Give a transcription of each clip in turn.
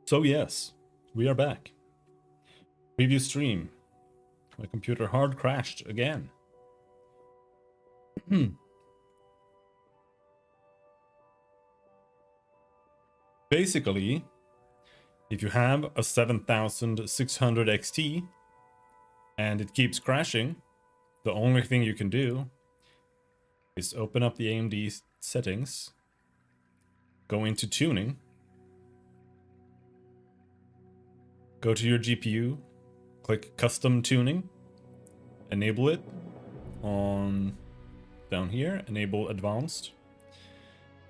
So yes, we are back. Preview stream. My computer hard crashed again. Basically, if you have a 7600 XT and it keeps crashing, the only thing you can do is open up the AMD settings, go into tuning, go to your GPU, click custom tuning, enable it on down here, enable advanced,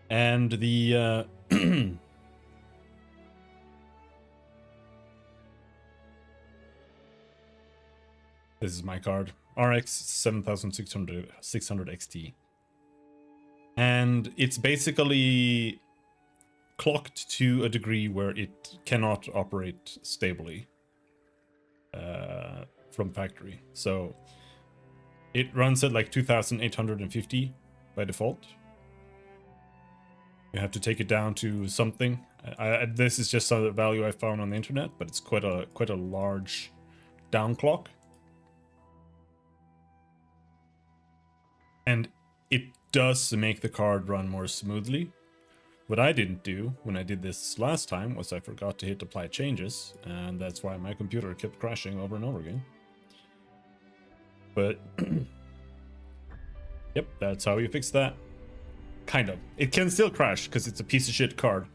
and the this is my card, RX 7600 XT, and it's basically clocked to a degree where it cannot operate stably from factory. So it runs at like 2850 by default. You have to take it down to something. This is just a value I found on the internet, but it's quite a large downclock. And it does make the card run more smoothly. What I didn't do when I did this last time was I forgot to hit apply changes, and that's why my computer kept crashing over and over again. But yep, that's how you fix that. Kind of. It can still crash because it's a piece of shit card,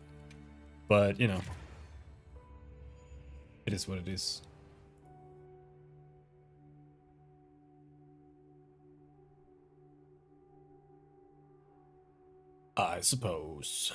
but you know, it is what it is. I suppose.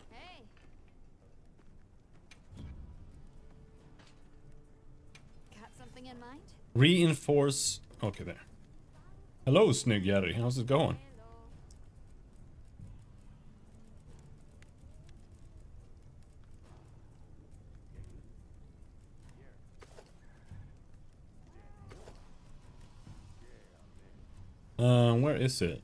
Hey. Got something in mind? Reinforce. Okay, there. Hello, Snyggerry. How's it going? Where is it?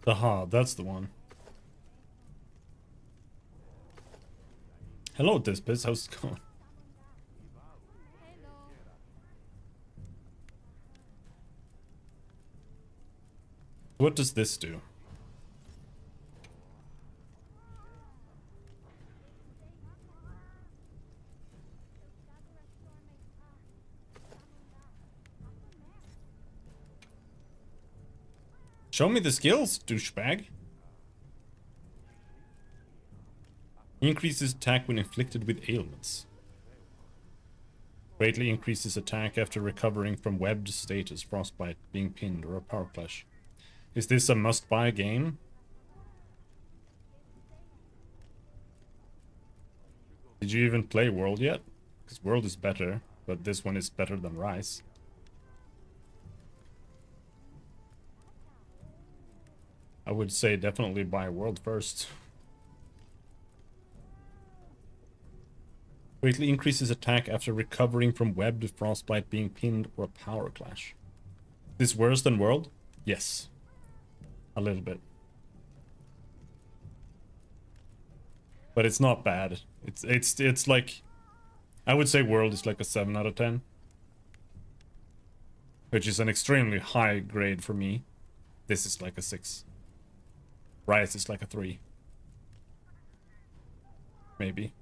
The Hob, that's the one. Hello, Dispis. How's it going? What does this do? Show me the skills, douchebag. Increases attack when inflicted with ailments. Greatly increases attack after recovering from webbed status, frostbite, being pinned, or a power clash. Is this a must-buy game? Did you even play World yet? Because World is better, but this one is better than Rise. I would say definitely buy World first. Greatly increases attack after recovering from webbed, frostbite, being pinned, or a power clash. Is this worse than World? Yes. A little bit. But it's not bad. It's like, I would say World is like a 7 out of 10. Which is an extremely high grade for me. This is like a 6. Rise is like a 3. Maybe.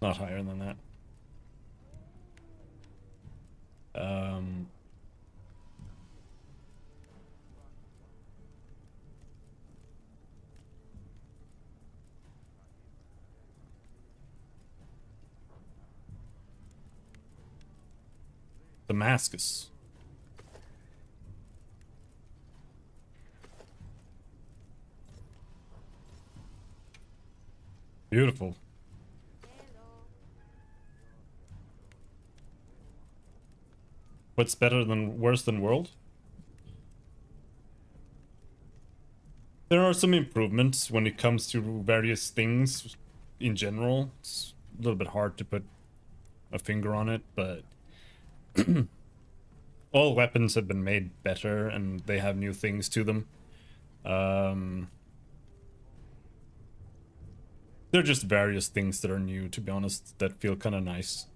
Not higher than that. Damascus. Beautiful. What's better than worse than world? There are some improvements when it comes to various things in general. It's a little bit hard to put a finger on it, but all weapons have been made better and they have new things to them. They're just various things that are new, to be honest, that feel kind of nice.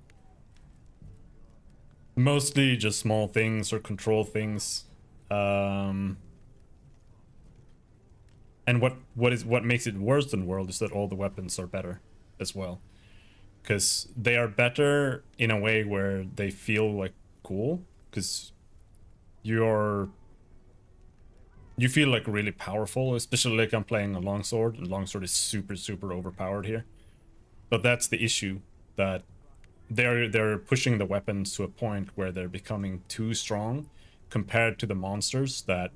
Mostly just small things or control things. And what makes it worse than world is that all the weapons are better as well. Because they are better in a way where they feel like cool. Because you feel like really powerful, especially like I'm playing a longsword. The longsword is super, super overpowered here. But that's the issue, that they're pushing the weapons to a point where they're becoming too strong compared to the monsters, that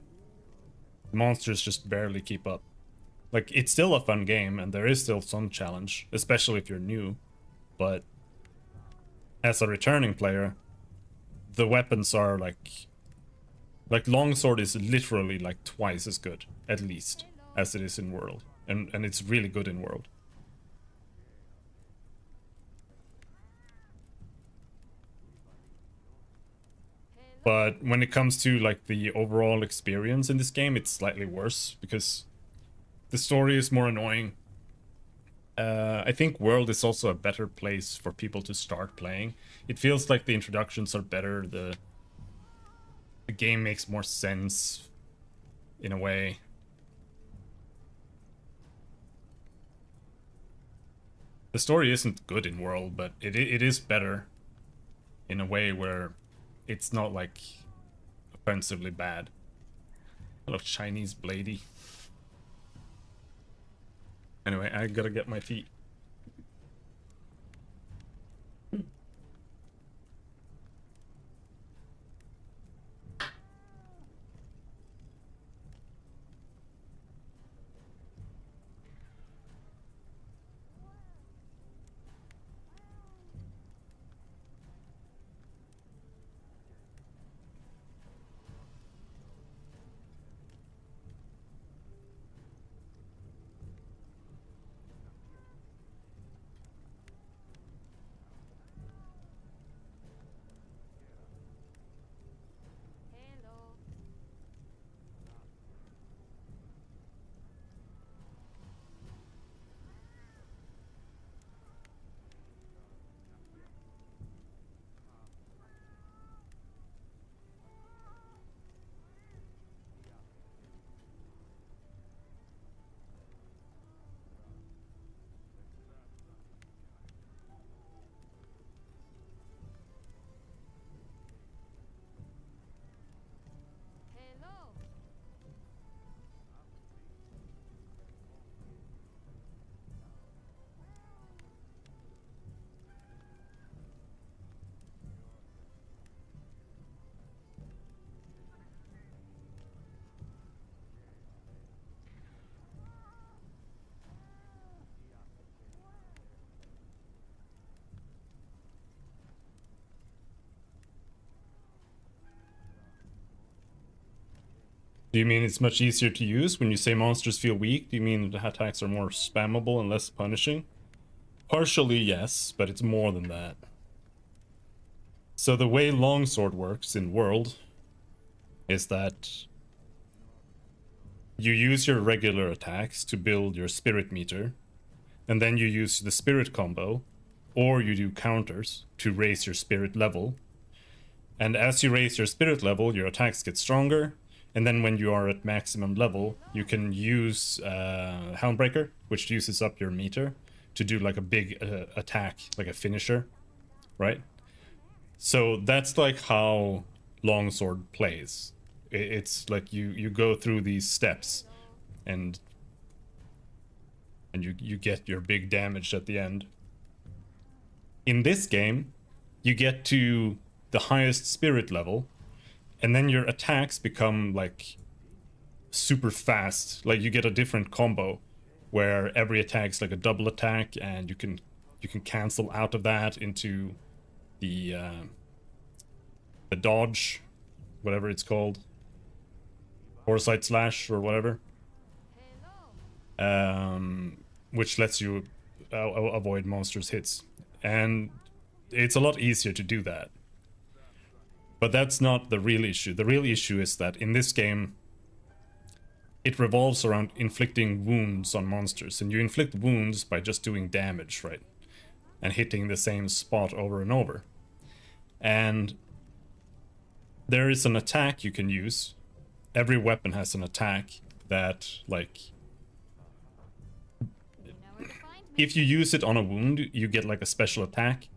monsters just barely keep up. Like, it's still a fun game and there is still some challenge, especially if you're new, but as a returning player, the weapons are like longsword is literally like twice as good, at least, as it is in world, and it's really good in world. But when it comes to like the overall experience in this game, it's slightly worse because the story is more annoying. I think world is also a better place for people to start playing. It feels like the introductions are better, the game makes more sense in a way. The story isn't good in world, but it is better in a way where it's not like offensively bad. Hello, Chinese Blady. Anyway, I gotta get my tea. Do you mean it's much easier to use? When you say monsters feel weak, do you mean the attacks are more spammable and less punishing? Partially, yes, but it's more than that. So the way longsword works in world is that you use your regular attacks to build your spirit meter, and then you use the spirit combo, or you do counters to raise your spirit level. And as you raise your spirit level, your attacks get stronger, And then when you are at maximum level, you can use Houndbreaker, which uses up your meter, to do like a big attack, like a finisher, right? So that's like how Longsword plays. It's like you go through these steps, and you get your big damage at the end. In this game, you get to the highest spirit level, and then your attacks become like super fast. Like you get a different combo where every attack's like a double attack, and you can cancel out of that into the dodge, whatever it's called, Foresight Slash or whatever, which lets you avoid monsters' hits, and it's a lot easier to do that. But that's not the real issue. The real issue is that in this game, it revolves around inflicting wounds on monsters, and you inflict wounds by just doing damage, right? And hitting the same spot over and over. And there is an attack you can use. Every weapon has an attack that, like, You know where to find me. if you use it on a wound, you get like a special attack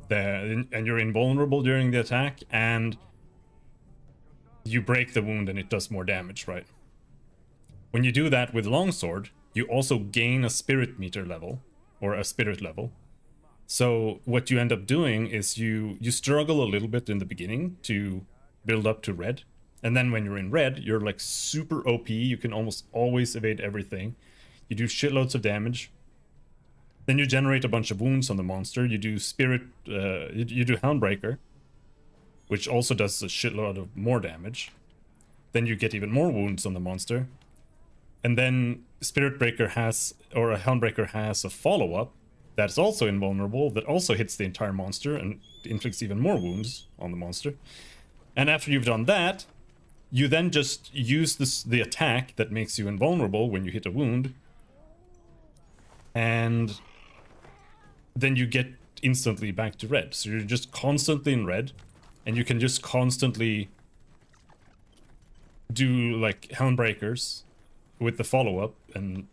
there, and you're invulnerable during the attack, and you break the wound and it does more damage, right? When you do that with Longsword, you also gain a spirit meter level, or a spirit level. So what you end up doing is you struggle a little bit in the beginning to build up to red, and then when you're in red, you're like super OP. You can almost always evade everything. You do shitloads of damage. Then you generate a bunch of wounds on the monster. You do spirit, you do Houndbreaker, which also does a shitload of more damage. Then you get even more wounds on the monster. And then Spirit Breaker has, or a Houndbreaker has a follow-up that's also invulnerable, that also hits the entire monster and inflicts even more wounds on the monster. And after you've done that, you then just use the attack that makes you invulnerable when you hit a wound, and then you get instantly back to red. So you're just constantly in red, and you can just constantly do like Houndbreakers with the follow-up, and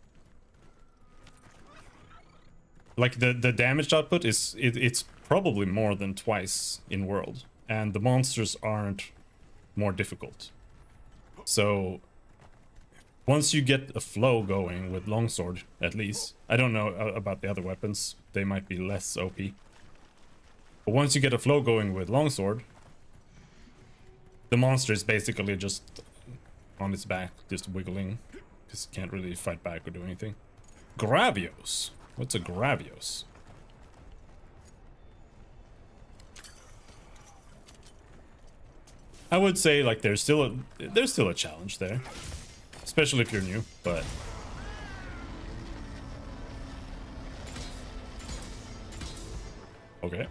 like the damage output is it's probably more than twice in world, and the monsters aren't more difficult. So once you get a flow going with Longsword, at least, I don't know about the other weapons, they might be less OP, but once you get a flow going with Longsword, the monster is basically just on its back, just wiggling, because it can't really fight back or do anything. Gravios. What's a Gravios? I would say like there's still a challenge there, especially if you're new, but okay.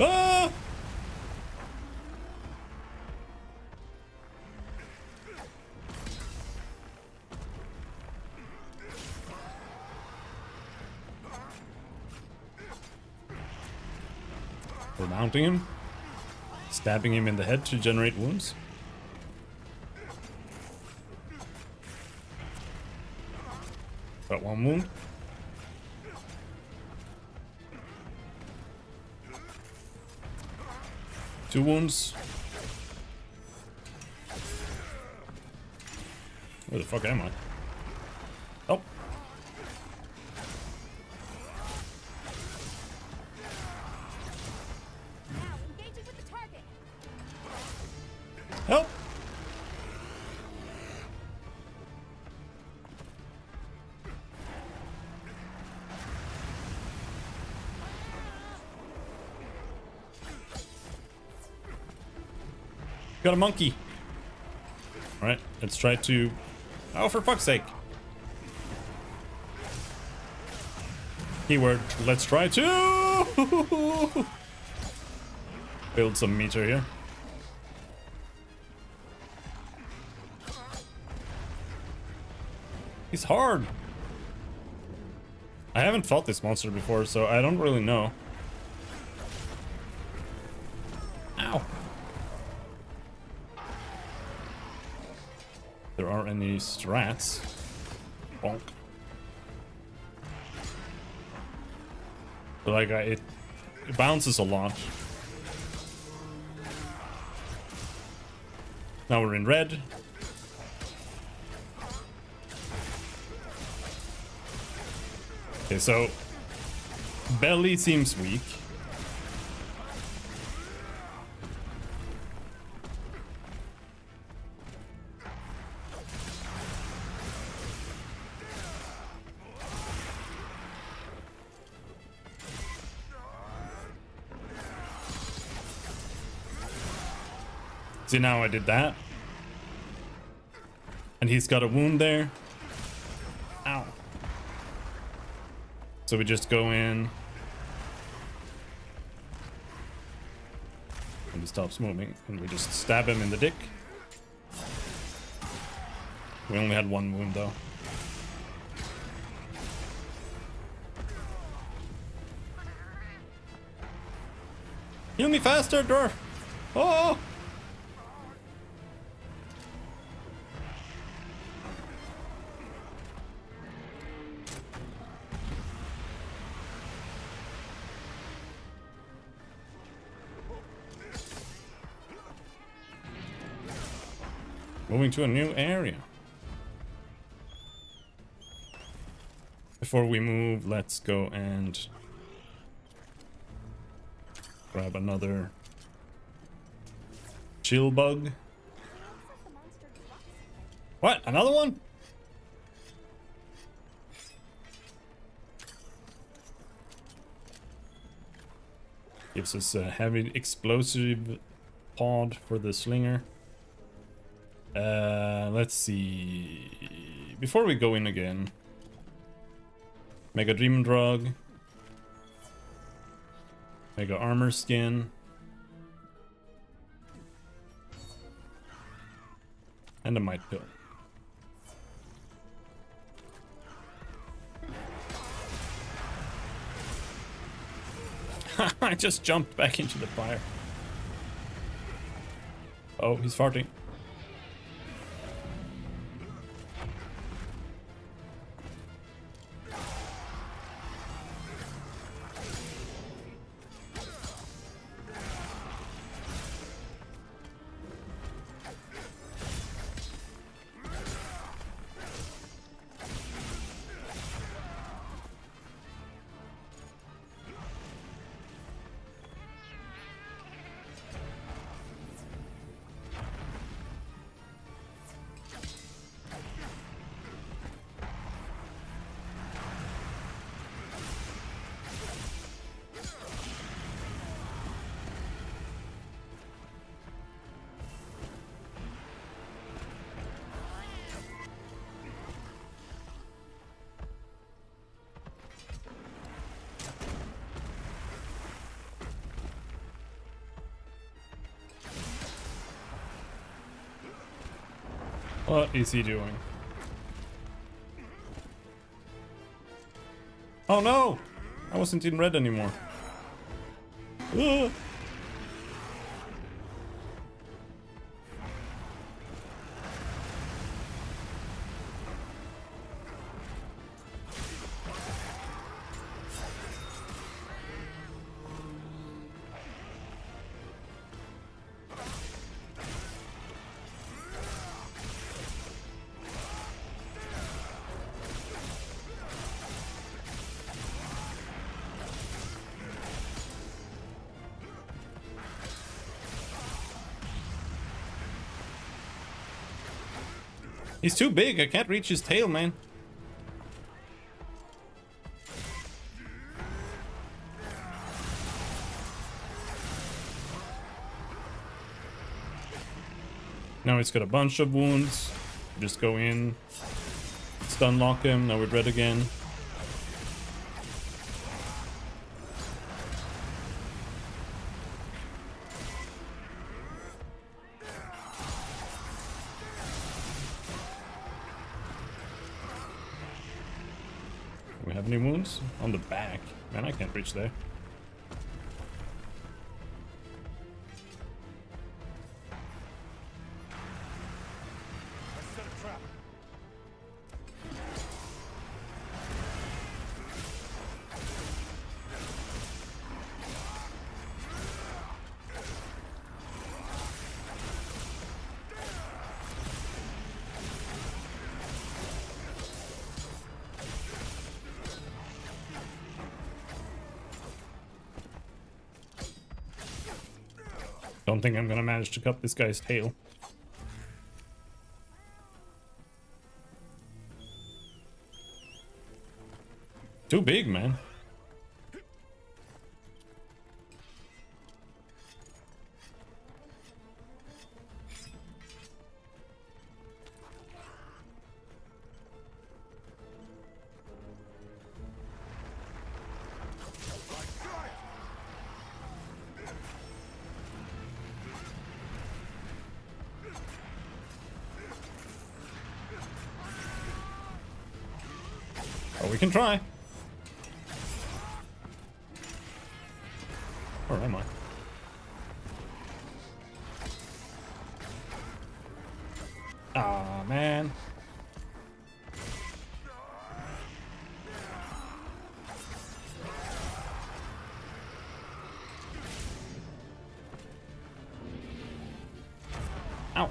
Ah! We're mounting him, stabbing him in the head to generate wounds. Got one wound. Two wounds. Where the fuck am I? Oh. Now engaging with the target. Help! Got a monkey. Alright, let's try to... Oh, for fuck's sake. Keyword, let's try to... build some meter here. He's hard. I haven't fought this monster before, so I don't really know. Ow. There aren't any strats. Bonk. But like, it bounces a lot. Now we're in red. Okay, so belly seems weak. See, now I did that. And he's got a wound there. Ow. So we just go in. And he stops moving. And we just stab him in the dick. We only had one wound though. Heal me faster, dwarf! Oh! Moving to a new area. Before we move, let's go and grab another chill bug. What? Another one? Gives us a heavy explosive pod for the slinger. Let's see. Before we go in again, Mega Demon Drug, Mega Armor Skin, and a Might Pill. I just jumped back into the fire. Oh, he's farting. What is he doing? Oh no! I wasn't in red anymore. Ugh. He's too big. I can't reach his tail, man. Now he's got a bunch of wounds. Just go in, stun lock him. Now we're red again. Any wounds? On the back. Man, I can't reach there. Don't think I'm gonna manage to cut this guy's tail. Too big, man. Oh, we can try. Or am I? Aw, man. Ow.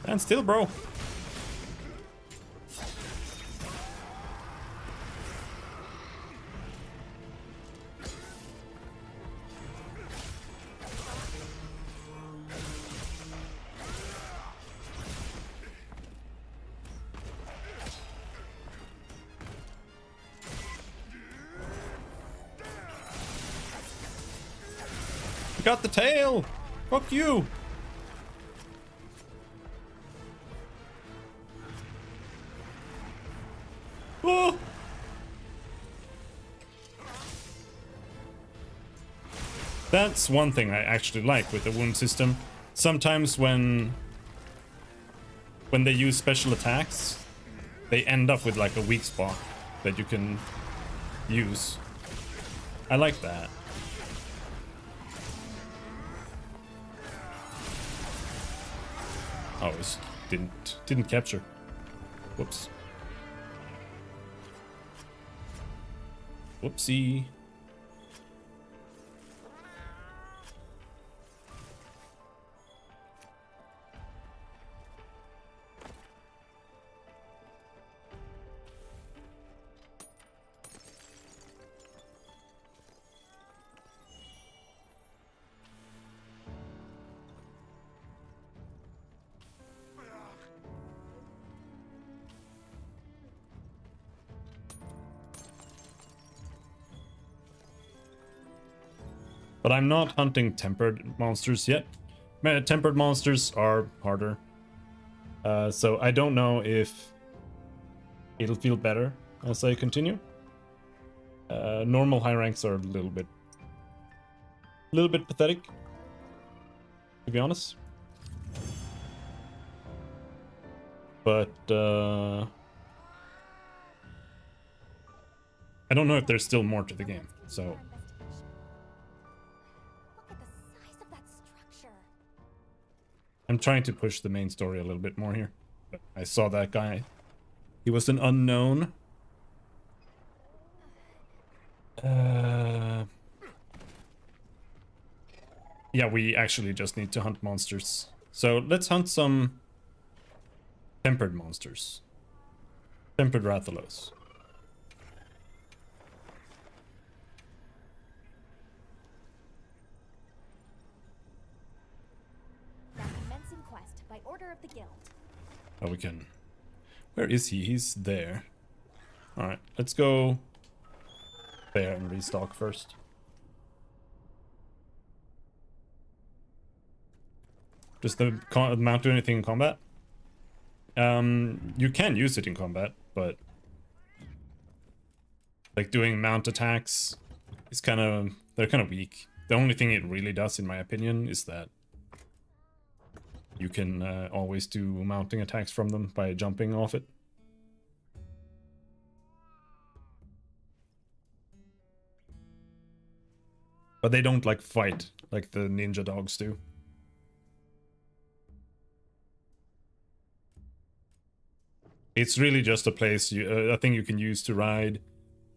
Stand still, bro. You got the tail. Fuck you. Oh. That's one thing I actually like with the wound system. Sometimes when they use special attacks, they end up with like a weak spot that you can use. I like that. Oh, it didn't capture. Whoops. Whoopsie. But I'm not hunting tempered monsters yet. Tempered monsters are harder. So I don't know if it'll feel better as I continue. Normal high ranks are a little bit pathetic, to be honest. But I don't know if there's still more to the game, so. I'm trying to push the main story a little bit more here. But I saw that guy. He was an unknown. Yeah, we actually just need to hunt monsters. So let's hunt some tempered monsters. Tempered Rathalos. Order of the guild. Oh, we can. Where is he? He's there. All right, let's go there and restock first. Does the mount do anything in combat? You can use it in combat, but like doing mount attacks is they're kind of weak The only thing it really does, in my opinion, is that you can always do mounting attacks from them by jumping off it. But they don't like fight like the ninja dogs do. It's really just a place, a thing you can use to ride,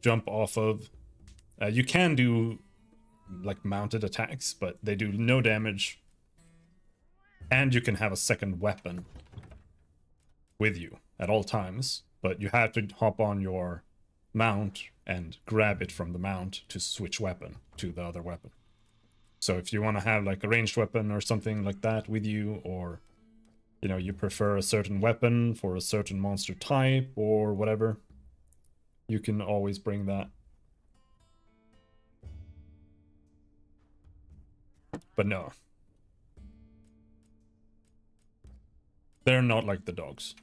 jump off of. You can do like mounted attacks, but they do no damage. And you can have a second weapon with you at all times, but you have to hop on your mount and grab it from the mount to switch weapon to the other weapon. So if you want to have like a ranged weapon or something like that with you, or you know, you prefer a certain weapon for a certain monster type or whatever, you can always bring that. But no. They're not like the dogs.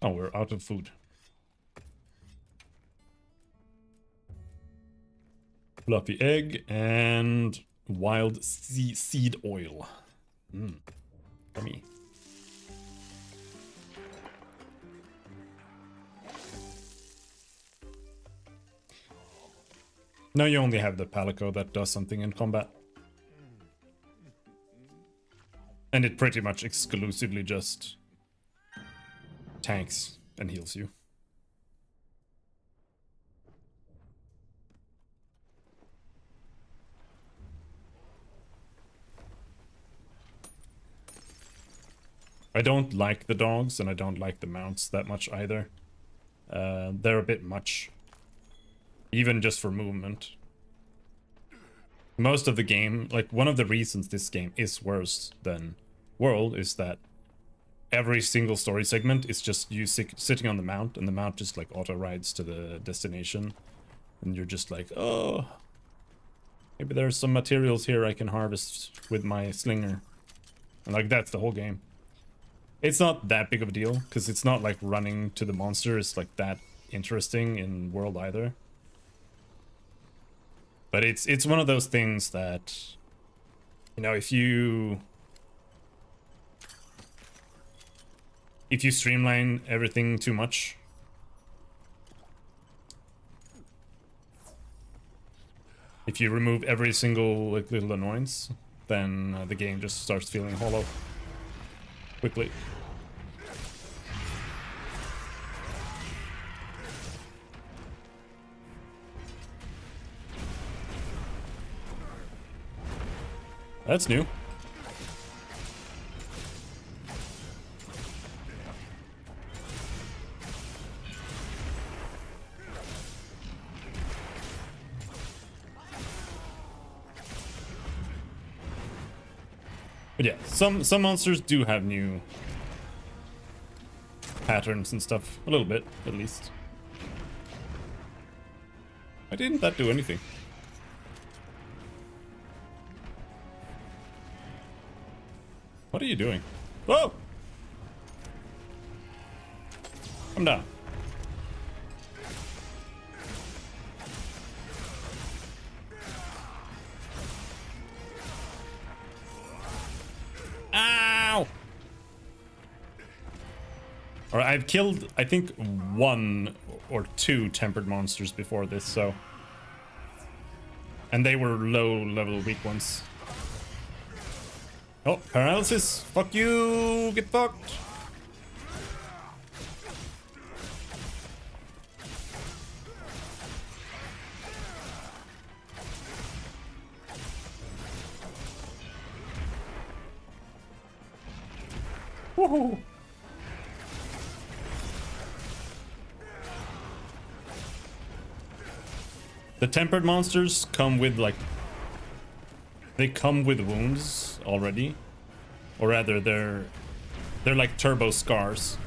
Oh, we're out of food. Fluffy egg and wild seed oil. Yummy. Now you only have the Palico that does something in combat. And it pretty much exclusively just tanks and heals you. I don't like the dogs and I don't like the mounts that much either. They're a bit much. Even just for movement. Most of the game, like one of the reasons this game is worse than World is that every single story segment is just you sitting on the mount, and the mount just like auto rides to the destination. And you're just like, oh, maybe there's some materials here I can harvest with my slinger. And like that's the whole game. It's not that big of a deal, because it's not like running to the monster is like that interesting in World either. But it's one of those things that, you know, if you streamline everything too much, if you remove every single like little annoyance, then the game just starts feeling hollow quickly. That's new. But yeah, some monsters do have new patterns and stuff. A little bit, at least. Why didn't that do anything? What are you doing? Whoa! Come down. Ow! Alright, I've killed, I think, 1 or 2 tempered monsters before this, so... And they were low-level weak ones. Oh, paralysis! Fuck you! Get fucked! Woohoo! The tempered monsters come with like... They come with wounds already. Or rather, they're like turbo scars.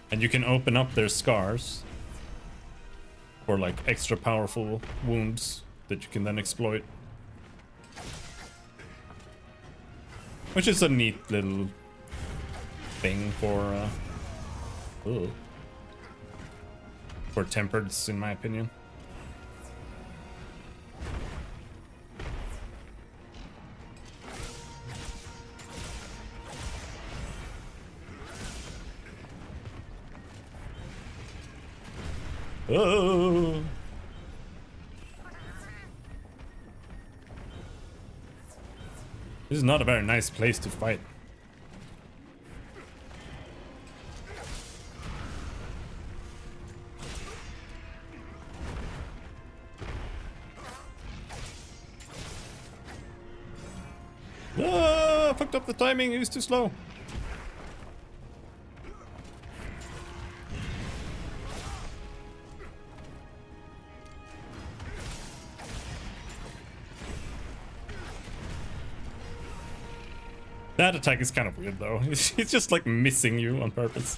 And you can open up their scars for like extra powerful wounds that you can then exploit. Which is a neat little thing for tempereds, in my opinion. Oh. This is not a very nice place to fight. Ah, fucked up the timing, it was too slow. That attack is kind of weird though. It's just like missing you on purpose.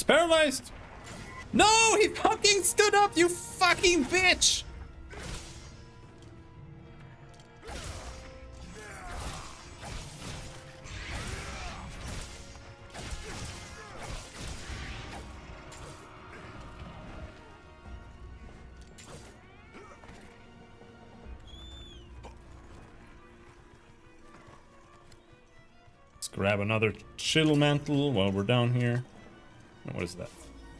Paralyzed. No, he fucking stood up, you fucking bitch. Let's grab another chill mantle while we're down here. What is that?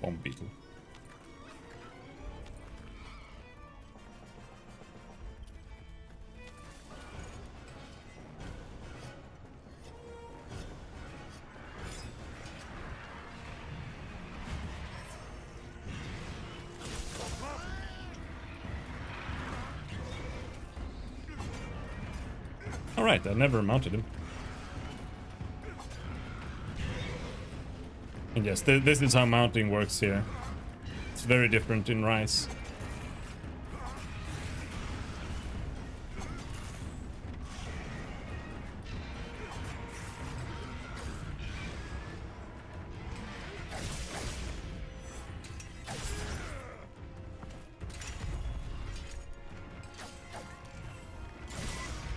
Bomb beetle. All right, I never mounted him. And yes, this is how mounting works here. It's very different in Rise.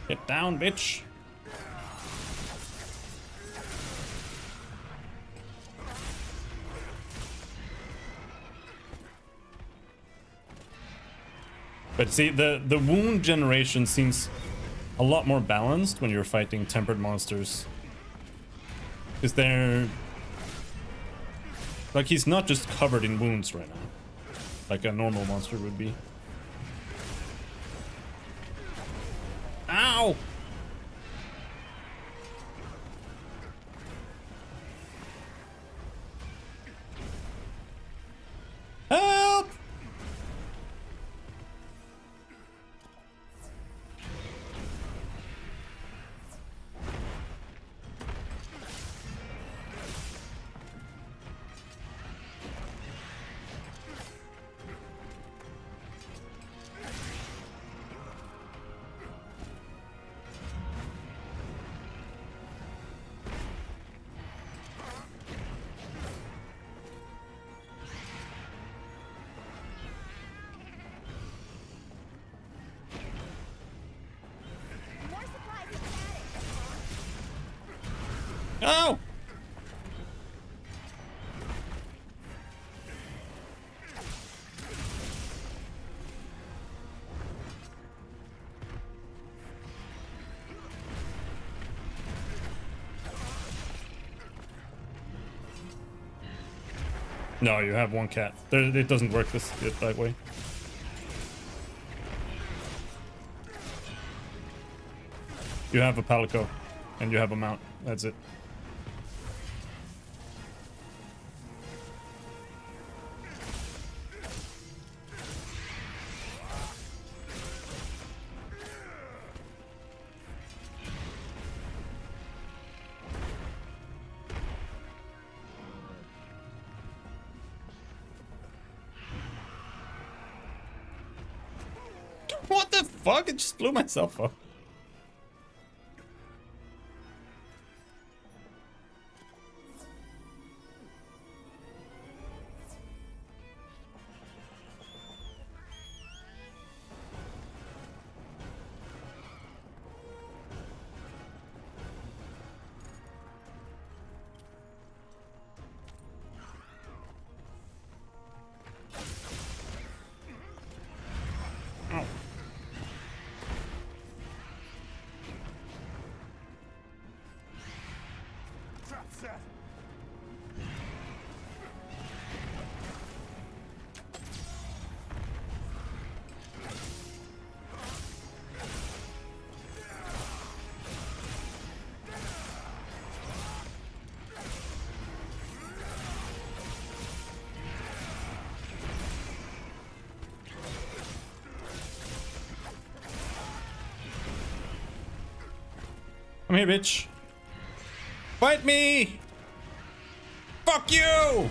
Get down, bitch. But see, the wound generation seems a lot more balanced when you're fighting tempered monsters. Is there... Like, he's not just covered in wounds right now, like a normal monster would be. Ow! Help! More supplies have been added. Oh! No, you have one cat. It doesn't work that way. You have a Palico, and you have a mount. That's it. What the fuck? It just blew myself up. Come here, bitch. Fight me! Fuck you!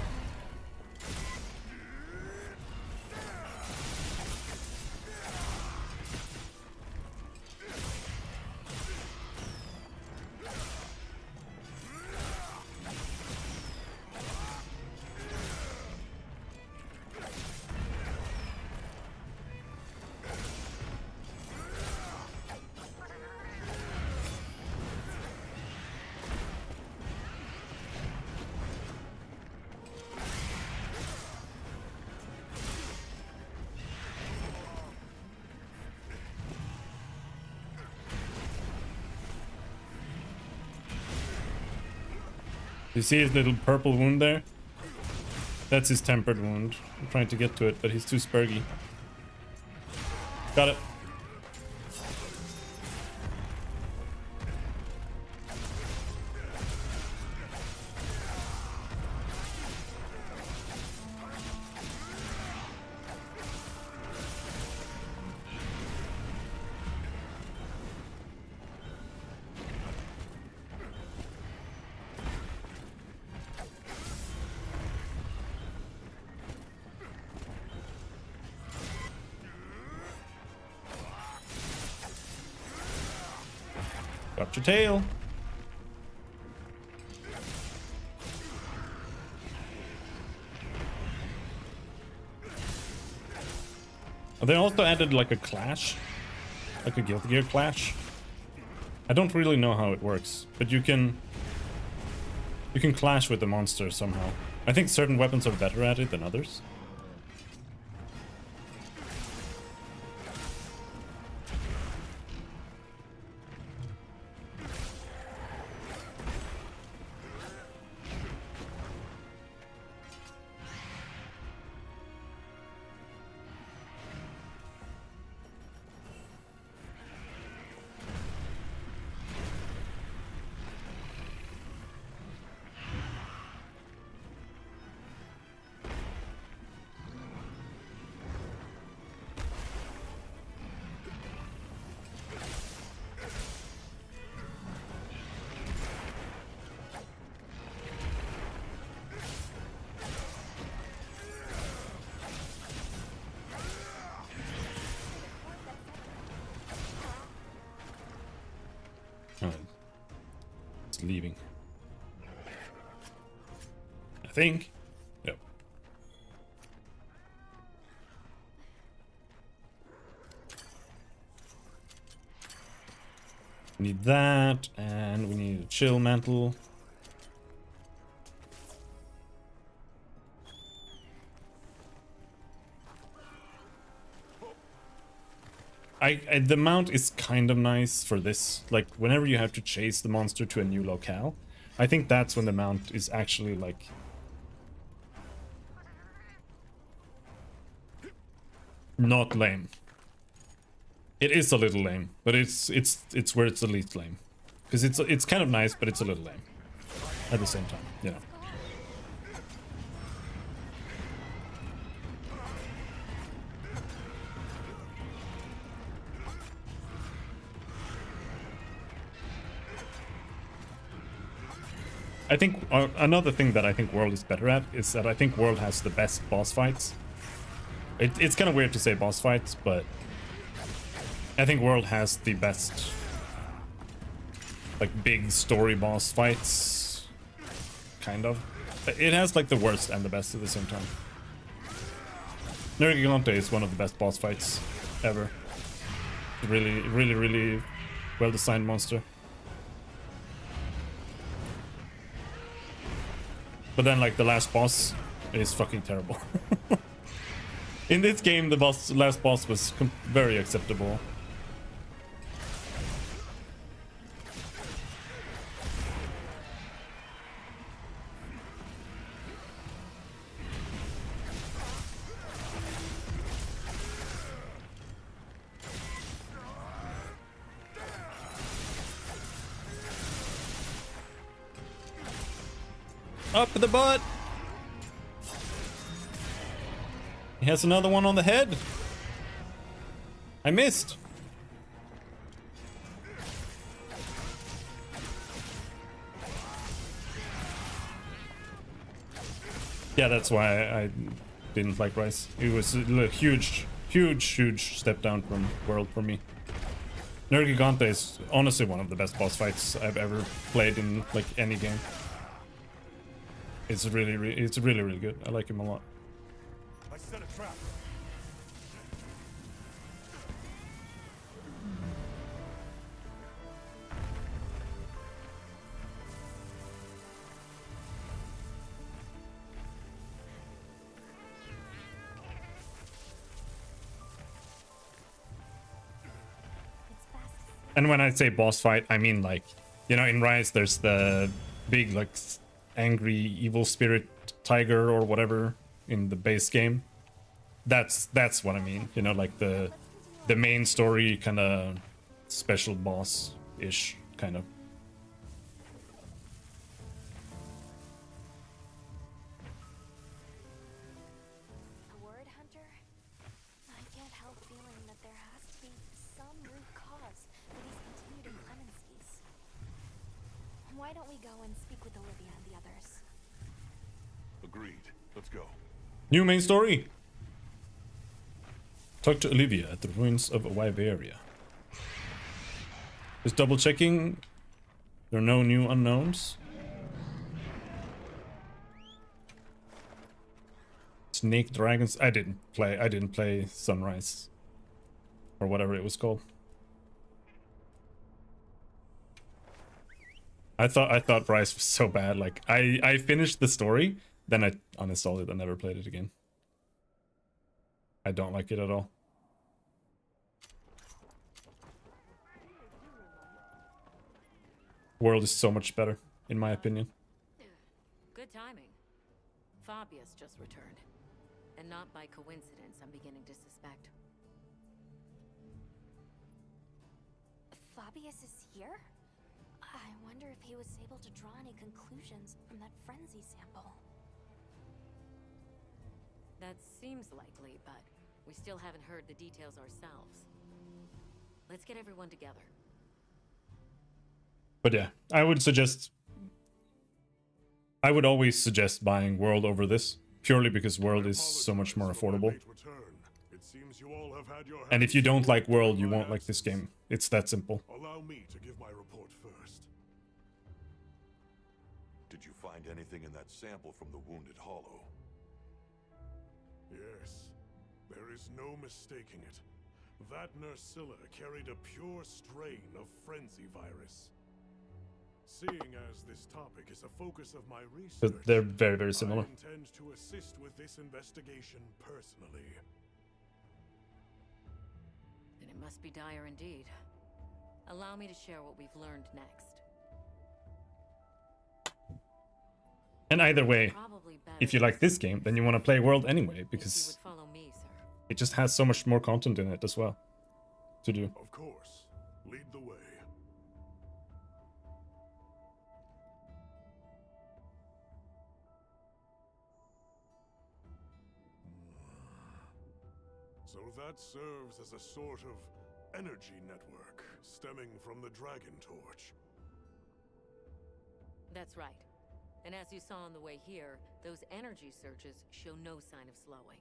You see his little purple wound there? That's his tempered wound. I'm trying to get to it, but he's too spurgy. Got it. Got your tail. Oh, they also added like a clash, like a Guilty Gear clash. I don't really know how it works, but you can clash with the monster somehow. I think certain weapons are better at it than others. Alright. It's leaving. I think. Yep. We need that, and we need a chill mantle. The mount is kind of nice for this. Like, whenever you have to chase the monster to a new locale, I think that's when the mount is actually, like, not lame. It is a little lame, but it's where it's the least lame. Because it's kind of nice, but it's a little lame at the same time, you know. I think another thing that I think World is better at is that I think World has the best boss fights. It's kind of weird to say boss fights, but I think World has the best, like, big story boss fights, kind of. It has like the worst and the best at the same time. Nergigante is one of the best boss fights ever. Really, really, really well designed monster. But then, like, the last boss is fucking terrible. In this game, the last boss was very acceptable. Up the butt! He has another one on the head. I missed. Yeah, that's why I didn't like Rise. It was a huge step down from World for me. Nergigante is honestly one of the best boss fights I've ever played in, like, any game. It's really good. I like him a lot. I set a trap. And when I say boss fight, I mean, like, you know, in Rise there's the big, like, angry evil spirit tiger or whatever in the base game. That's what I mean, you know, like the main story kind of special boss ish kind of. A word hunter? I can't help feeling that there has to be some root cause for these continued inclemencies. Why don't we go and speak with Olivia and the others? Agreed. Let's go. New main story. Talk to Olivia at the ruins of Wyveria. Just double checking. There are no new unknowns. Snake dragons. I didn't play Sunrise or whatever it was called. I thought Rise was so bad. Like, I finished the story, then I uninstalled it and never played it again. I don't like it at all. World is so much better, in my opinion. Good timing. Fabius just returned. And not by coincidence, I'm beginning to suspect. Fabius is here? I wonder if he was able to draw any conclusions from that frenzy sample. That seems likely, but we still haven't heard the details ourselves. Let's get everyone together. But yeah, I would always suggest buying World over this, purely because World is so much more affordable. And if you don't like World, you won't like this game. It's that simple. Allow me to give my report first. Did you find anything in that sample from the Wounded Hollow? Yes. There is no mistaking it. That Nerscylla carried a pure strain of Frenzy virus. Seeing as this topic is a focus of my research, But they're very, very similar. I intend to assist with this investigation personally. Then it must be dire indeed. Allow me to share what we've learned next. And either way, Probably better if you like this game, then you want to play World anyway, if you because would follow me, sir. It just has so much more content in it as well to do. Of course. Lead the way. So that serves as a sort of energy network stemming from the Dragon Torch. That's right. And as you saw on the way here, those energy surges show no sign of slowing.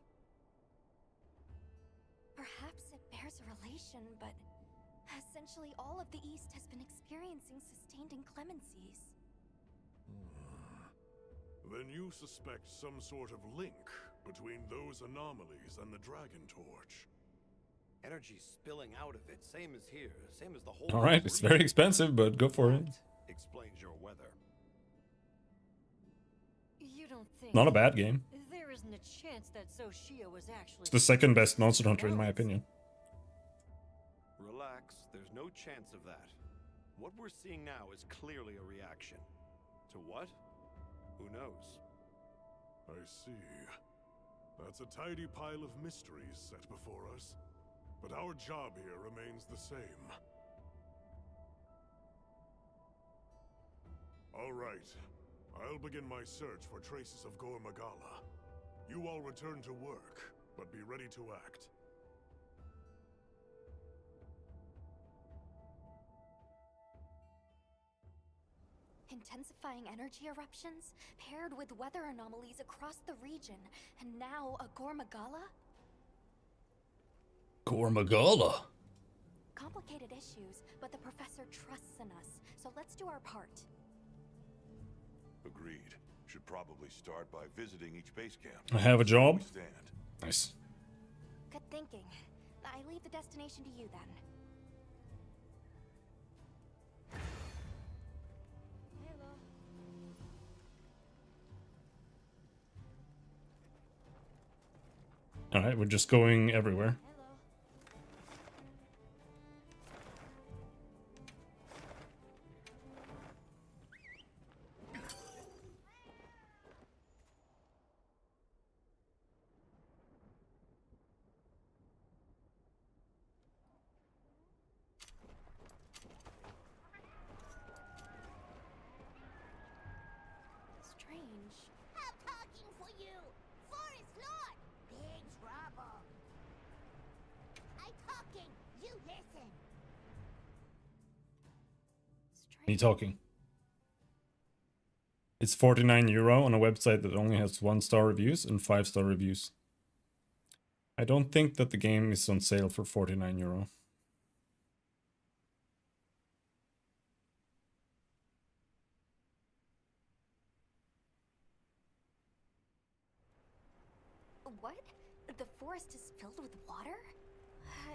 Perhaps it bears a relation, but essentially all of the East has been experiencing sustained inclemencies. Then you suspect some sort of link between those anomalies and the Dragon Torch. Energy spilling out of it, same as here, same as the whole. All right, it's very expensive, but go for it. That explains your weather. You don't think Not a bad game. there isn't a chance that Soshia was actually It's the second best Monster Hunter in my opinion. Relax, there's no chance of that. What we're seeing now is clearly a reaction. To what? Who knows? I see. That's a tidy pile of mysteries set before us. But our job here remains the same. All right. I'll begin my search for traces of Gore Magala. You all return to work, but be ready to act. Intensifying energy eruptions, paired with weather anomalies across the region, and now a Gore Magala? Gore Magala. Complicated issues, but the professor trusts in us, so let's do our part. Agreed. Should probably start by visiting each base camp. I have a job. We stand. Nice. Good thinking. I leave the destination to you then. Hello. All right, we're just going everywhere. Hello. Strange. I'm talking for you! Forest Lord! Big trouble! I'm talking! You listen! Are you talking? It's 49 euro on a website that only has 1-star reviews and 5-star reviews. I don't think that the game is on sale for 49 euro. What? The forest is filled with water?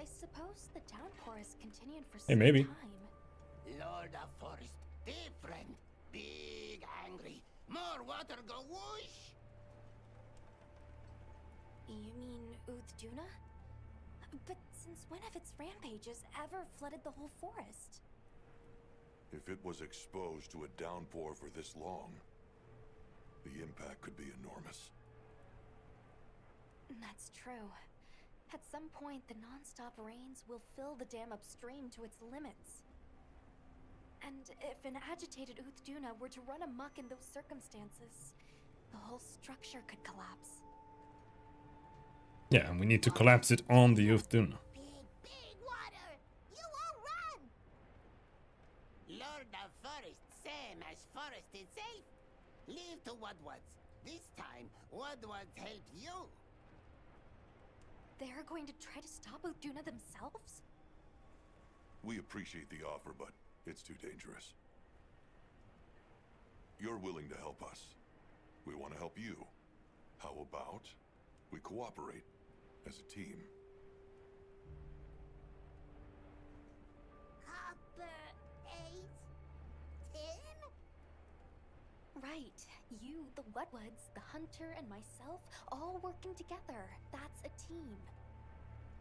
I suppose the downpour has continued for some maybe. time. Lord of Forest, different! Big angry! More water go whoosh! You mean Uthduna? But since when have its rampages ever flooded the whole forest? If it was exposed to a downpour for this long, the impact could be enormous. That's true. At some point, the non-stop rains will fill the dam upstream to its limits. And if an agitated Uthduna were to run amok in those circumstances, the whole structure could collapse. Yeah, and we need to collapse it on the Uthduna. Big water! You won't run! Lord of Forest, same as Forest itself. Leave to Woodwards. This time, Woodwards help you. They're going to try to stop Uthduna themselves? We appreciate the offer, but it's too dangerous. You're willing to help us. We want to help you. How about we cooperate as a team? Copper 8? 10? Right. You, the Woodwards, the Hunter, and myself, all working together. That's a team.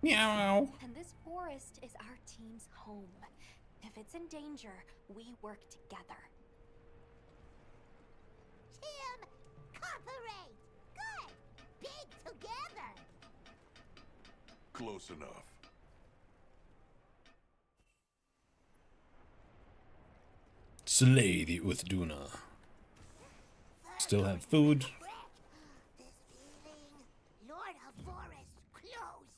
Meow. And this forest is our team's home. If it's in danger, we work together. Team, cooperate! Good! Big together! Close enough. Slay the Uthduna. Still have food. This feeling, Lord of Forest, close.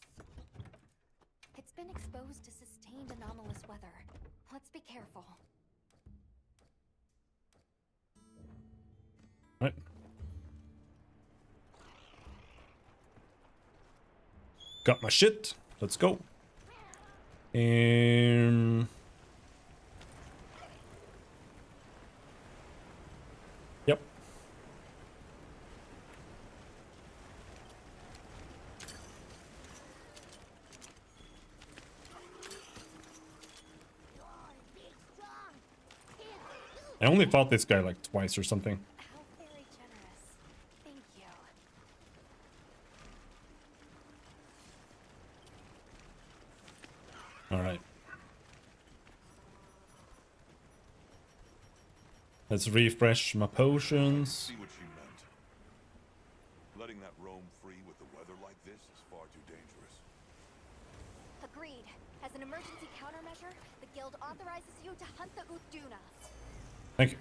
It's been exposed to sustained anomalous weather. Let's be careful. Right. Got my shit. Let's go. Yep. I only fought this guy like twice or something. How very generous. Thank you. All right. Let's refresh my potions. See what she meant. Letting that roam free with the weather like this is far too dangerous. Agreed. As an emergency countermeasure, the guild authorizes you to hunt the Uthduna. Thank you.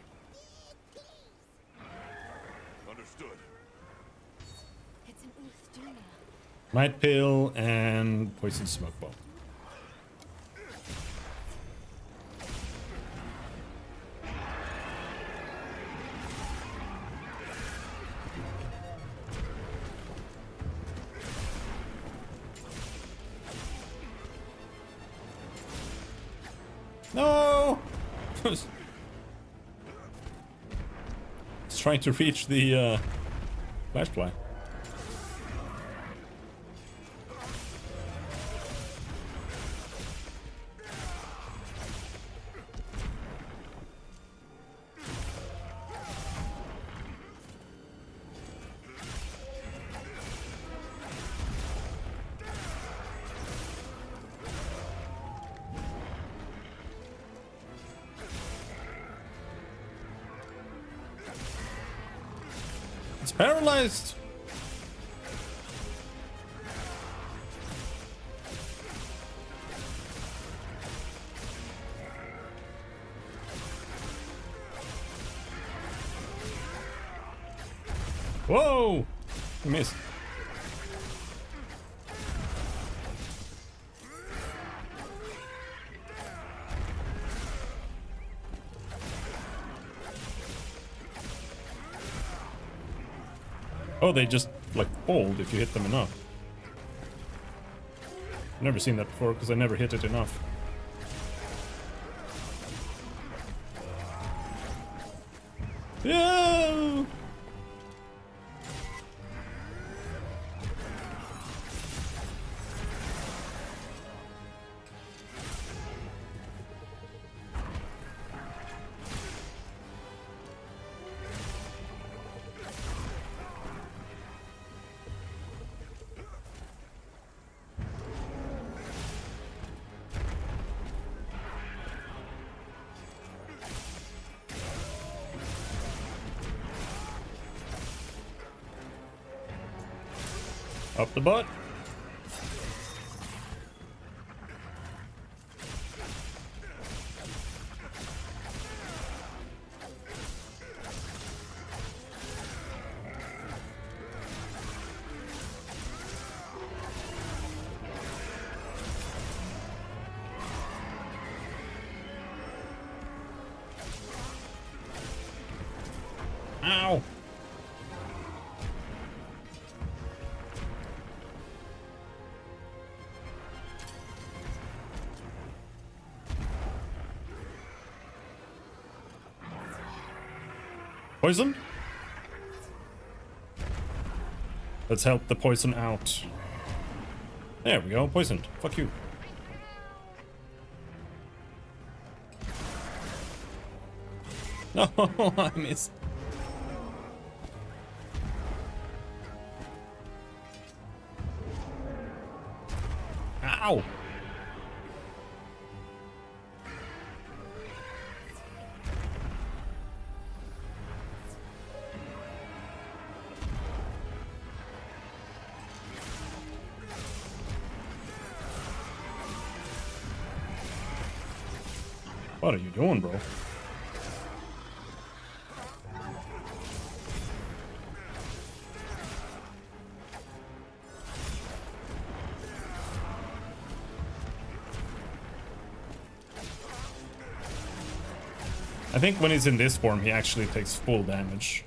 Understood. It's an Uthduna. Might pill and poison smoke bomb. No! It's trying to reach the flashfly. It's paralyzed. Whoa! I missed. Oh, they just like fold if you hit them enough. I've never seen that before because I never hit it enough. Yeah! Up the butt. Ow. Poison? Let's help the poison out. There we go, poisoned. Fuck you. No, I missed. Ow! What are you doing, bro? I think when he's in this form, he actually takes full damage.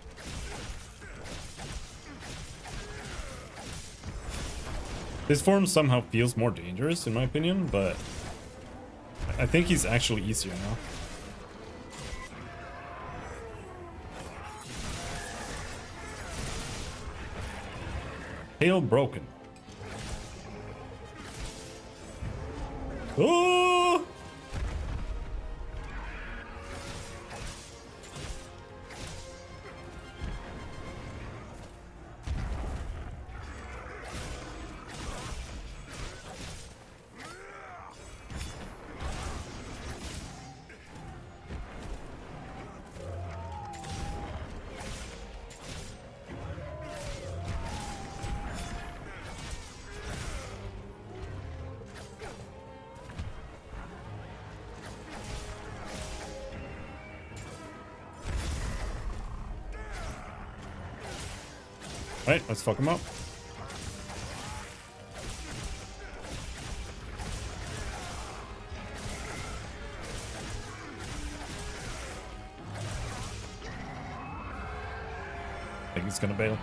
This form somehow feels more dangerous, in my opinion, but I think he's actually easier now. Tail broken. Oh! Alright, let's fuck him up. I think he's gonna bail.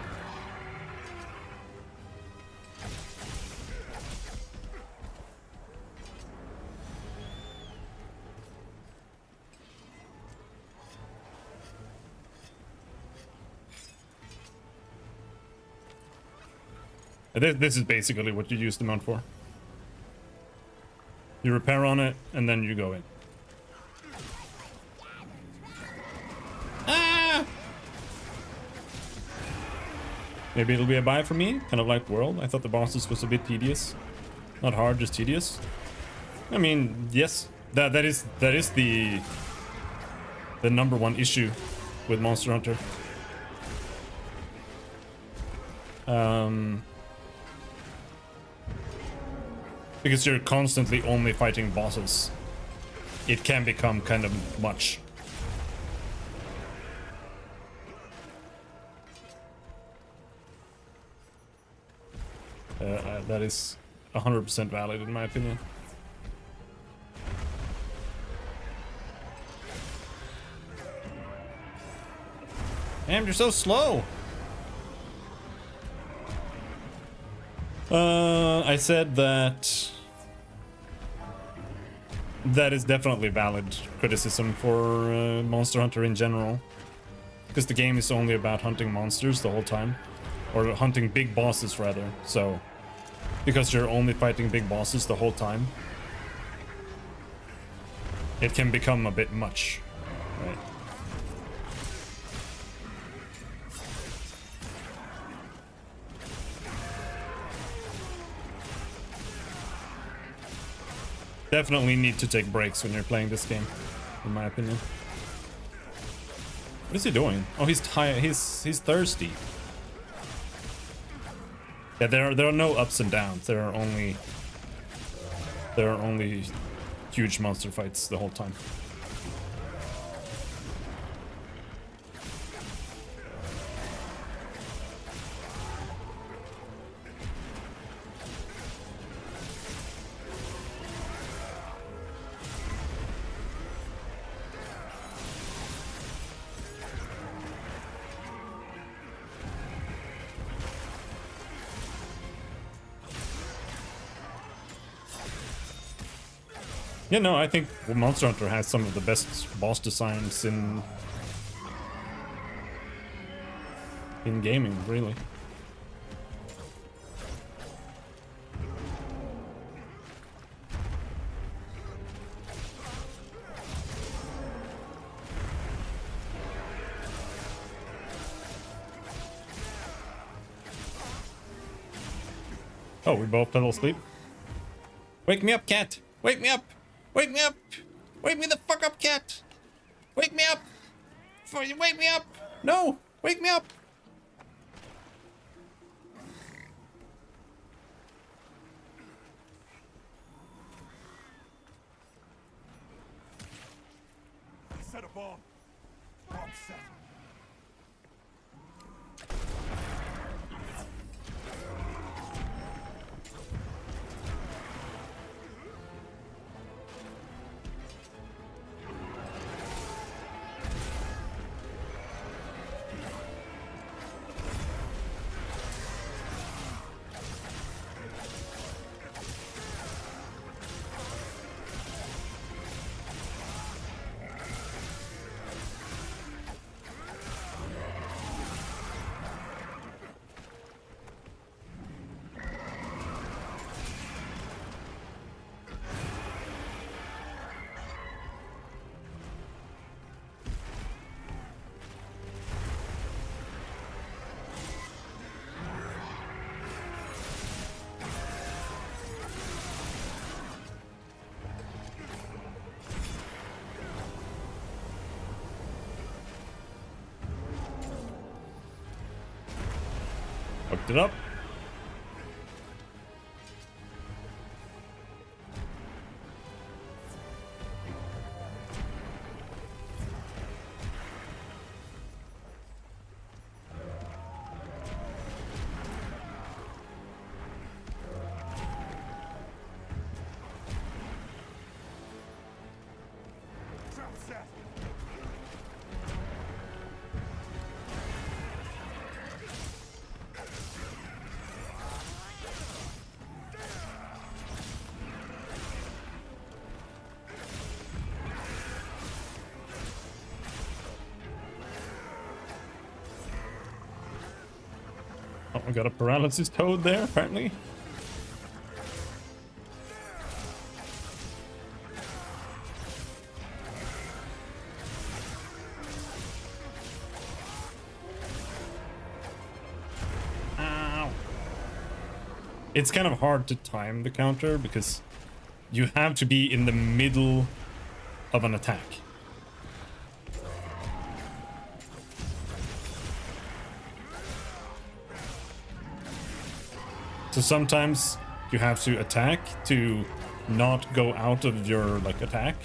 This is basically what you use the mount for. You repair on it, and then you go in. Ah! Maybe it'll be a buy for me, kind of like World. I thought the bosses was a bit tedious. Not hard, just tedious. I mean, yes, that is the number one issue with Monster Hunter. Because you're constantly only fighting bosses, it can become kind of much. That is 100% valid in my opinion. Damn, you're so slow. I said that is definitely valid criticism for Monster Hunter in general, because the game is only about hunting monsters the whole time, or hunting big bosses rather. So because you're only fighting big bosses the whole time, it can become a bit much, right? Definitely need to take breaks when you're playing this game, in my opinion. What is he doing? Oh, he's tired. He's thirsty. Yeah, there are no ups and downs. There are only huge monster fights the whole time. Yeah, no, I think Monster Hunter has some of the best boss designs in gaming, really. Oh, we both fell asleep? Wake me up, cat! Wake me up! Wake me up! Wake me the fuck up, cat! Wake me up! Wake me up! No! Wake me up! bomb. Bomb set. Fucked it up. Trap set. Oh, we got a paralysis toad there, apparently. Ow. It's kind of hard to time the counter because you have to be in the middle of an attack. So sometimes you have to attack to not go out of your like attack.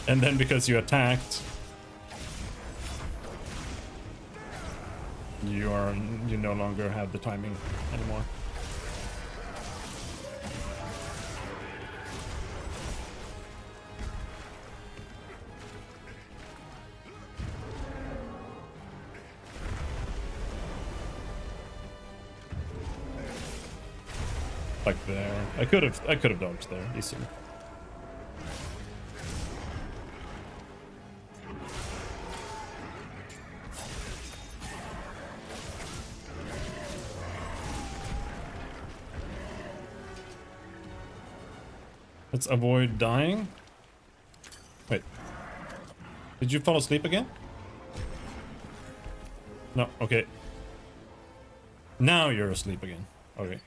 And then because you attacked, you no longer have the timing anymore. Like there. I could have dodged there easily. Let's avoid dying. Wait. Did you fall asleep again? No, okay. Now you're asleep again. Okay.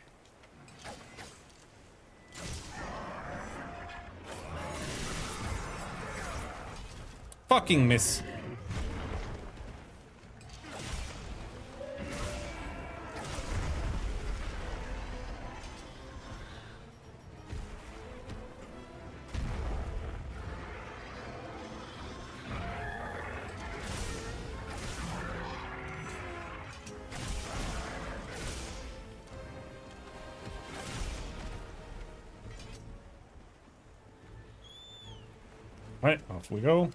Fucking miss. Alright, off we go.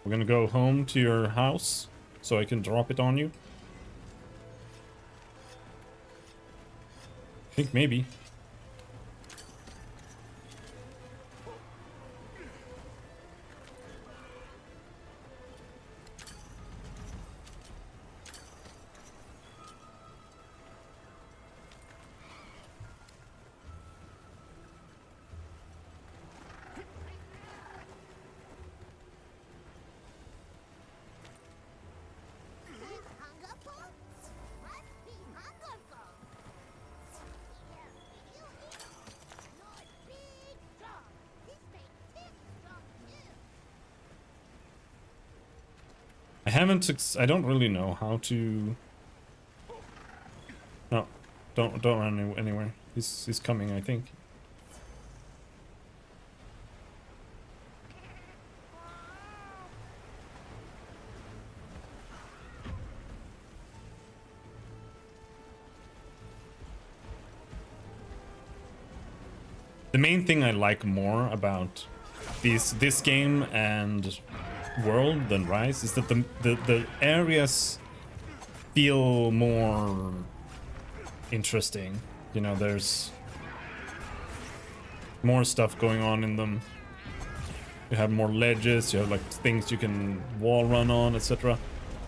We're gonna go home to your house so I can drop it on you. I think maybe. I don't really know how to. No, don't run anywhere. He's coming, I think. the main thing I like more about this game and World than Rise is that the areas feel more interesting. You know, there's more stuff going on in them. You have more ledges, you have like things you can wall run on, etc.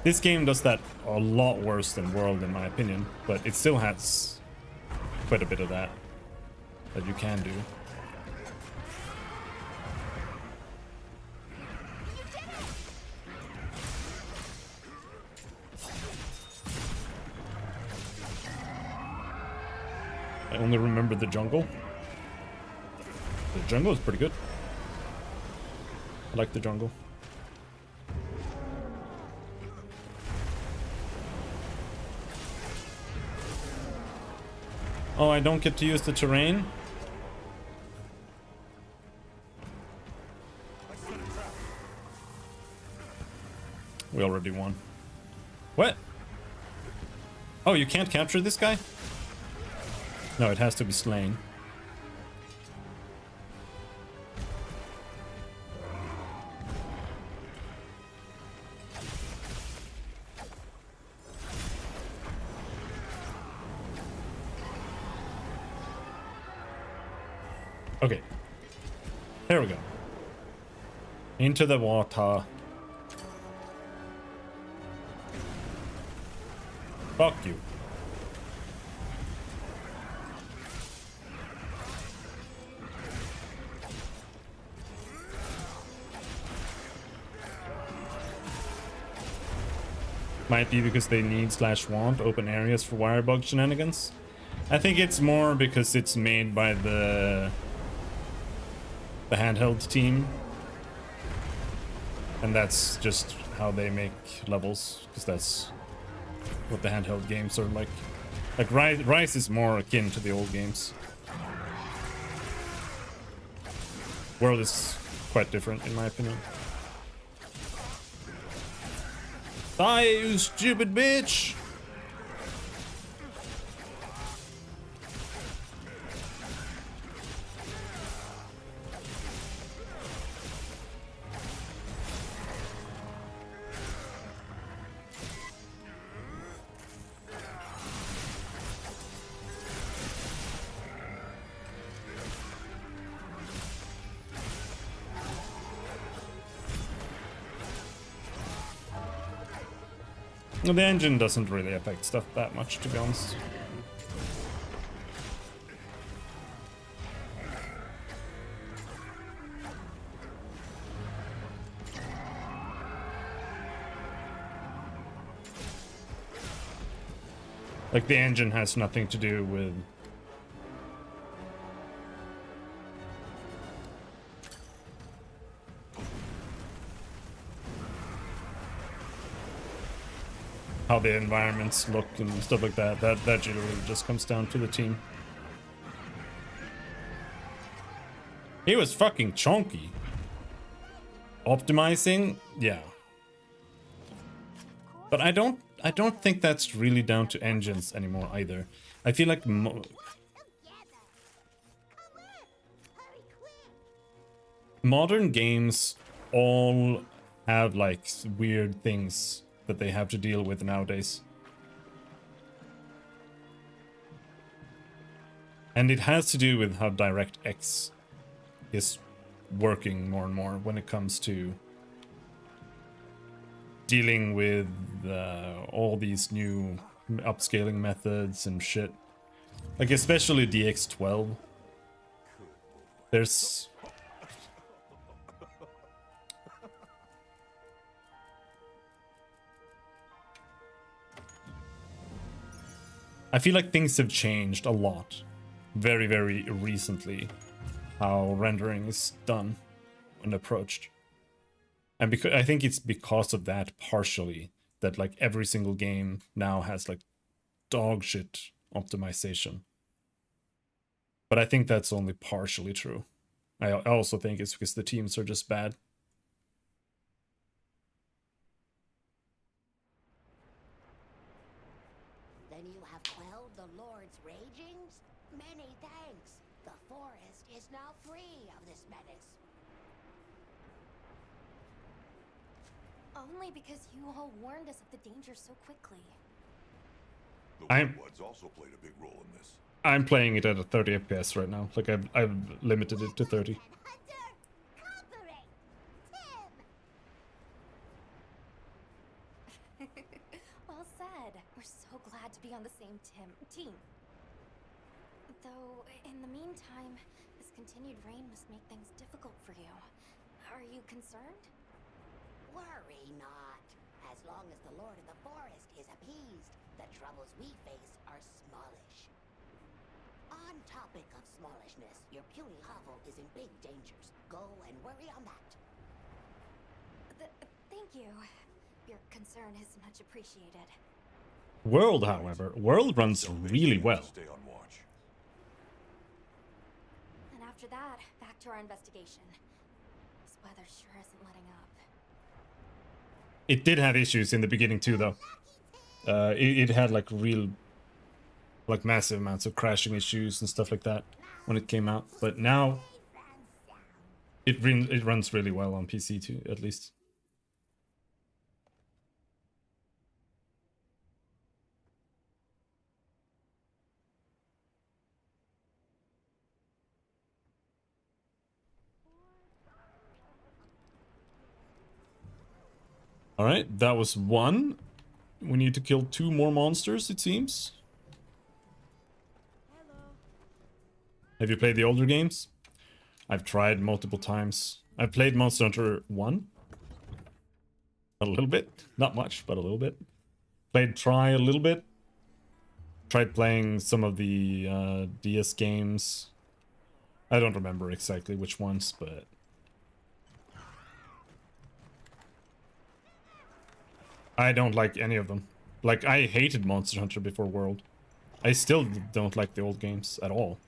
This game does that a lot worse than World in my opinion, but it still has quite a bit of that you can do. I only remember the jungle. The jungle is pretty good. I like the jungle. Oh, I don't get to use the terrain? We already won. What? Oh, you can't capture this guy? No, it has to be slain. Okay. Here we go. Into the water. Fuck you. Might be because they need / want open areas for wirebug shenanigans. I think it's more because it's made by the handheld team, and that's just how they make levels, because that's what the handheld games are like. Like Rise is more akin to the old games. World is quite different in my opinion. Die, you stupid bitch! Well, the engine doesn't really affect stuff that much, to be honest. Like, the engine has nothing to do with how the environments look and stuff like that. That generally just comes down to the team. He was fucking chunky. Optimizing, yeah. But I don't think that's really down to engines anymore either. I feel like modern games all have like weird things that they have to deal with nowadays. And it has to do with how DirectX is working more and more when it comes to dealing with all these new upscaling methods and shit. Like especially DX12. There's I feel like things have changed a lot very, very recently, how rendering is done and approached. And because I think it's because of that partially that like every single game now has like dog shit optimization. But I think that's only partially true. I also think it's because the teams are just bad. Then you have quelled the Lord's ragings? Many thanks. The forest is now free of this menace. Only because you all warned us of the danger so quickly. The Windbloods also played a big role in this. I'm playing it at a 30 FPS right now. Like I've limited it to 30. And Hunter, cooperate! Tim! Well said. We're so glad to be on the same team. Though, in the meantime, this continued rain must make things difficult for you. Are you concerned? Worry not. As long as the Lord of the Forest is appeased, the troubles we face are smallish. On topic of smallishness, your puny hovel is in big dangers. Go and worry on that. Thank you. Your concern is much appreciated. World, however, World runs really well. Stay on watch. And after that, back to our investigation. This weather sure isn't letting up. It did have issues in the beginning too, though. It had like massive amounts of crashing issues and stuff like that when it came out. But now it runs really well on PC too, at least. All right, that was one. We need to kill 2 more monsters, it seems. Have you played the older games? I've tried multiple times. I've played Monster Hunter 1. A little bit. Not much, but a little bit. Played Tri a little bit. Tried playing some of the DS games. I don't remember exactly which ones, but... I don't like any of them. Like, I hated Monster Hunter before World. I still don't like the old games at all.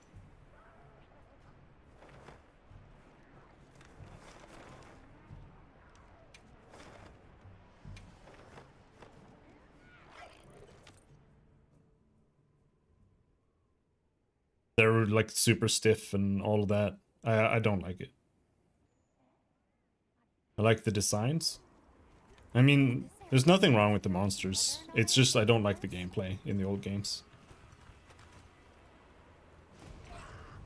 They're like super stiff and all of that. I don't like it. I like the designs. I mean, there's nothing wrong with the monsters. It's just I don't like the gameplay in the old games.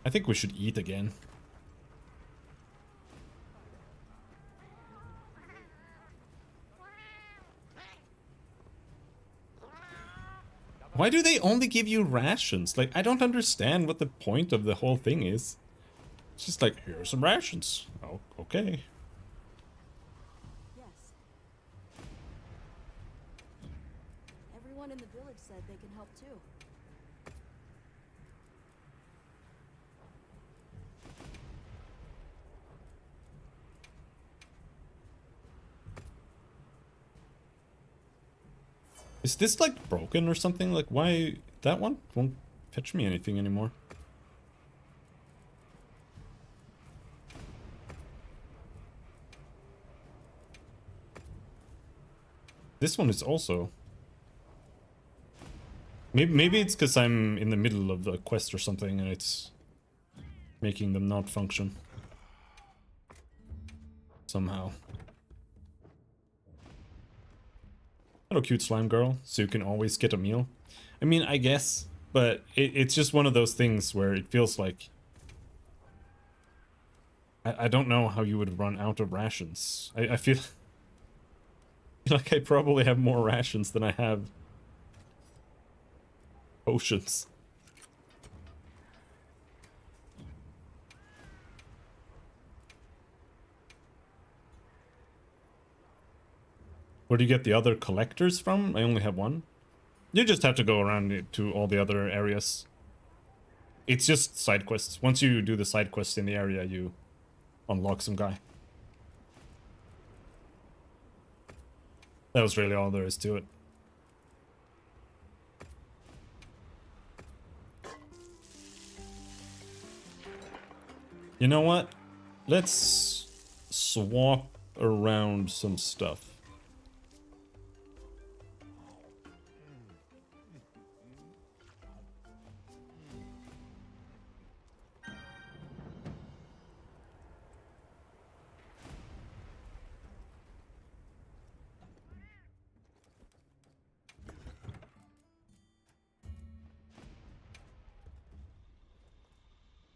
I think we should eat again. Why do they only give you rations? Like, I don't understand what the point of the whole thing is. It's just like, here are some rations. Oh, okay. Yes. Everyone in the village said they can help too. Is this like broken or something? Like, why that one won't fetch me anything anymore? This one is also... Maybe it's because I'm in the middle of a quest or something and it's making them not function. Somehow. Hello, cute slime girl. So you can always get a meal. I mean, I guess, but it's just one of those things where it feels like... I don't know how you would run out of rations. I feel like I probably have more rations than I have potions. Where do you get the other collectors from? I only have one. You just have to go around to all the other areas. It's just side quests. Once you do the side quests in the area, you unlock some guy. That was really all there is to it. You know what? Let's swap around some stuff.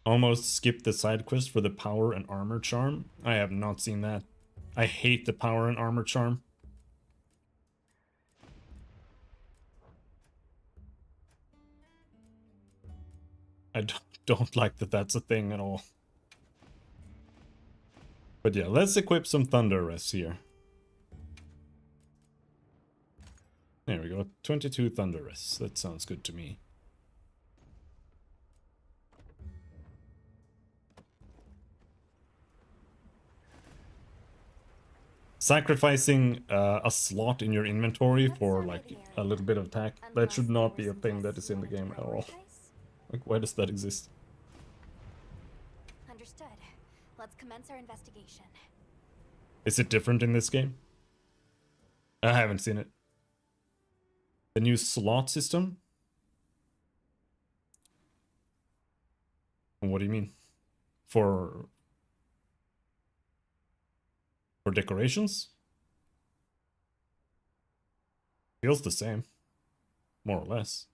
almost skipped the side quest for the power and armor charm. I have not seen that. I hate the power and armor charm. I don't like that that's a thing at all. But yeah, let's equip some Thunder Rests here. There we go, 22 Thunder Rests. That sounds good to me. Sacrificing a slot in your inventory for like a little bit of attack, that should not be a thing that is in the game at all. Like, why does that exist? Understood. Let's commence our investigation. Is it different in this game? I haven't seen it. The new slot system? What do you mean? For decorations? Feels the same. More or less.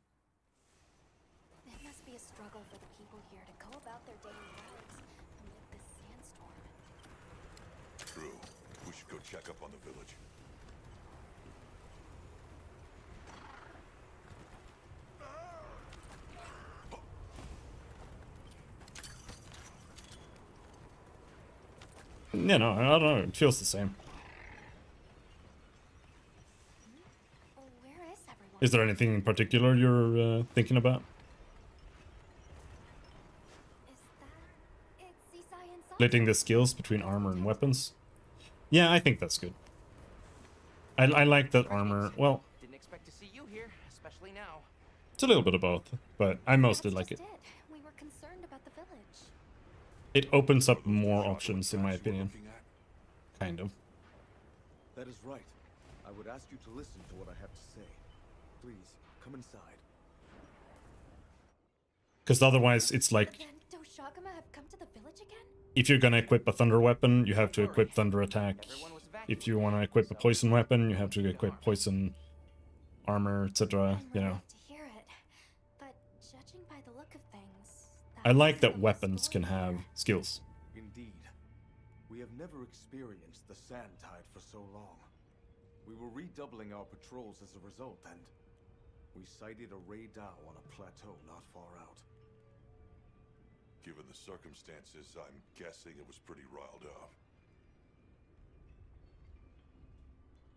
It must be a struggle for the people here to go about their daily lives amid this sandstorm. True. We should go check up on the village. Yeah, no, I don't know. It feels the same. Where is everyone? Is there anything in particular you're thinking about? Is that... It's Isai and Sasha. Splitting the skills between armor and weapons? Yeah, I think that's good. I like that armor. Well, Didn't expect to see you here, especially now. it's a little bit of both, but I mostly That's like just it. We were concerned about the village. It opens up more options, in my opinion. Looking at? Kind of. That is right. I would ask you to listen to what I have to say. Please, come inside. Because otherwise, it's like, Then Doshagama have come to the village again? if you're gonna equip a thunder weapon, you have to equip thunder attack. If you want to equip a poison weapon, you have to equip poison armor, etc. You know. To hear it, but judging by the look of things, I like that weapons can have skills. Indeed. We have never experienced the sand tide for so long. We were redoubling our patrols as a result, and we sighted a Raydao on a plateau not far out. Given the circumstances, I'm guessing it was pretty riled up.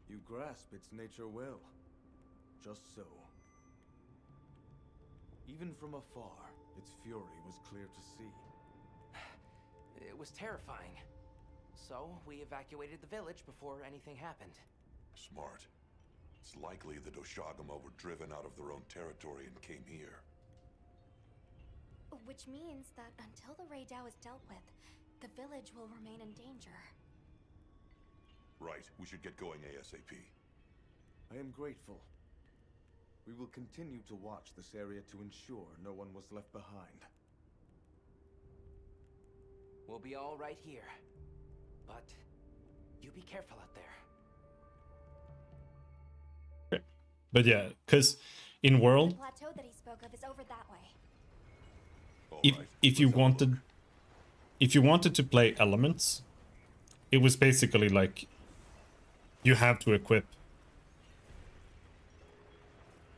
You grasp its nature well. Just so. Even from afar, its fury was clear to see. It was terrifying. So, we evacuated the village before anything happened. Smart. It's likely the Doshagama were driven out of their own territory and came here. which means that until the Raydao is dealt with, the village will remain in danger. Right. We should get going ASAP. I am grateful. We will continue to watch this area to ensure no one was left behind. We'll be all right here. But you be careful out there. But yeah, because in The World, plateau that he spoke of is over that way. if you wanted to play elements, it was basically like you have to equip.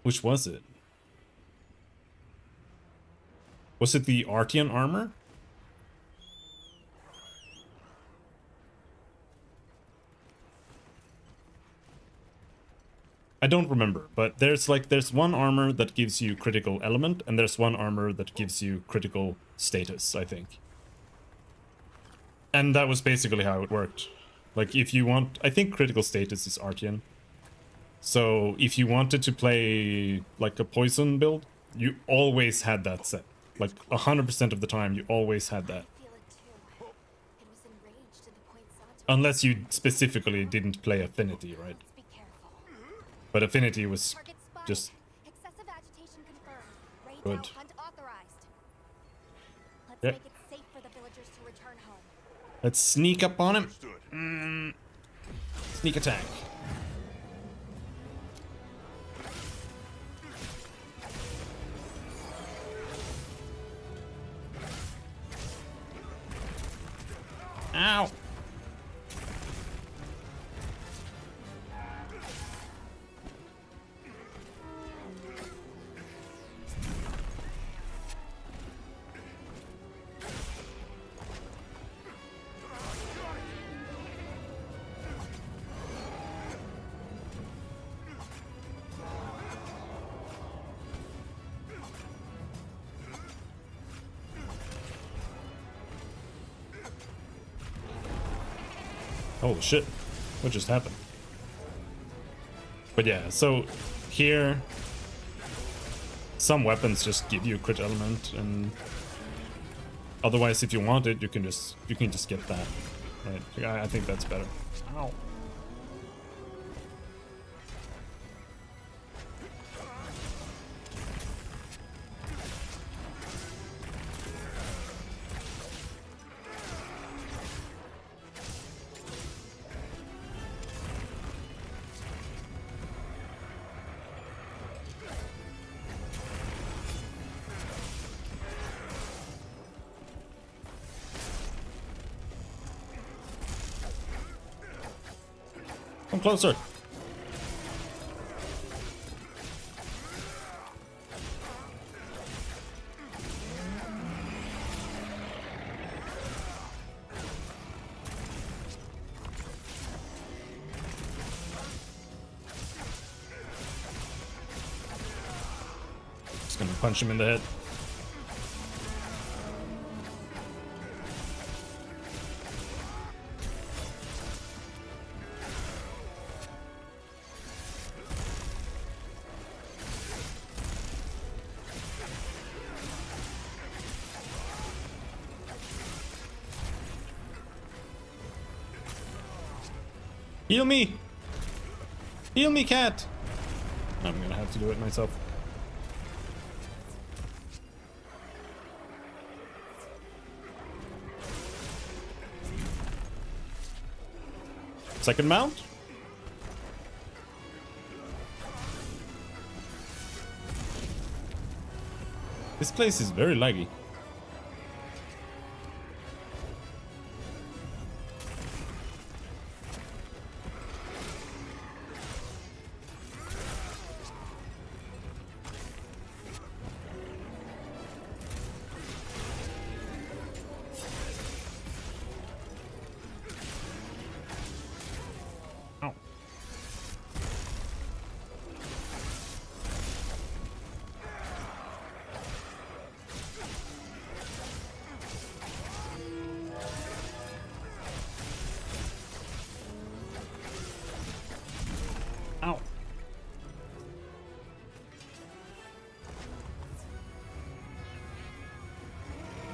Which was it? Was it the Artian armor? I don't remember, but there's one armor that gives you critical element, and there's one armor that gives you critical status, I think. And that was basically how it worked. Like, if you want... I think critical status is Artian. So, if you wanted to play, like, a poison build, you always had that set. Like, 100% of the time, you always had that. Feel it too. It was enraged to the point Sato... Unless you specifically didn't play Affinity, right? Let's be careful. But Affinity was Target spotted. just... Excessive agitation confirmed. Raydao Good. hunt authorized. Let's Yep. make it safe for the villagers to return home. Let's sneak up on him. Understood. Sneak attack. Ow! Holy shit, what just happened? But yeah, so here some weapons just give you a crit element, and otherwise if you want it you can just get that. Right? I think that's better. Ow. Come closer. Just gonna punch him in the head. Heal me! Heal me, cat! I'm gonna have to do it myself. Second mount? This place is very laggy. Ow.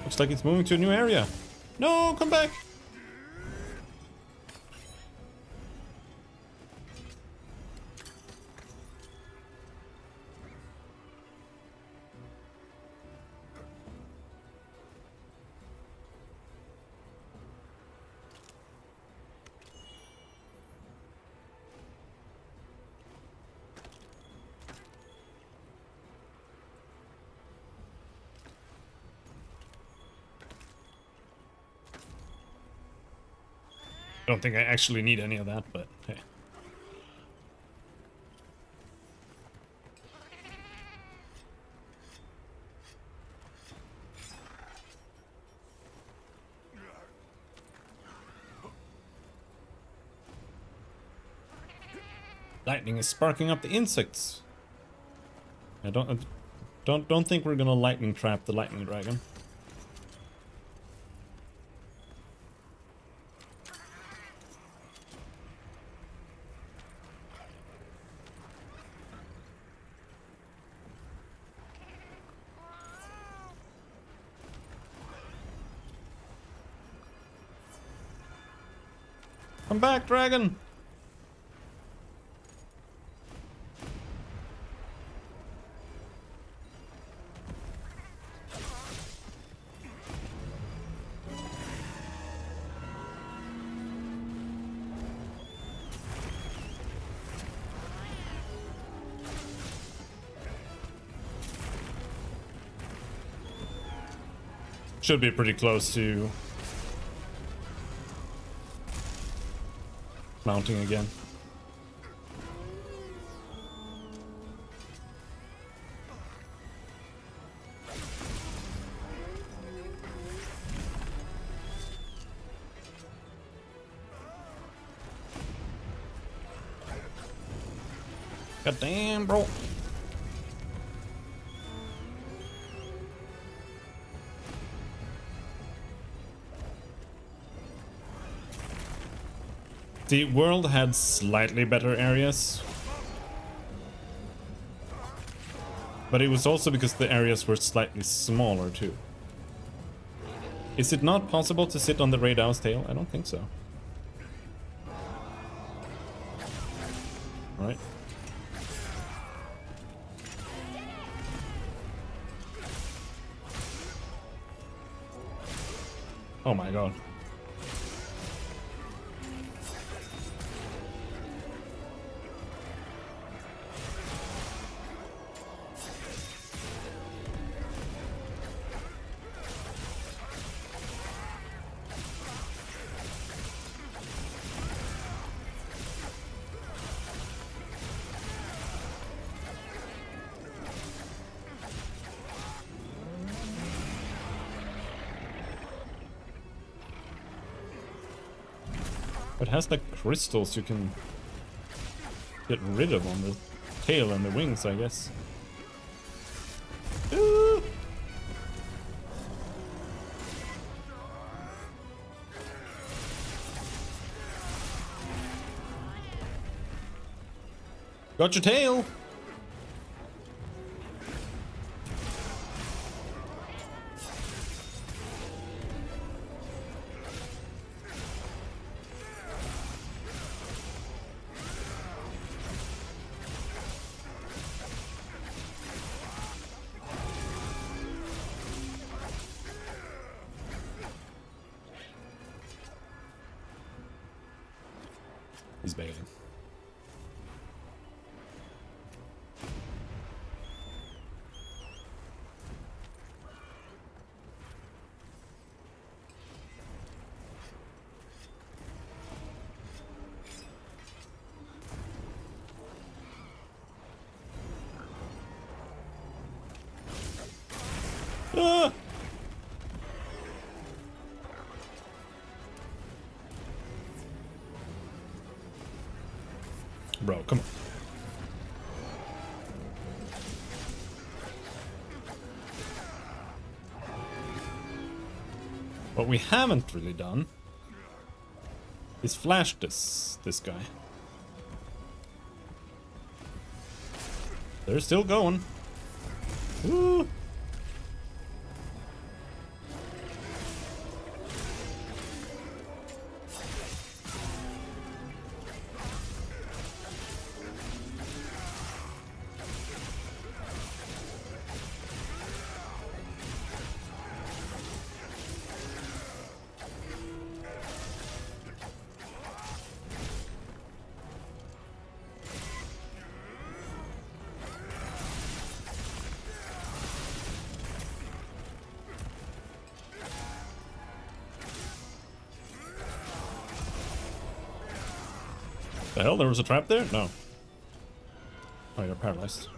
Looks like it's moving to a new area. No, come back. I don't think I actually need any of that, but hey. Lightning is sparking up the insects. I don't think we're gonna lightning trap the lightning dragon. Come back, dragon! Should be pretty close to mounting again. God damn, bro. The world had slightly better areas, but it was also because the areas were slightly smaller too. Is it not possible to sit on the Raidow's tail? I don't think so. Right. Oh my god. It has like crystals you can get rid of on the tail and the wings, I guess. Ooh. Got your tail! He's bailing. Ah! Bro, come on. What we haven't really done is flash this guy. They're still going. Woo! The hell? There was a trap there? No. Oh, you're paralyzed.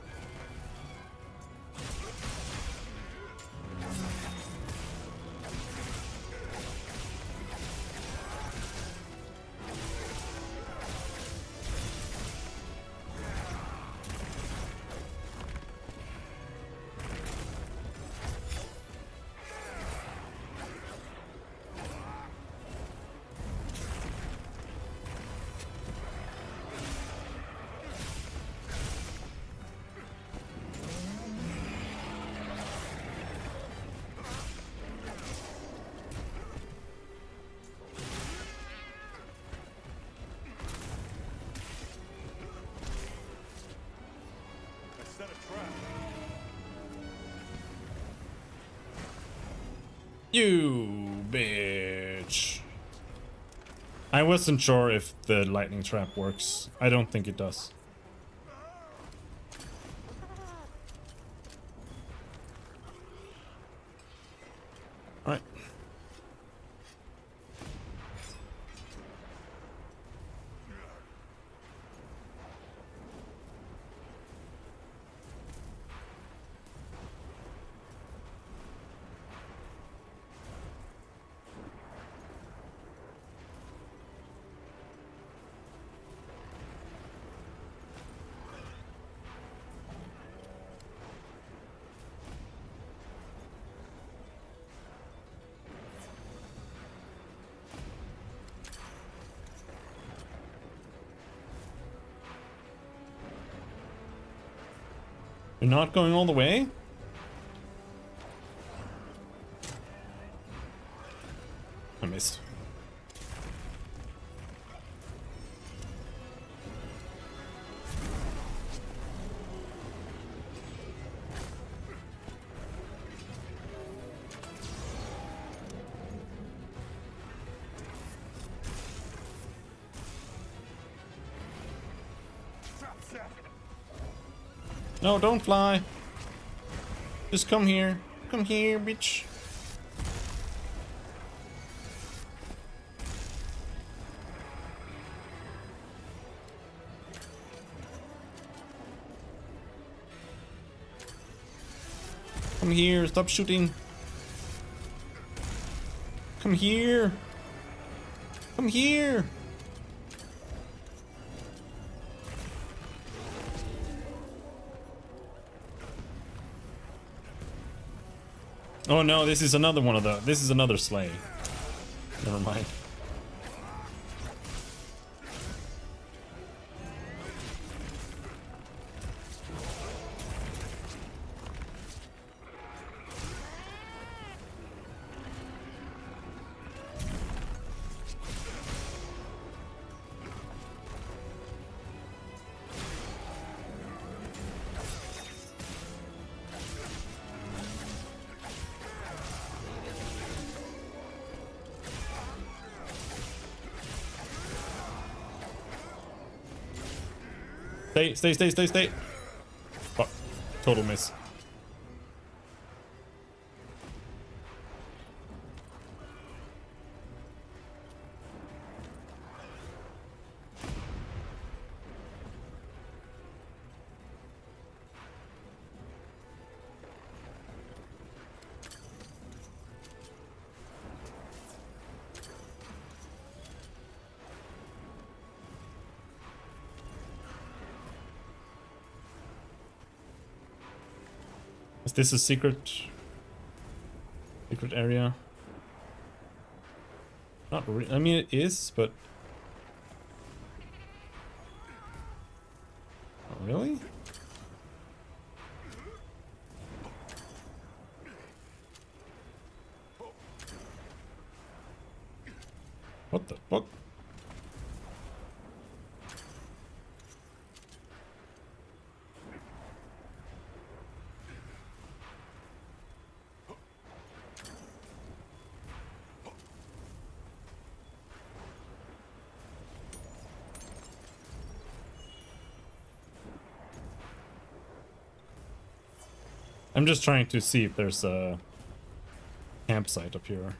You bitch. I wasn't sure if the lightning trap works. I don't think it does. Alright. You're not going all the way? I missed. No, don't fly. Just come here. Come here, bitch. Come here, stop shooting. Come here. Come here. Oh no, this is another one of the. This is another sleigh. Never mind. Stay. Fuck. Total miss. Is this a secret area? Not really. I mean, it is, but not really. What the fuck? I'm just trying to see if there's a campsite up here.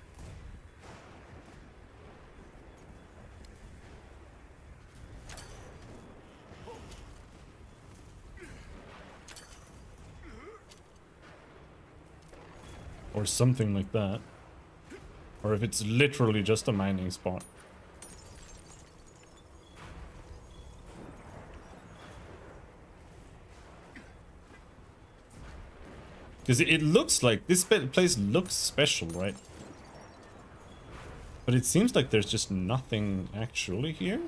Or something like that. Or if it's literally just a mining spot. Because it looks like this place looks special, right? But it seems like there's just nothing actually here.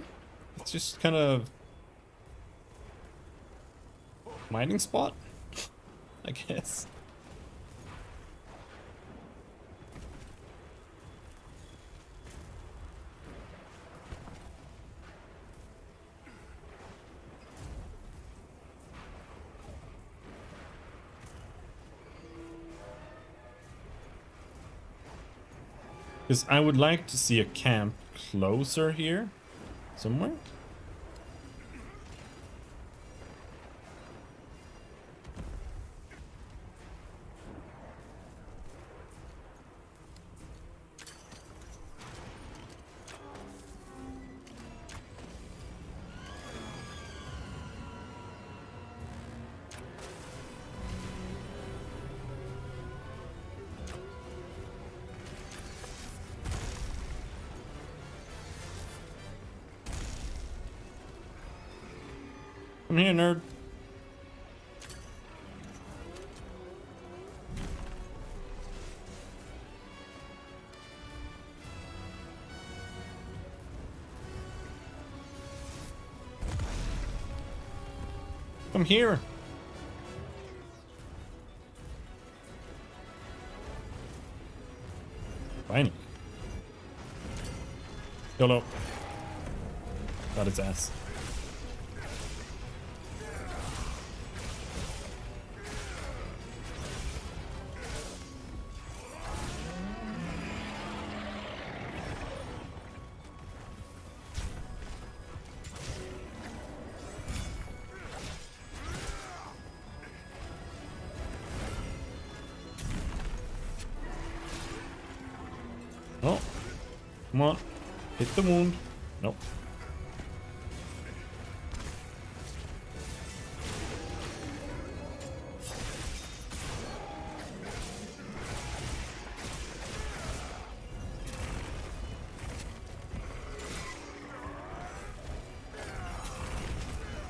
It's just kind of mining spot, I guess. Because I would like to see a camp closer here, somewhere. Come here, nerd. Come here. Finally. YOLO. Got its ass. Oh, come on. Hit the wound. Nope.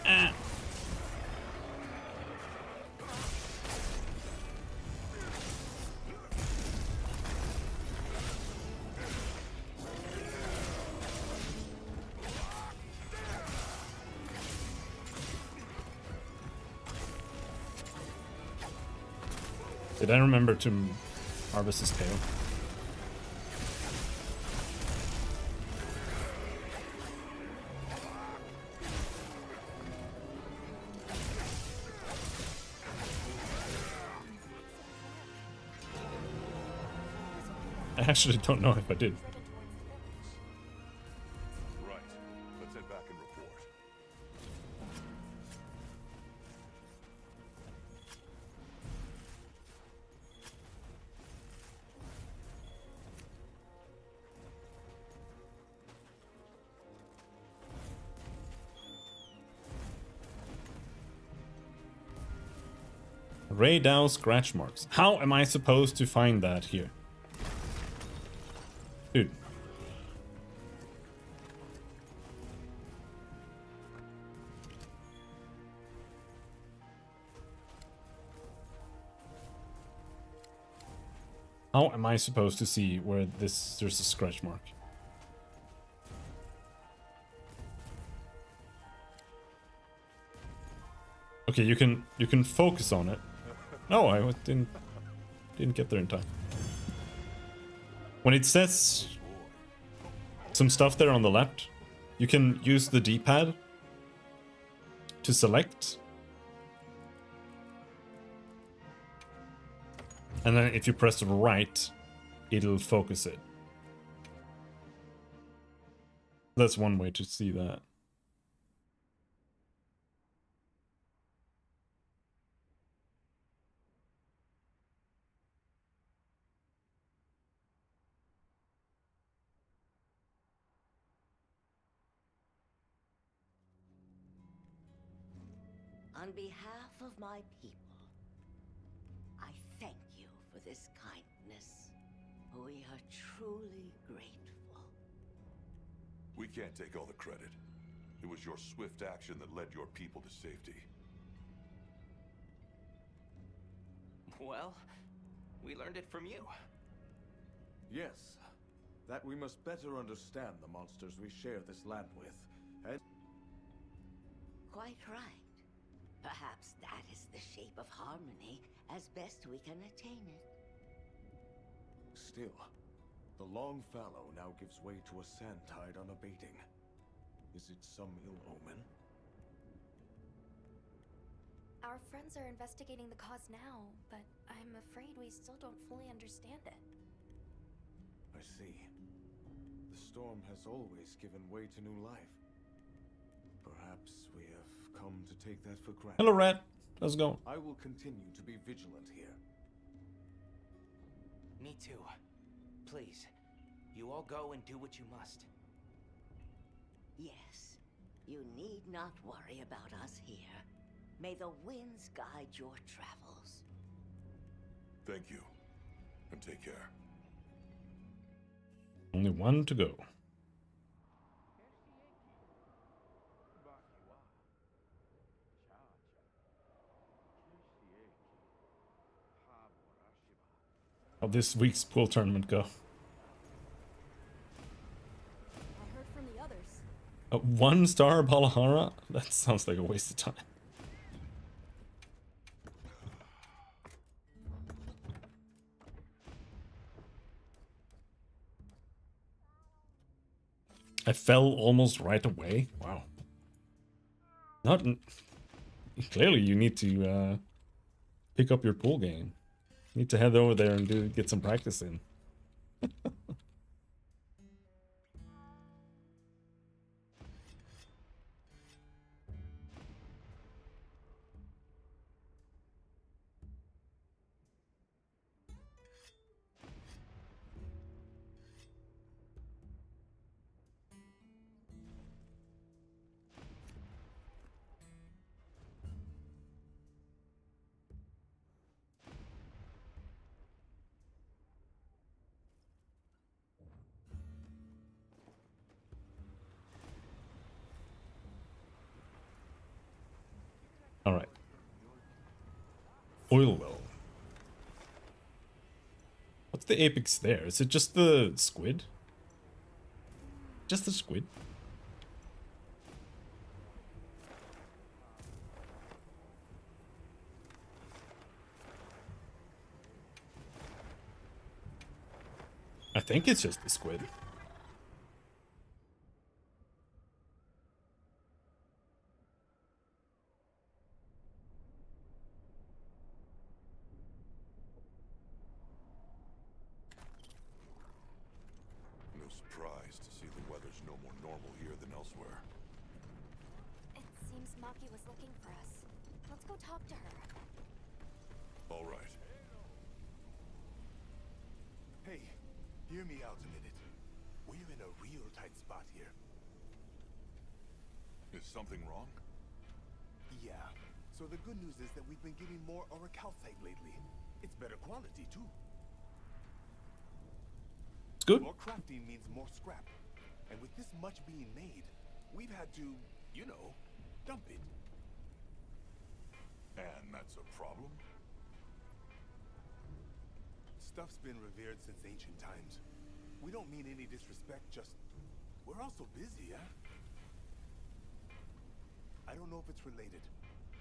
Ah. Did I remember to harvest his tail? I actually don't know if I did. Right. Let's head back and report. Radau scratch marks. How am I supposed to find that here? Dude. How am I supposed to see where there's a scratch mark? Okay, you can focus on it. No, I didn't get there in time. When it says some stuff there on the left, you can use the D-pad to select. And then if you press right, it'll focus it. That's one way to see that. On behalf of my people, I thank you for this kindness. We are truly grateful. We can't take all the credit. It was your swift action that led your people to safety. Well, we learned it from you. Yes, that we must better understand the monsters we share this land with, and... Quite right. Perhaps that is the shape of harmony as best we can attain it. Still, the long fallow now gives way to a sand tide unabating. Is it some ill omen? Our friends are investigating the cause now, but I'm afraid we still don't fully understand it. I see. The storm has always given way to new life. Perhaps we have come to take that for granted. Hello, Rat. How's it going? I will continue to be vigilant here. Me too. Please, you all go and do what you must. Yes, you need not worry about us here. May the winds guide your travels. Thank you, and take care. Only one to go. How this week's pool tournament go? I heard from the others. 1-star Balahara? That sounds like a waste of time. I fell almost right away. Wow. Not clearly you need to pick up your pool game. Need to head over there and get some practice in. All right. Oil well. What's the apex there? Is it just the squid? Just the squid? I think it's just the squid. No surprise to see the weather's no more normal here than elsewhere. It seems Maki was looking for us. Let's go talk to her. All right. Hey, hear me out a minute. We're in a real tight spot here. Is something wrong? Yeah. So the good news is that we've been getting more orichalcite lately. It's better quality, too. It's good. More crafting means more scrap. And with this much being made, we've had to, you know, dump it. And that's a problem? Stuff's been revered since ancient times. We don't mean any disrespect, just... we're also busy, huh? I don't know if it's related,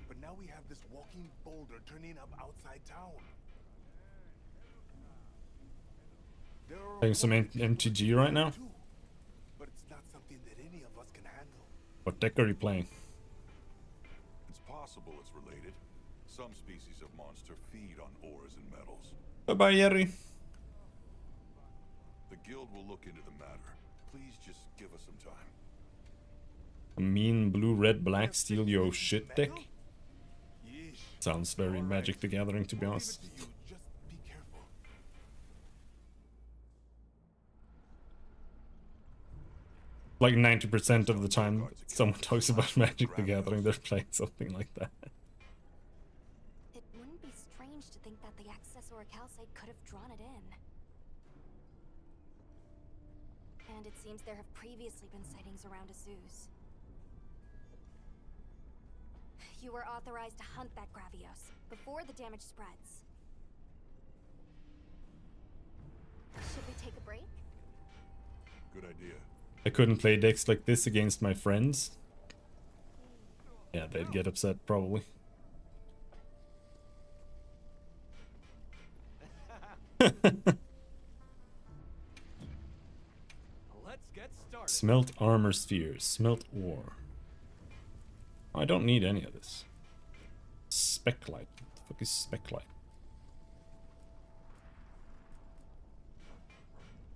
but now we have this walking boulder turning up outside town. There are Playing some MTG right now? too, but it's not something that any of us can handle. What deck are you playing? It's possible it's related. Some species of monster feed on ores and metals. Bye-bye, Jerry. The guild will look into the matter. Please just give us some time. A mean blue, red, black steal yo shit deck? Yeesh. Sounds very Magic the Gathering, to be We'll leave honest. it to you. Just be careful. Like 90% of the time someone talks about Magic the Gathering, they're playing something like that. It wouldn't be strange to think that the excess orichalcite could have drawn it in. And it seems there have previously been sightings around Azuz. You were authorized to hunt that Gravios before the damage spreads. Should we take a break? Good idea. I couldn't play decks like this against my friends. Yeah, they'd get upset, probably. Let's get started. Smelt armor spheres, smelt ore. I don't need any of this. Speclight. What the fuck is Speclight?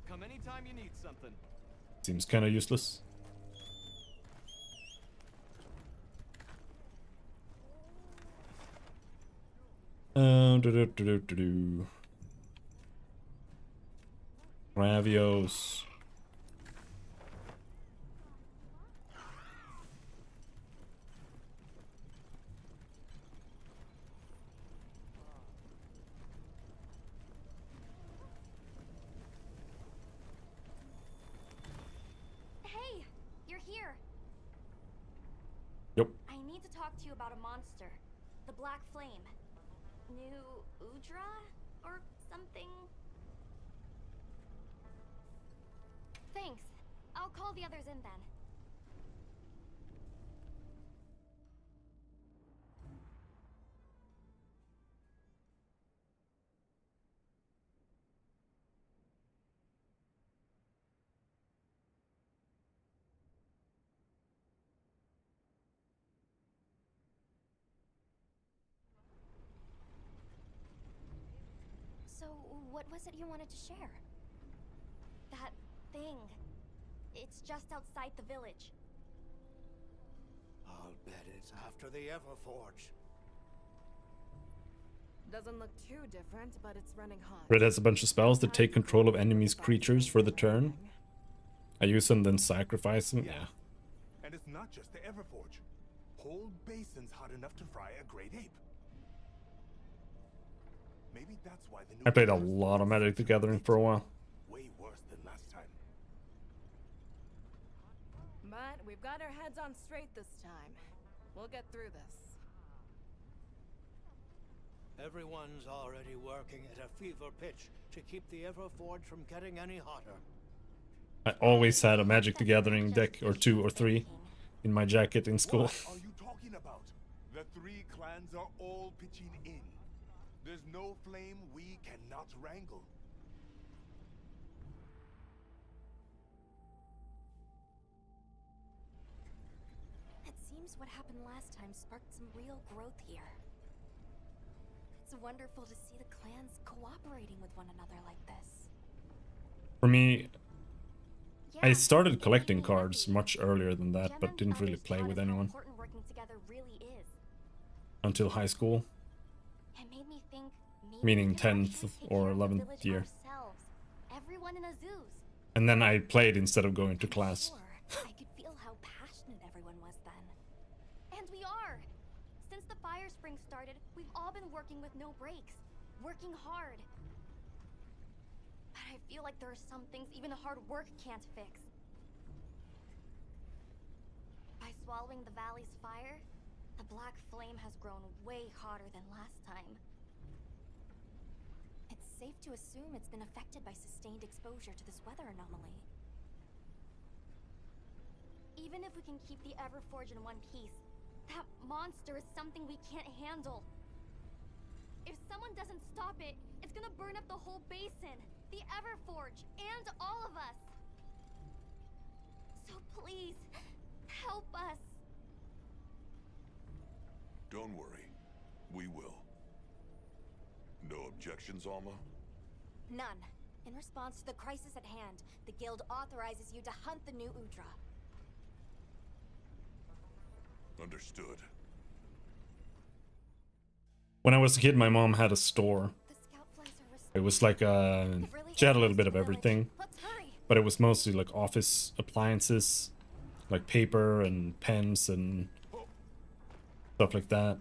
Come anytime you need something. Seems kind of useless. Do-do-do-do-do-do. Gravios. Hey, you're here. Yep. I need to talk to you about a monster. The Black Flame. New Udra? Or something? Thanks. I'll call the others in then. So, what was it you wanted to share? That thing. It's just outside the village. I'll bet it's after the Everforge. Doesn't look too different, but it's running hot. Red has a bunch of spells that take control of enemies' creatures for the turn. I use them, then sacrifice them. Yeah. And it's not just the Everforge. Whole basin's hot enough to fry a great ape. Maybe that's why the new I played a lot of Magic the Gathering for a while. way worse than last time. But we've got our heads on straight this time. We'll get through this. Everyone's already working at a fever pitch to keep the Everforge from getting any hotter. I always had a Magic the Gathering deck or 2 or 3 in my jacket in school. What are you talking about? The 3 clans are all pitching in. There's no flame we cannot wrangle. It seems what happened last time sparked some real growth here. It's wonderful to see the clans cooperating with one another like this. For me, I Yeah, started it made collecting me cards happy. much earlier than that, but Gemma didn't really always play taught with us how anyone important working together really is. until high school. It made me think maybe Meaning we can 10th actually take or care of the 11th village year. ourselves. Everyone in Azuz. And then I played instead of going to class. Sure, I could feel how passionate everyone was then. And we are! Since the Fire Spring started, we've all been working with no breaks. Working hard. But I feel like there are some things even hard work can't fix. By swallowing the valley's fire, the black flame has grown way hotter than last time. It's safe to assume it's been affected by sustained exposure to this weather anomaly. Even if we can keep the Everforge in one piece, that monster is something we can't handle. If someone doesn't stop it, it's gonna burn up the whole basin, the Everforge, and all of us. So please, help us. Don't worry. We will. No objections, Alma? None. In response to the crisis at hand, the guild authorizes you to hunt the new Udra. Understood. When I was a kid, my mom had a store. The scout flies are It was like she had a little bit of everything, Let's hurry. but it was mostly like office appliances, like paper and pens and stuff like that.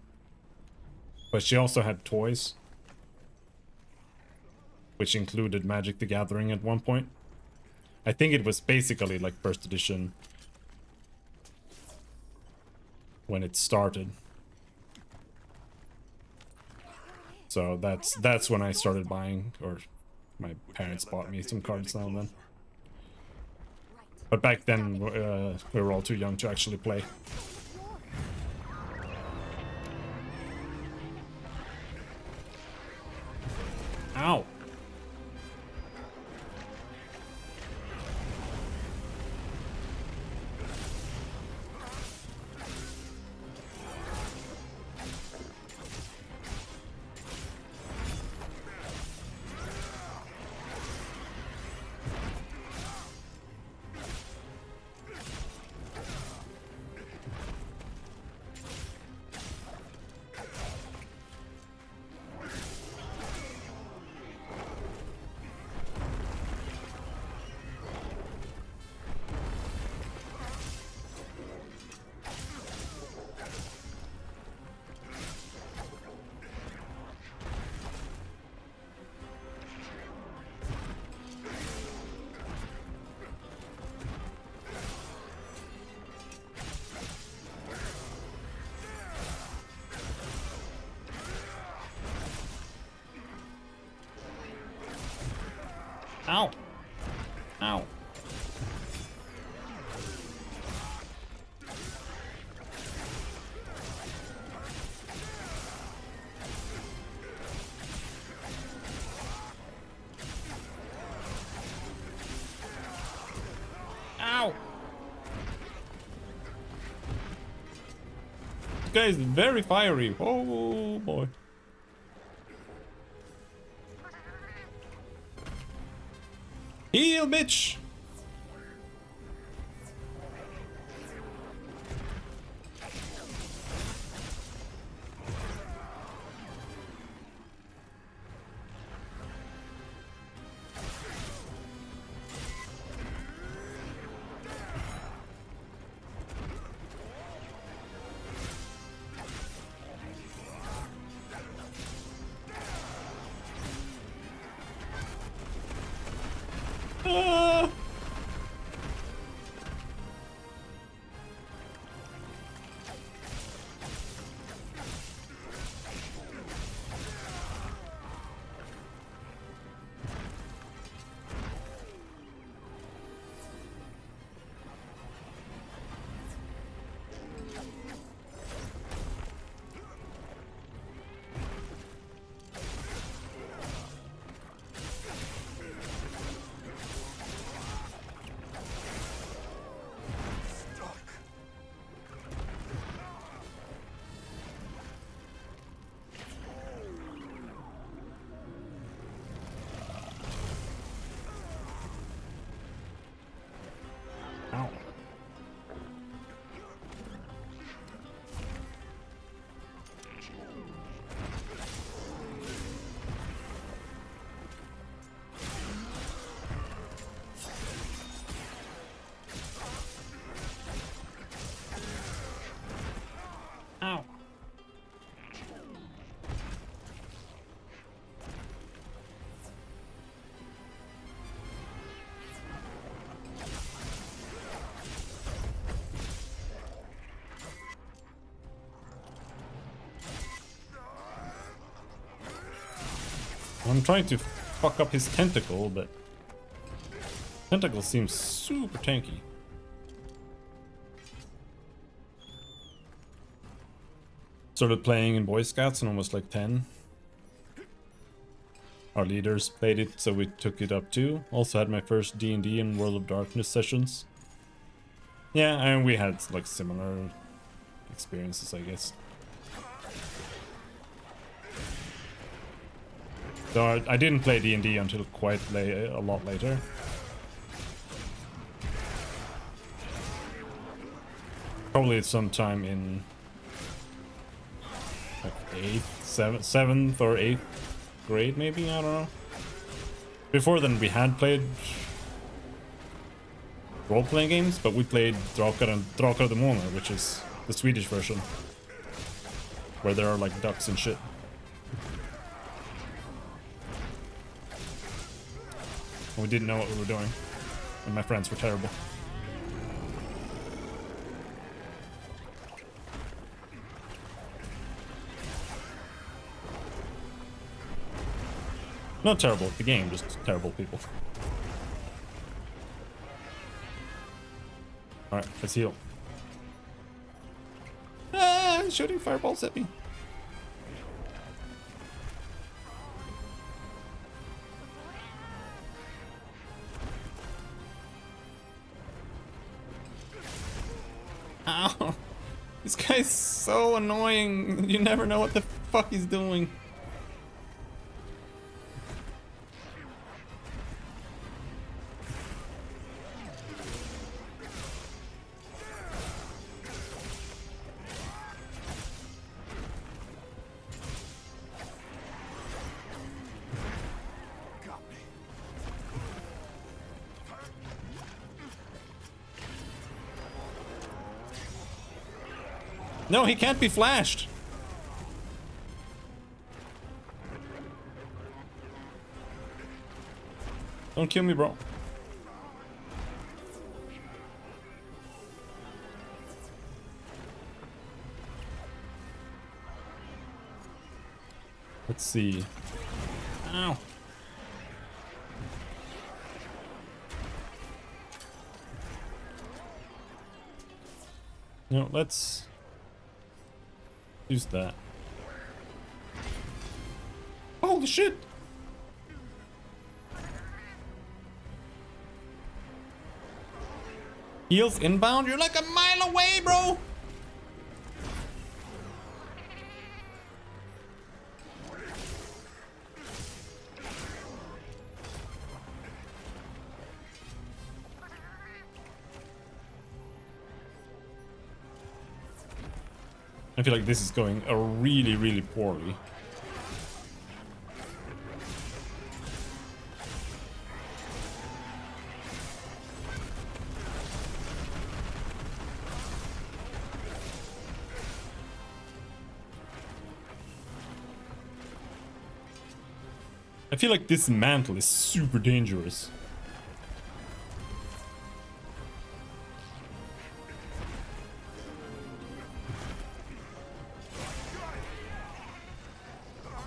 But she also had toys, which included Magic the Gathering at one point. I think it was basically like first edition when it started. So that's when I started buying, or my parents bought me some cards now and then. But back then we were all too young to actually play. Ow! Ow! Ow. Ow! This guy is very fiery. Oh boy. Heal, bitch! Ah! Ow. Ow. I'm trying to fuck up his tentacle, but tentacle seems super tanky. Started playing in Boy Scouts and almost like 10. Our leaders played it, so we took it up too. Also had my first D&D and World of Darkness sessions. Yeah, and we had like similar experiences, I guess. So I didn't play D&D until quite late, a lot later. Probably sometime in like 7th or 8th grade, maybe, I don't know. Before then we had played role-playing games, but we played Drakar och Demoner, which is the Swedish version, where there are like ducks and shit. We didn't know what we were doing, and my friends were terrible. Not terrible at the game, just terrible people. Alright, let's heal. Ah, shooting fireballs at me. Ow! This guy's so annoying. You never know what the fuck he's doing. No, he can't be flashed. Don't kill me, bro. Let's see. Ow. No, let's use that. Holy shit! Heals inbound? You're like a mile away, bro! I feel like this is going really, really poorly. I feel like this mantle is super dangerous.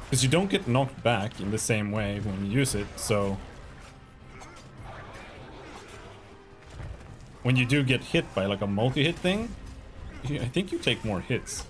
Because you don't get knocked back in the same way when you use it, so... When you do get hit by like a multi-hit thing, I think you take more hits.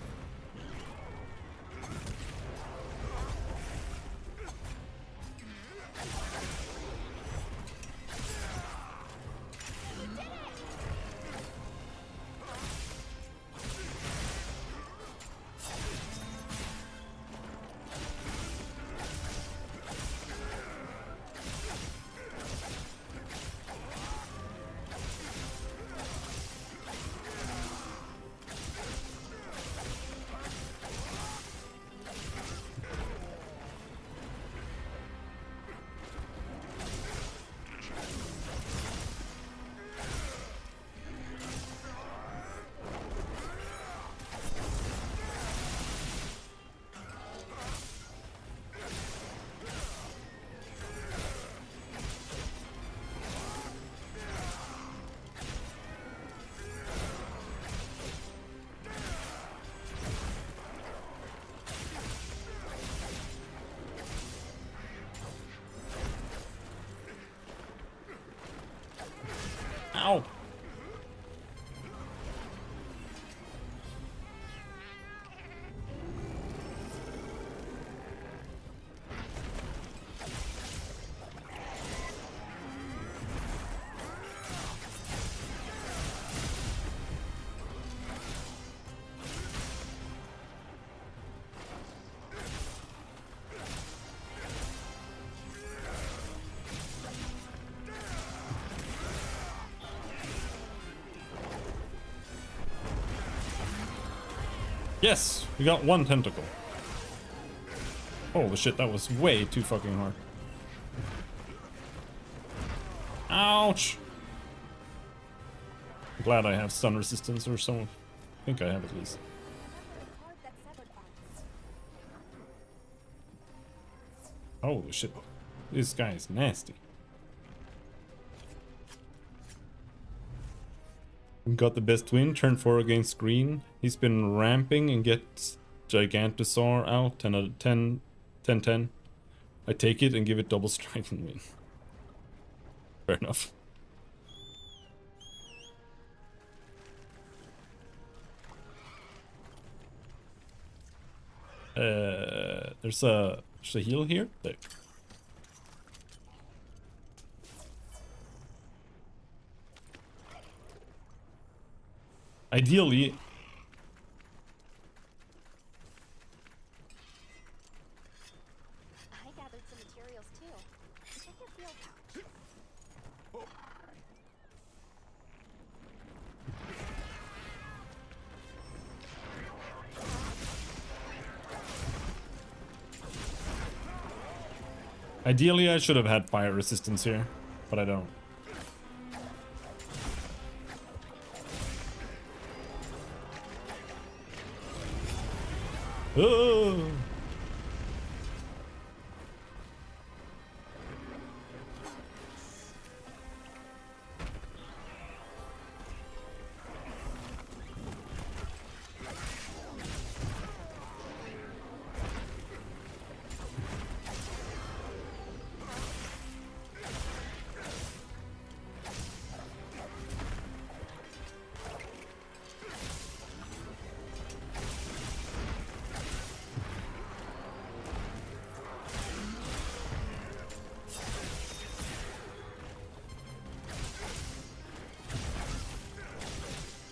Ow! Yes, we got one tentacle. Holy shit, that was way too fucking hard. Ouch! I'm glad I have stun resistance or some. I think I have at least. Holy shit, this guy is nasty. Got the best win, turn 4 against green. He's been ramping and gets Gigantosaur out, 10 out of 10, 10-10. I take it and give it double strike and win. Fair enough. There's a heal here. There. Ideally, I gathered some materials too. Check your field pouch. ideally I should have had fire resistance here, but I don't. Oh.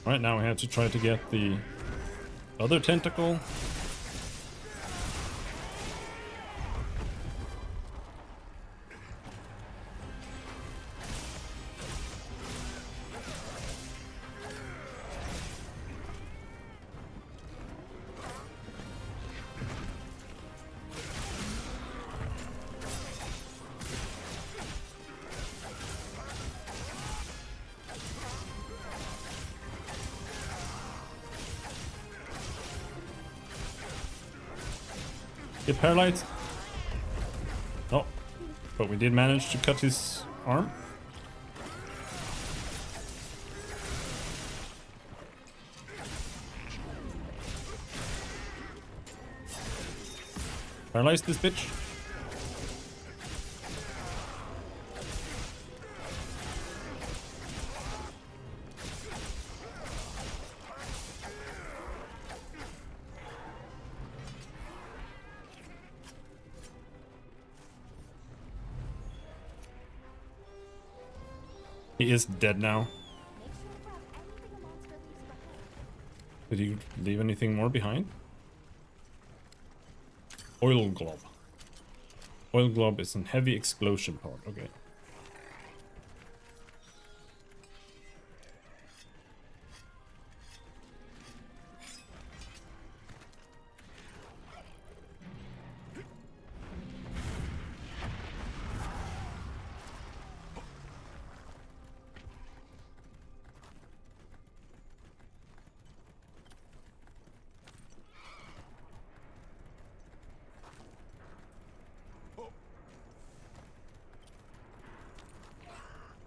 Right now we have to try to get the other tentacle. Get paralyzed. Oh, but we did manage to cut his arm. Paralyze this bitch. He is dead now. Did you leave anything more behind? Oil globe. Oil globe is an heavy explosion part. Okay.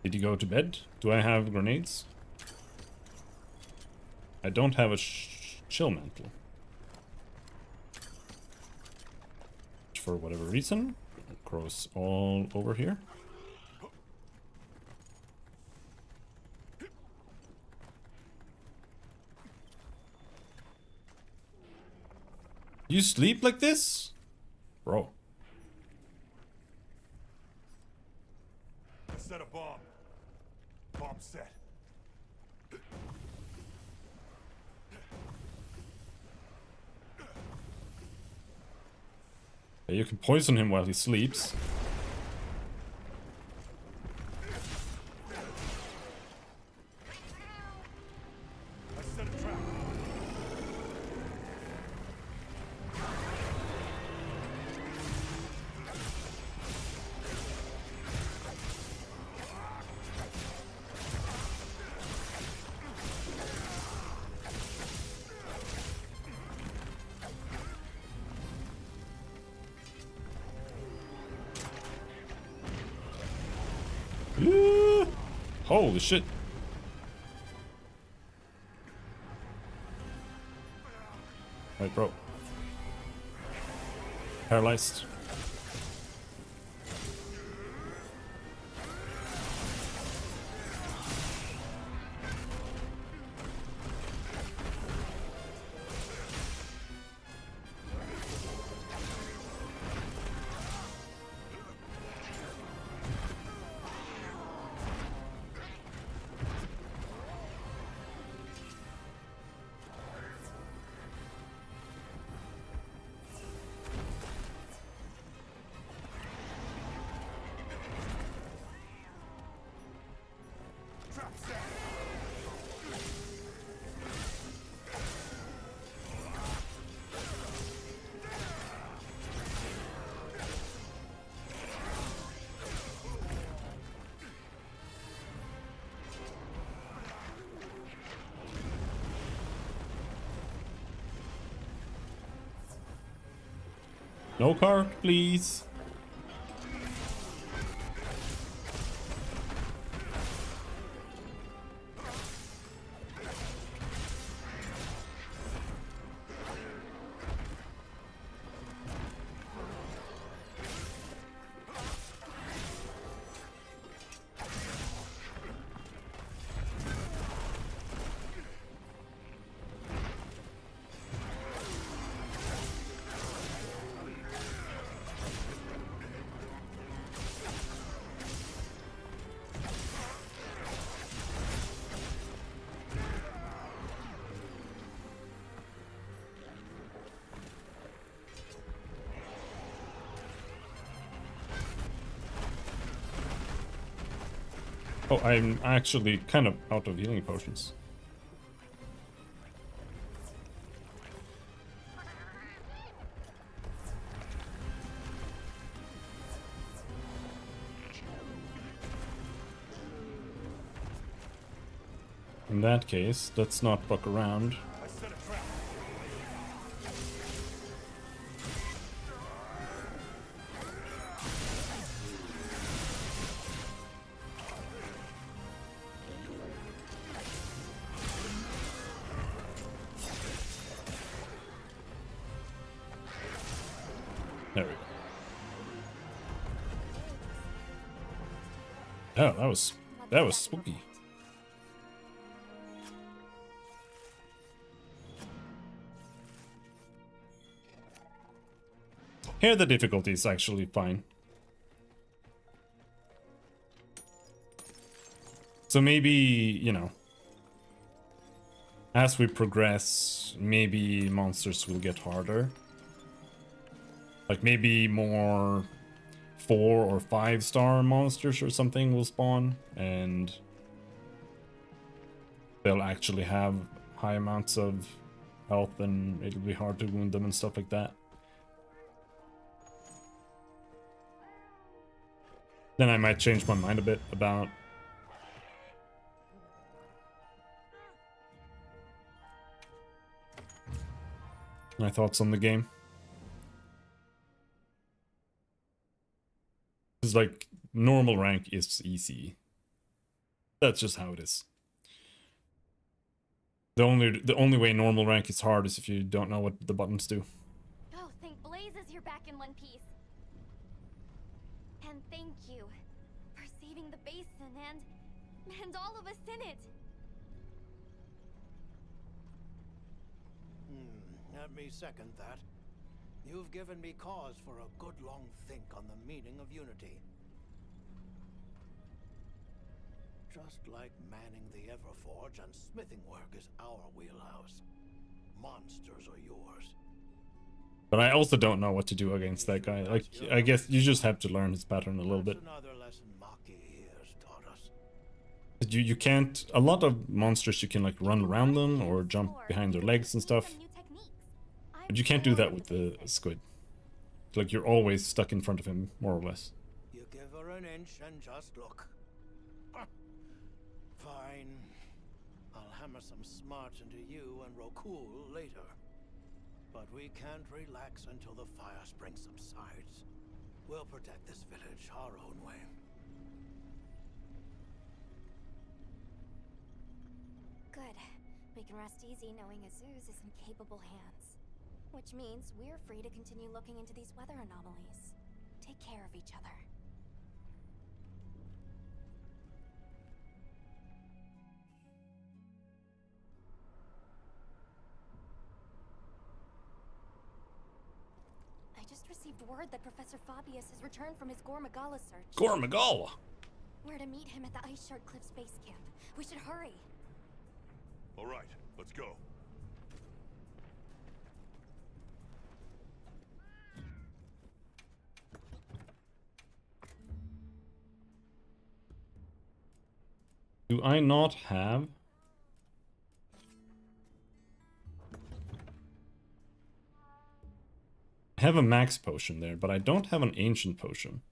Did you go to bed? Do I have grenades? I don't have a chill mantle. For whatever reason, it grows all over here. You sleep like this? Bro. Set a bomb. Bomb set. You can poison him while he sleeps. I set a trap. Holy shit. Right, bro. Paralyzed. No cart, please. Oh, I'm actually kind of out of healing potions. In that case, let's not fuck around. Oh, that was spooky. Here the difficulty is actually fine. So maybe, you know, as we progress, maybe monsters will get harder. Like maybe more 4 or 5 star monsters or something will spawn, and they'll actually have high amounts of health and it'll be hard to wound them and stuff like that. Then I might change my mind a bit about my thoughts on the game. It's like normal rank is easy. That's just how it is. The only way normal rank is hard is if you don't know what the buttons do. Oh, thank blazes you're back in one piece. And thank you for saving the basin and all of us in it. Let me second that. You've given me cause for a good long think on the meaning of unity. Just like manning the Everforge and smithing work is our wheelhouse. Monsters are yours. But I also don't know what to do against that guy. Like, I guess you just have to learn his pattern a little bit. Another lesson Maki has taught us. You can't... A lot of monsters you can like run around them or jump behind their legs and stuff. But you can't do that with the squid. Like, you're always stuck in front of him, more or less. You give her an inch and just look. Fine. I'll hammer some smarts into you and Rokul later. But we can't relax until the fire spring subsides. We'll protect this village our own way. Good. We can rest easy knowing Azuz is in capable hands. Which means we're free to continue looking into these weather anomalies. Take care of each other. I just received word that Professor Fabius has returned from his Gore Magala search. Gore Magala? We're to meet him at the Ice Shard Cliffs base camp. We should hurry. All right, let's go. Do I not have... I have a max potion there, but I don't have an ancient potion.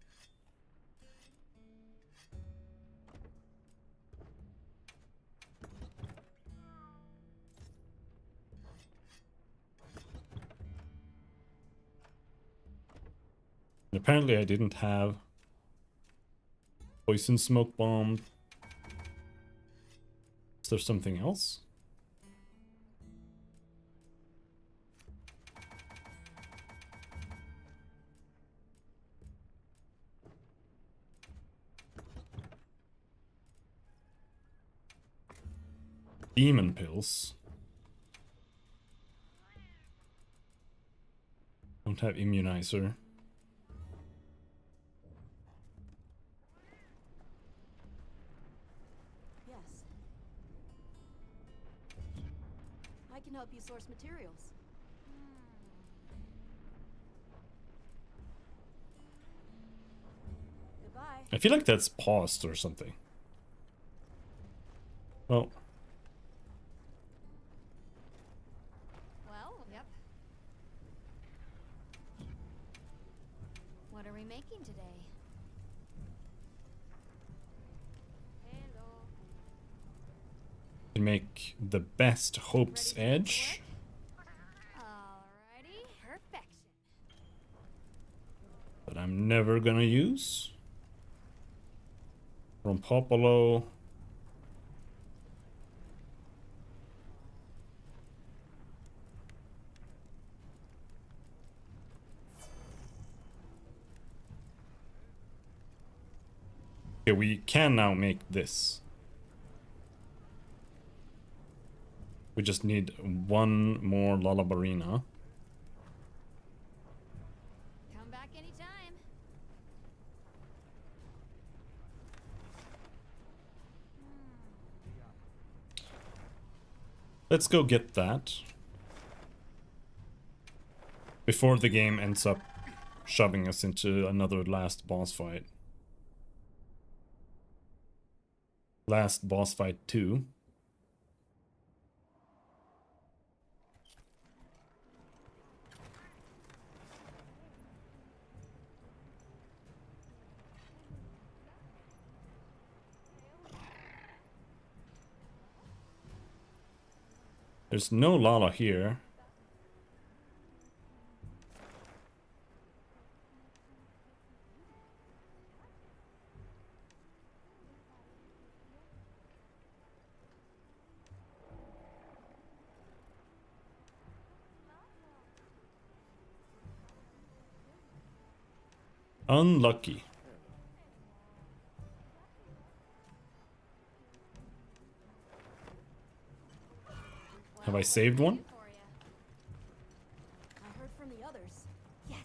And apparently I didn't have poison smoke bomb. Is there something else? Demon pills. Don't have immunizer. I can help you source materials. Goodbye. I feel like that's paused or something. Well. Well, yep. What are we making today? To make the best Hope's Edge. Alrighty, perfection. That I'm never gonna use. From Popolo. Okay, we can now make this. We just need one more Lullabarina. Come back anytime. Let's go get that. Before the game ends up shoving us into another last boss fight. Last boss fight 2. There's no Lala here. Unlucky. Have I saved one? I heard from the others. Yes.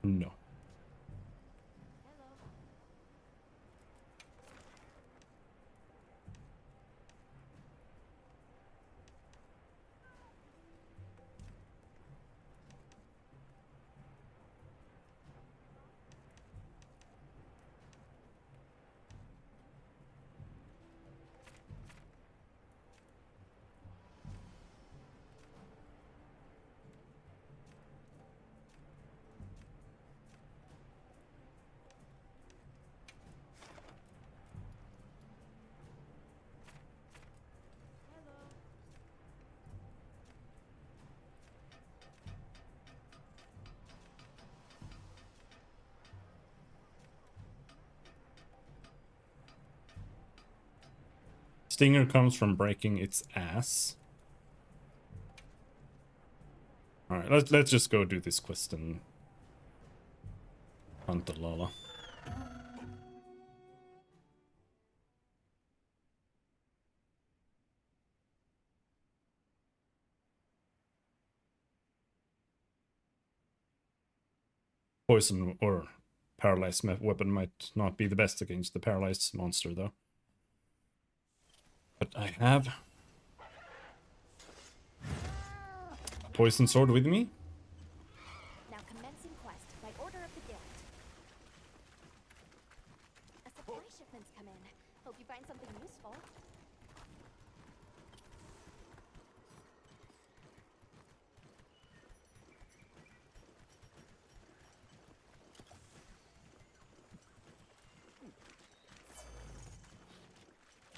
No. Stinger comes from breaking its ass. Alright, let's just go do this quest and hunt the Lala. Poison or paralyzed weapon might not be the best against the paralyzed monster though. But I have a poison sword with me. Now commencing quest by order of the guild. A supply shipment's come in. Hope you find something useful.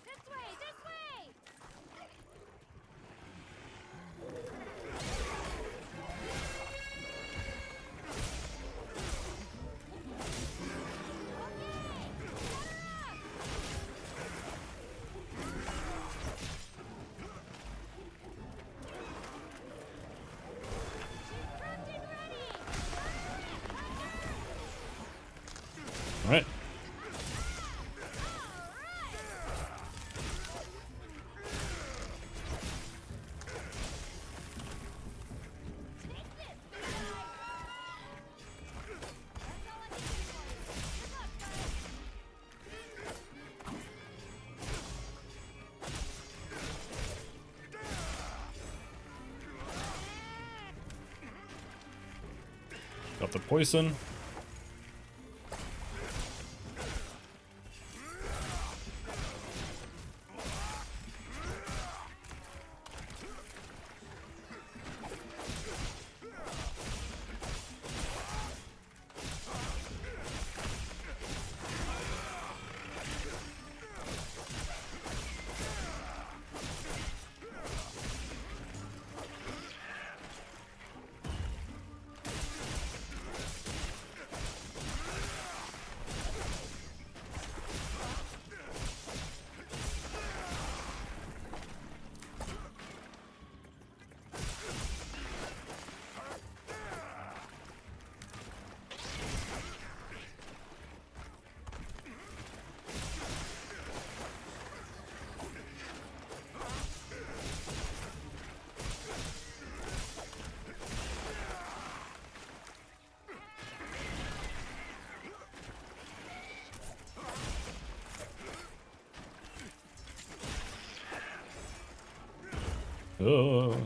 This way! This way! All right. Got the poison. Oh.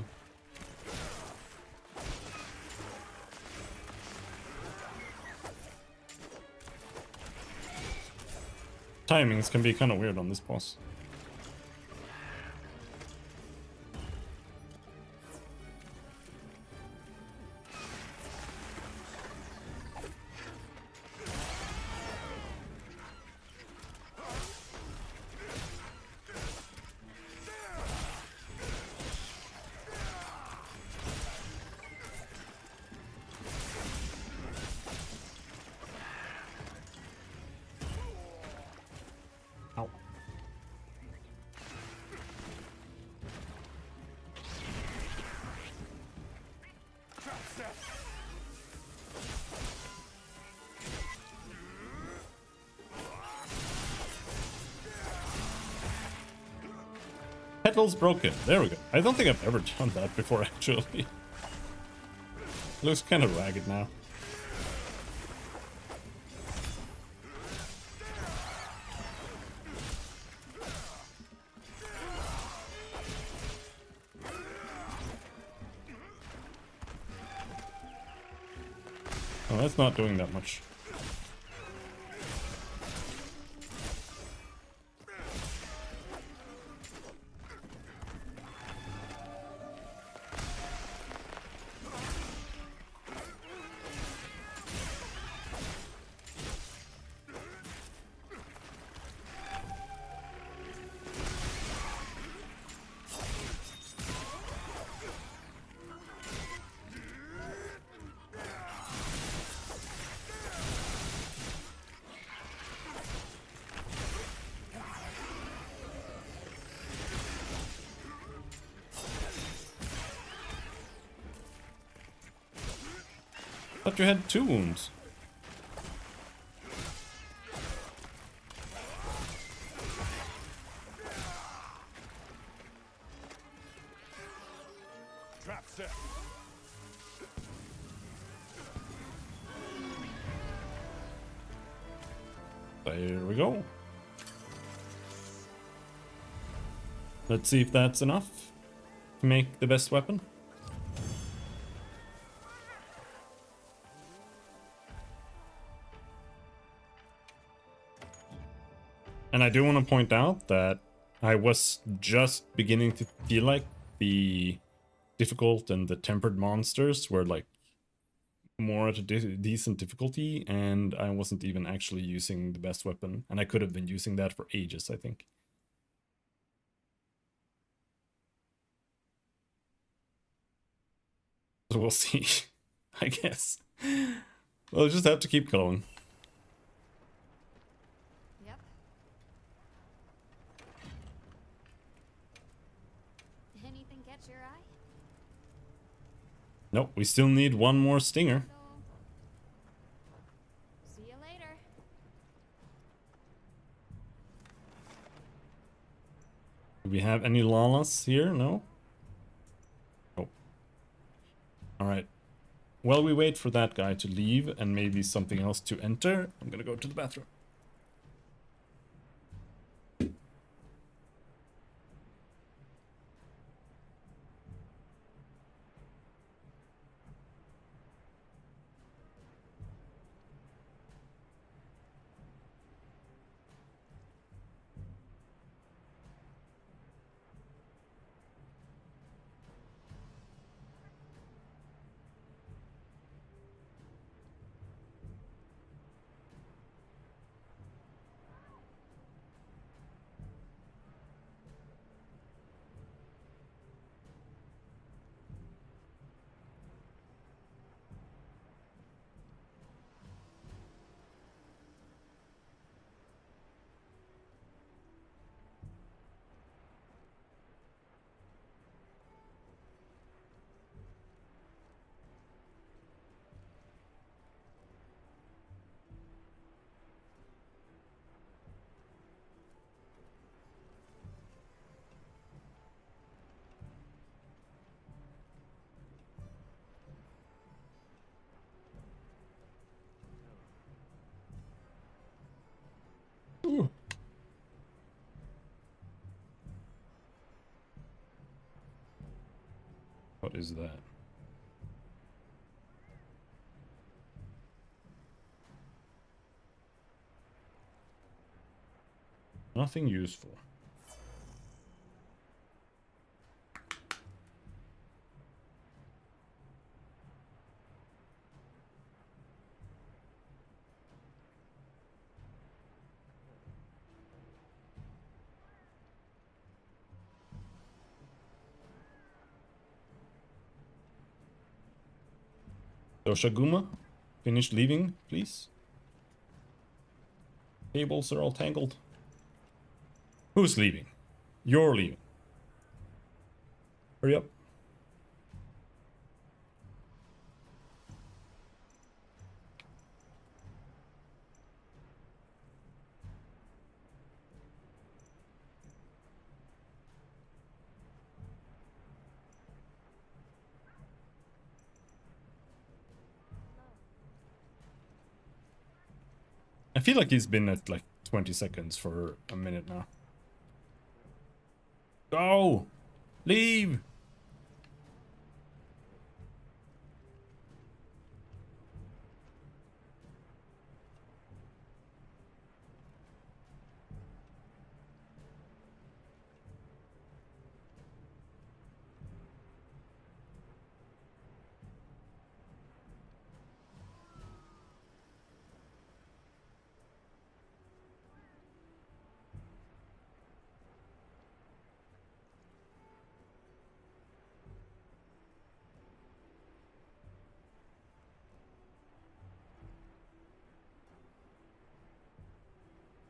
Timings can be kind of weird on this boss. Ow. Petal's broken. There we go. I don't think I've ever done that before, actually. Looks kind of ragged now. Oh, that's not doing that much. Thought you had 2 wounds. Trap set. There we go. Let's see if that's enough to make the best weapon. And I do want to point out that I was just beginning to feel like the difficult and the tempered monsters were like more at a decent difficulty, and I wasn't even actually using the best weapon, and I could have been using that for ages, I think. So we'll see, I guess. We'll just have to keep going. Yep. Anything catch your eye? Nope, we still need one more stinger. See you later. Do we have any Lalas here? No? Nope. Alright. While we wait for that guy to leave and maybe something else to enter, I'm gonna go to the bathroom. What is that? Nothing useful. Doshaguma, finish leaving, please. Cables are all tangled. Who's leaving? You're leaving. Hurry up. I feel like he's been at like 20 seconds for a minute now. Go! Leave!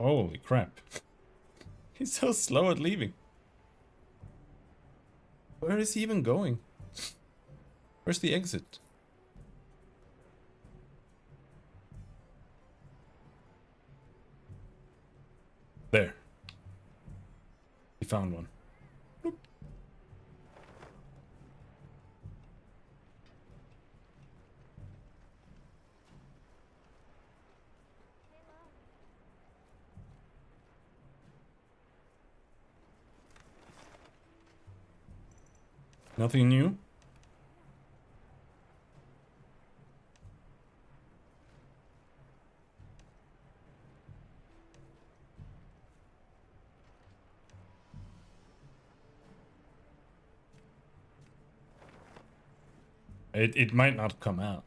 Holy crap. He's so slow at leaving. Where is he even going? Where's the exit? There. He found one. Bloop. Nothing new? It might not come out.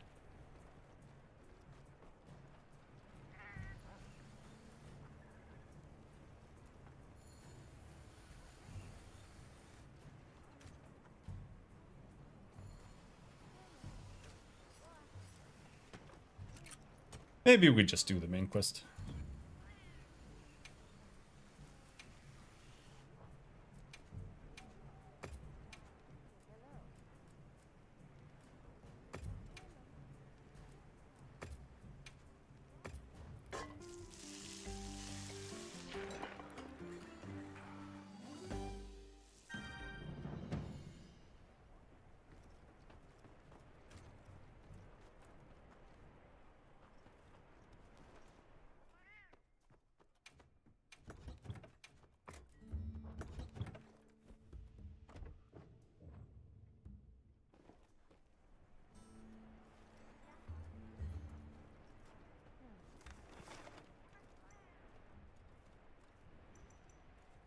Maybe we just do the main quest.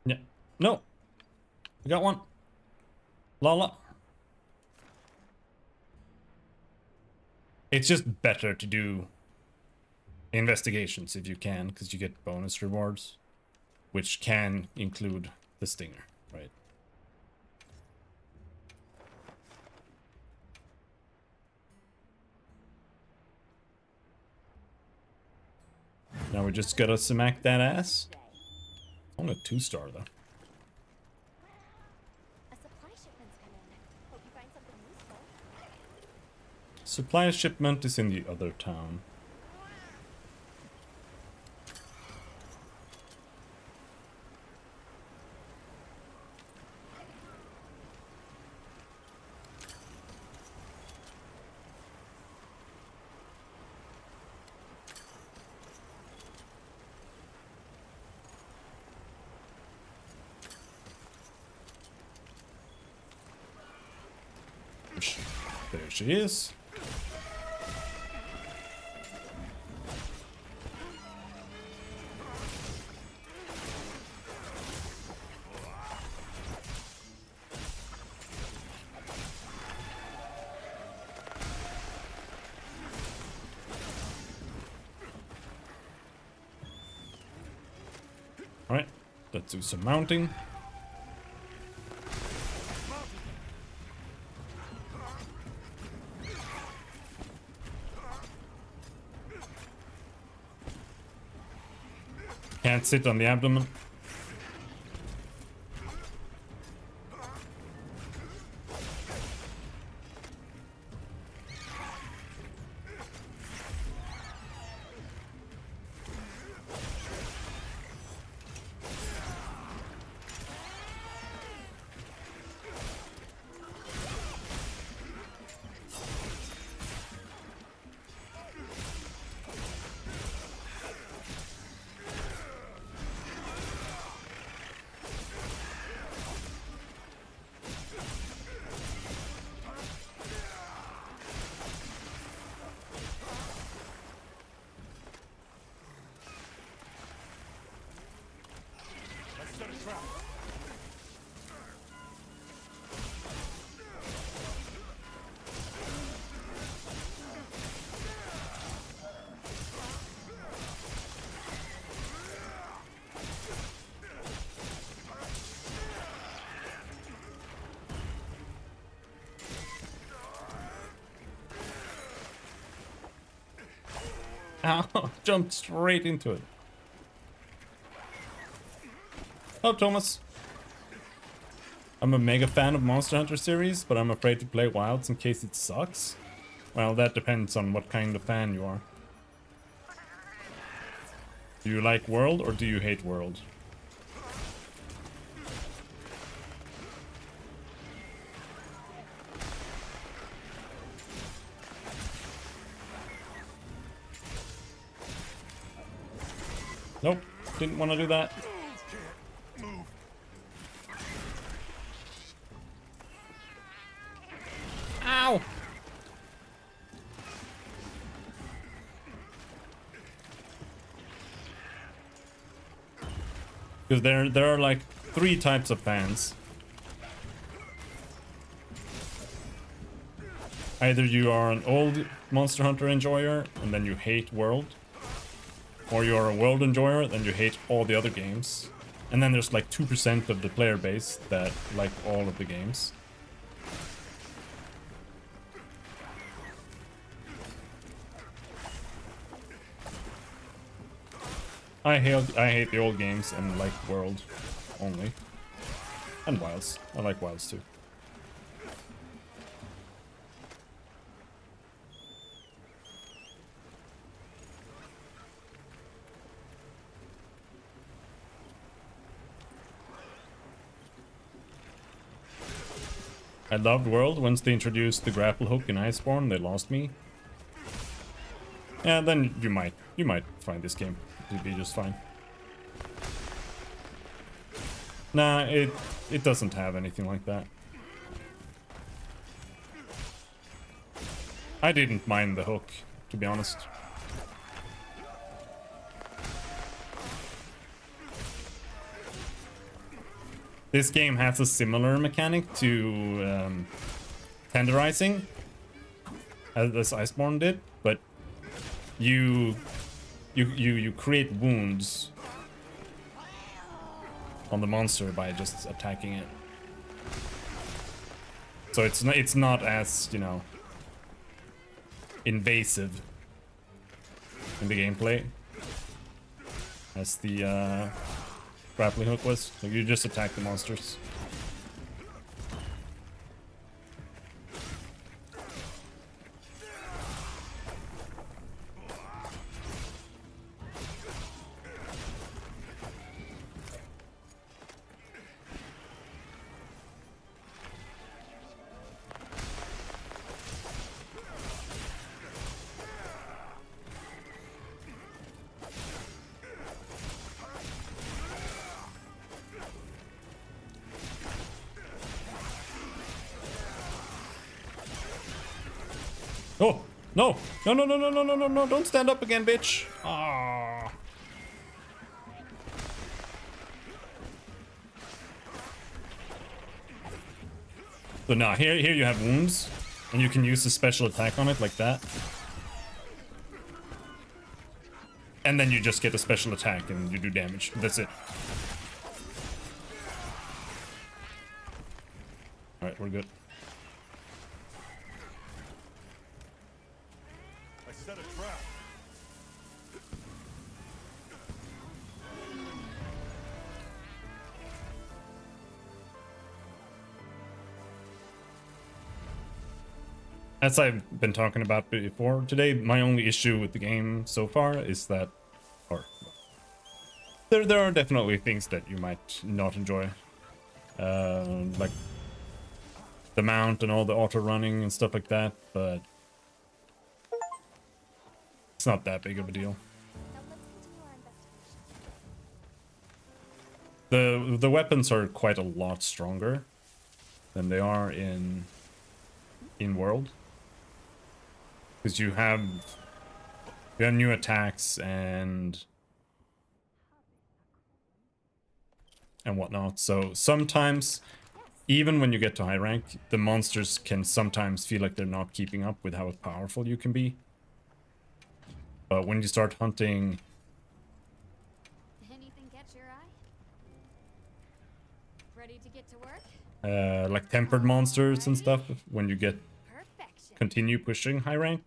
Yeah. No. I got one. Lala. It's just better to do investigations if you can, because you get bonus rewards, which can include the stinger, right? Now we just gotta smack that ass. Only a 2-star though. A supply shipment's come in. Hope you find something useful. Supply shipment is in the other town. There she is. Alright, let's do some mounting. Can't sit on the abdomen. Ow, jumped straight into it. Oh, Thomas. I'm a mega fan of Monster Hunter series, but I'm afraid to play Wilds in case it sucks. Well, that depends on what kind of fan you are. Do you like World or do you hate World? Nope, didn't want to do that. Ow! Because there are like 3 types of fans. Either you are an old Monster Hunter enjoyer and then you hate World, or you are a World enjoyer and you hate all the other games. And then there's like 2% of the player base that like all of the games. I hate the old games and like World only. And Wilds. I like Wilds too. I loved World. Once they introduced the grapple hook in Iceborne, they lost me. Yeah, then you might find this game to be just fine. Nah, it doesn't have anything like that. I didn't mind the hook, to be honest. This game has a similar mechanic to tenderizing, as Iceborne did, but you create wounds on the monster by just attacking it. So it's not as, you know, invasive in the gameplay as the grappling hook was. Like, you just attack the monsters. Oh, no. No, no, no, no, no, no, no, no. Don't stand up again, bitch. Ah. So now here you have wounds, and you can use a special attack on it like that. And then you just get a special attack and you do damage. That's it. Alright, we're good. I set a trap. As I've been talking about before today, my only issue with the game so far is that, or there are definitely things that you might not enjoy, like the mount and all the auto running and stuff like that, but it's not that big of a deal. Now let's continue our investigation. The weapons are quite a lot stronger than they are in World. Because you have new attacks and whatnot. So sometimes, even when you get to high rank, the monsters can sometimes feel like they're not keeping up with how powerful you can be. But when you start hunting, Anything catch your eye? Ready to get to work? like tempered monsters and stuff, when you get Perfection. continue pushing high rank,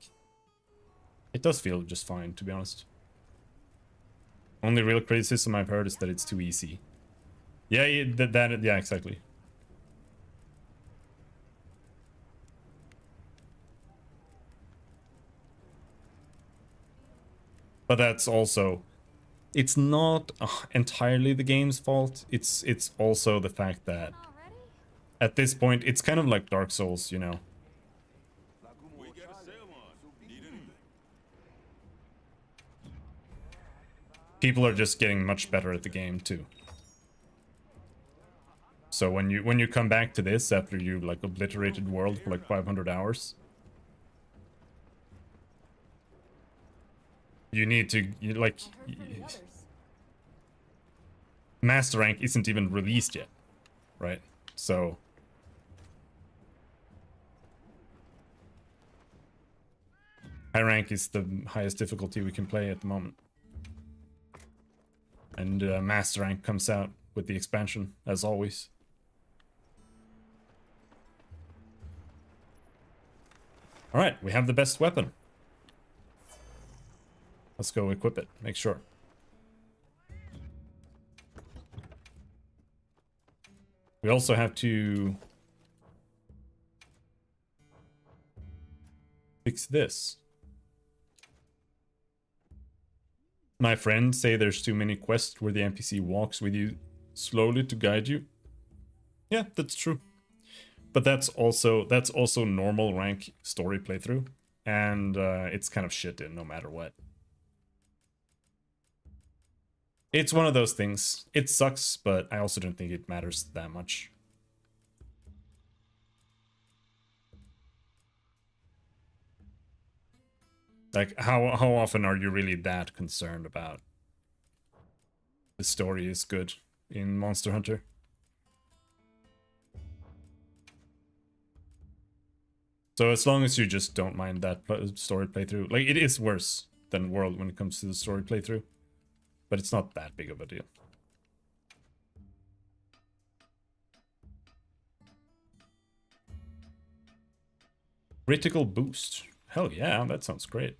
it does feel just fine, to be honest. Only real criticism I've heard is that it's too easy. Yeah, yeah, exactly. But that's also, it's not entirely the game's fault. It's also the fact that Already? at this point it's kind of like Dark Souls, you know. We got a sail on. Need anything? People are just getting much better at the game too. So when you come back to this after you like obliterated World for like 500 hours, you need to Master rank isn't even released yet, right? So high rank is the highest difficulty we can play at the moment. And Master rank comes out with the expansion, as always. Alright, we have the best weapon. Let's go equip it, make sure. We also have to fix this. My friends say there's too many quests where the NPC walks with you slowly to guide you. Yeah, that's true. But that's also normal rank story playthrough, and it's kind of shit in no matter what. It's one of those things. It sucks, but I also don't think it matters that much. Like, how often are you really that concerned about the story is good in Monster Hunter? So as long as you just don't mind that story playthrough, like it is worse than World when it comes to the story playthrough, but it's not that big of a deal. Critical boost. Hell yeah, that sounds great.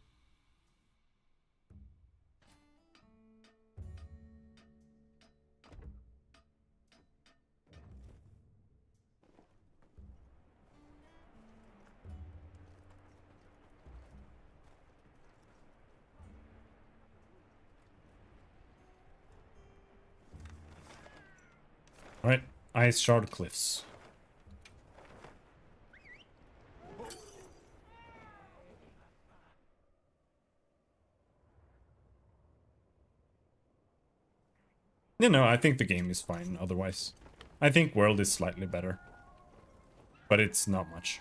Alright, Ice Shard Cliffs. No, I think the game is fine otherwise. I think World is slightly better. But it's not much.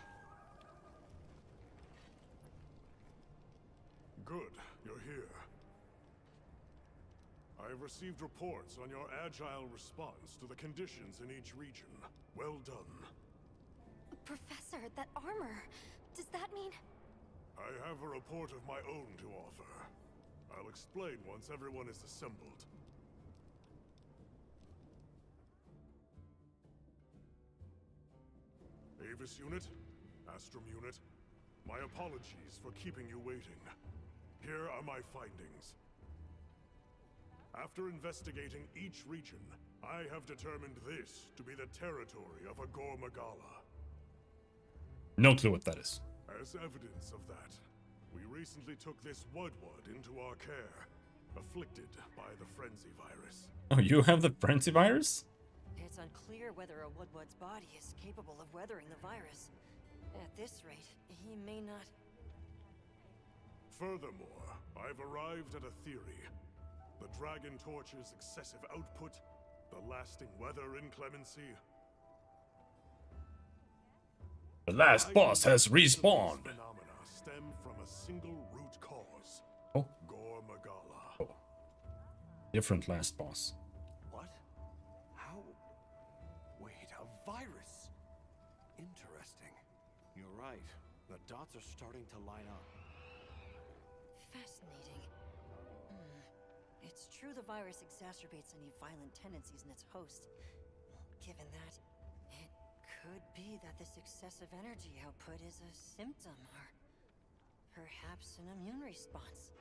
Good, you're here. I've received reports on your agile response to the conditions in each region. Well done. Professor, that armor. Does that mean... I have a report of my own to offer. I'll explain once everyone is assembled. Avis Unit, Astrum Unit, my apologies for keeping you waiting. Here are my findings. After investigating each region, I have determined this to be the territory of Agor Magala. No clue what that is. As evidence of that, we recently took this Woodward into our care, afflicted by the Frenzy Virus. Oh, you have the Frenzy Virus? It's unclear whether a Woodward's body is capable of weathering the virus. At this rate, he may not... Furthermore, I've arrived at a theory. The Dragon Torch's excessive output, the lasting weather inclemency. The last boss has respawned. Phenomena stem from a single root cause. Oh. Gor Magala. Oh. Different last boss. What? How? Wait, a virus? Interesting. You're right. The dots are starting to line up. Fascinating. It's true the virus exacerbates any violent tendencies in its host. Given that, it could be that this excessive energy output is a symptom, or perhaps an immune response.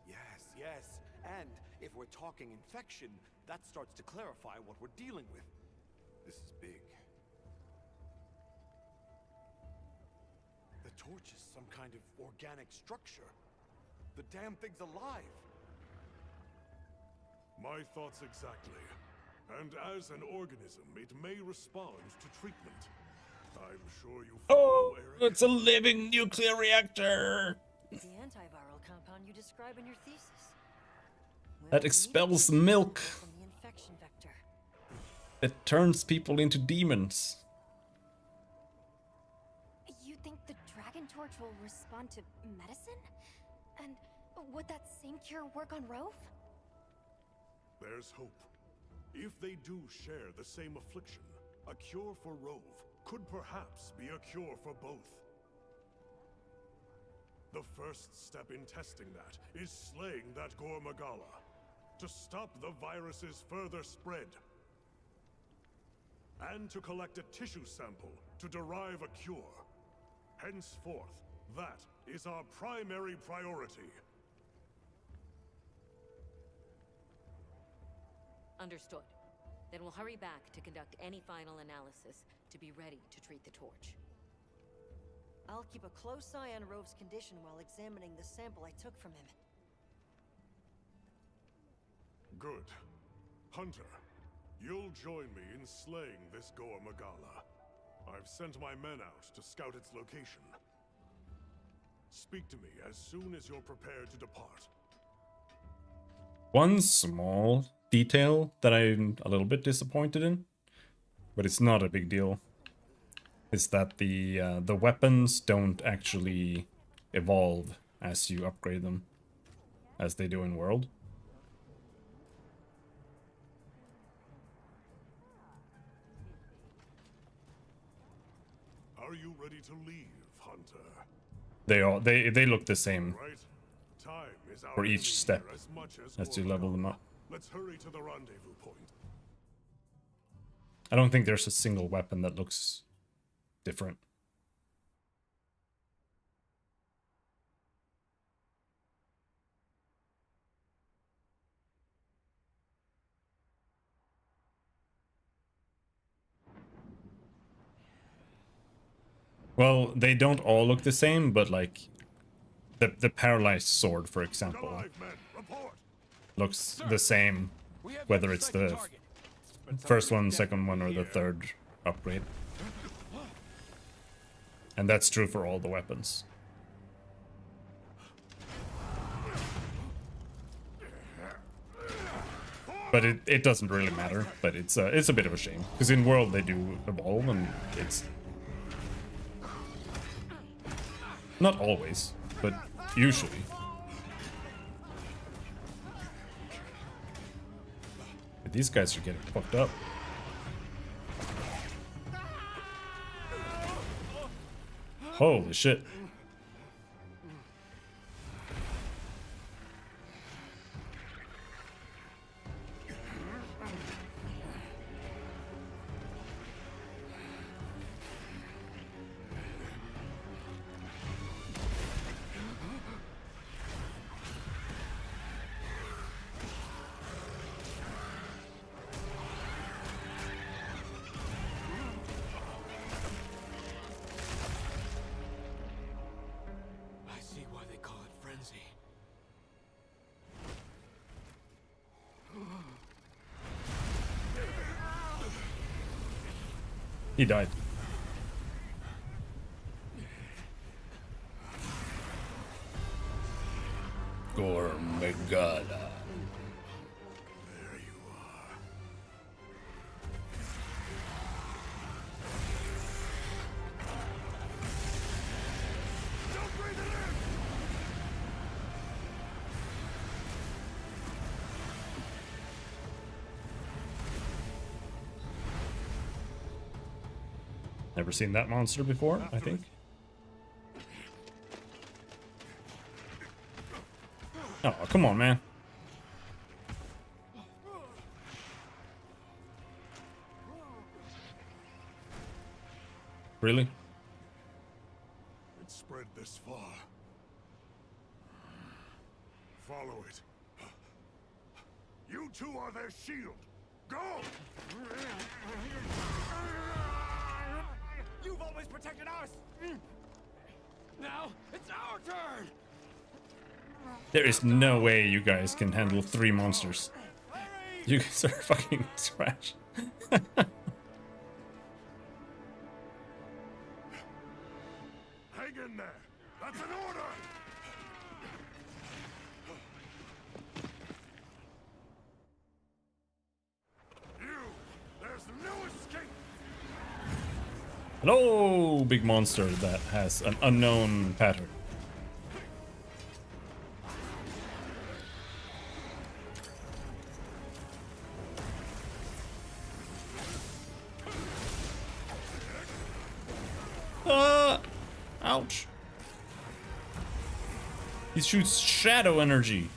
Yes, yes. And if we're talking infection, that starts to clarify what we're dealing with. This is big. The torch is some kind of organic structure. The damn thing's alive. My thoughts exactly. And as an organism, it may respond to treatment. I'm sure you follow, Eric. It's a living nuclear reactor! The antiviral compound you describe in your thesis. That expels milk. From the infection vector. It turns people into demons. You think the Dragon Torch will respond to medicine? And would that same cure work on Rove? There's hope. If they do share the same affliction, a cure for Rove could perhaps be a cure for both. The first step in testing that is slaying that Gor Magala, to stop the virus's further spread. And to collect a tissue sample to derive a cure. Henceforth, that is our primary priority. Understood. Then we'll hurry back to conduct any final analysis to be ready to treat the torch. I'll keep a close eye on Rove's condition while examining the sample I took from him. Good. Hunter, you'll join me in slaying this Gor Magala. I've sent my men out to scout its location. Speak to me as soon as you're prepared to depart. One small detail that I'm a little bit disappointed in, but it's not a big deal, is that the weapons don't actually evolve as you upgrade them, as they do in World. Are you ready to leave, Hunter? They look the same Right? Time is our for enemy each step as much as you level them up. Let's hurry to the rendezvous point. I don't think there's a single weapon that looks different. Well, they don't all look the same, but like the paralyzed sword, for example, looks the same, whether it's the first one, second one, or the third upgrade. And that's true for all the weapons. But it doesn't really matter, but it's a bit of a shame, because in World they do evolve, and it's not always, but Usually. But these guys are getting fucked up. Holy shit. I see why they call it frenzy. He died. Gormagala. There you are. Don't breathe it in! Never seen that monster before, I think. Oh, come on, man. Really? It spread this far. Follow it. You two are their shield. Go! You've always protected us! Now, it's our turn! There is no way you guys can handle 3 monsters. You guys are fucking trash. Hang in there. That's an order! There's no escape! Hello, big monster that has an unknown pattern. Ouch. He shoots shadow energy.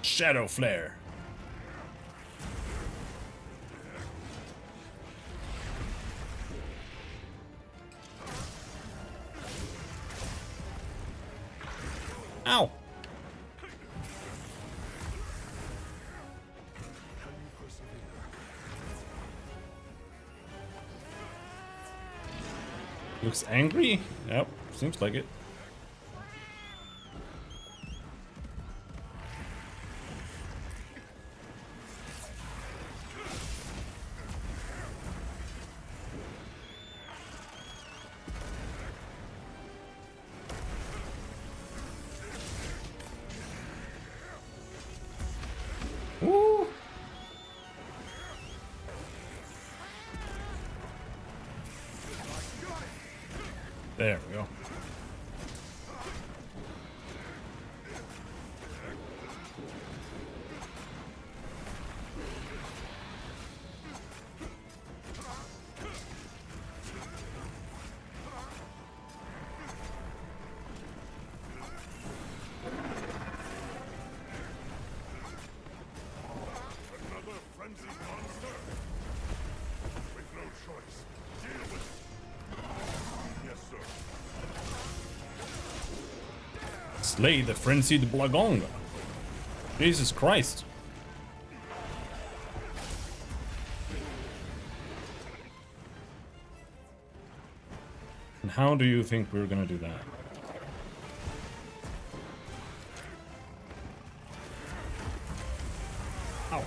Shadow flare. Ow. Looks angry? Yep, seems like it. Woo! There we go. Another frenzied monster? With no choice. Deal with it. Yes, sir. Slay the frenzied Blagonga. Jesus Christ. And how do you think we're gonna do that? Ow.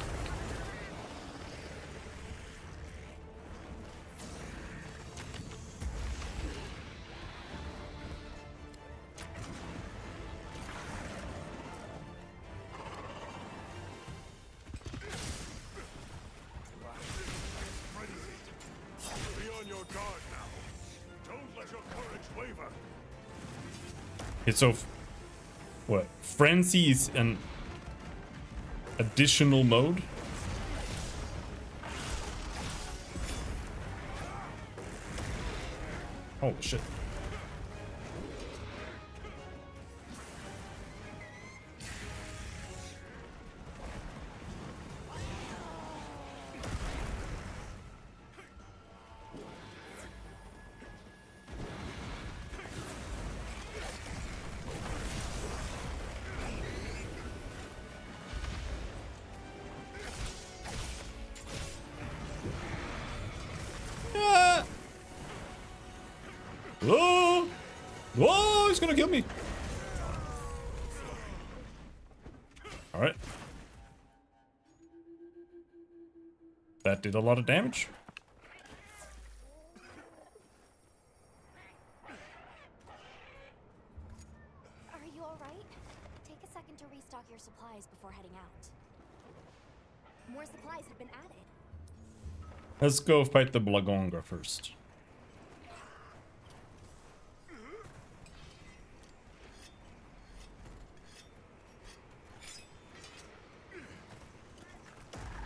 Be on your guard now. Don't let let your courage waver. It's so. What? Frenzy is an additional mode? Holy shit. Oh! Oh, he's gonna kill me. All right. That did a lot of damage. Are you alright? Take a second to restock your supplies before heading out. More supplies have been added. Let's go fight the Blagonga first.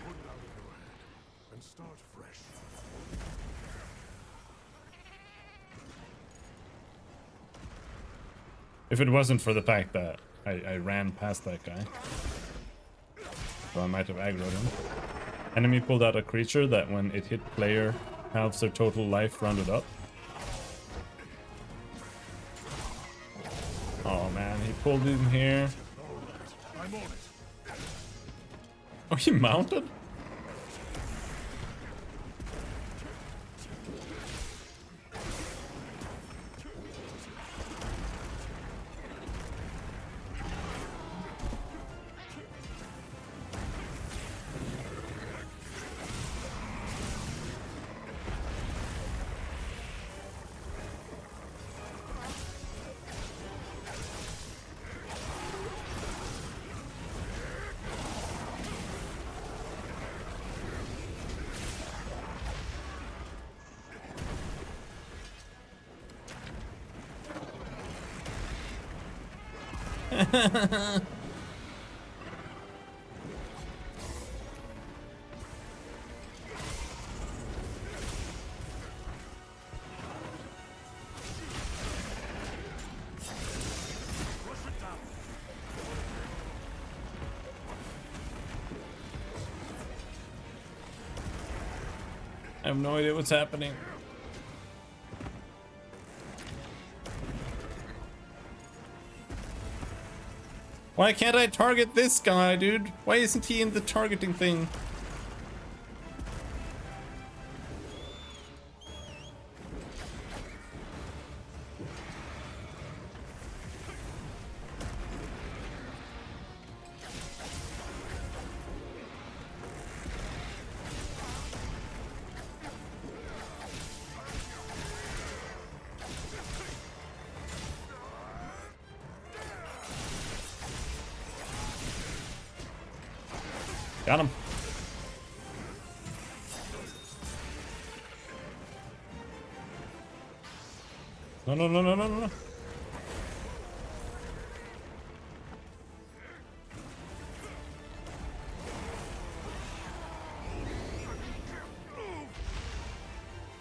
Put it out of your head and start fresh. If it wasn't for the fact that I ran past that guy, so I might have aggroed him. Enemy pulled out a creature that when it hit player, halves their total life rounded up. Oh man, he pulled in here. I'm on it. Oh, he mounted? I have no idea what's happening. Why can't I target this guy, dude? Why isn't he in the targeting thing? Got him. No, no, no, no, no, no.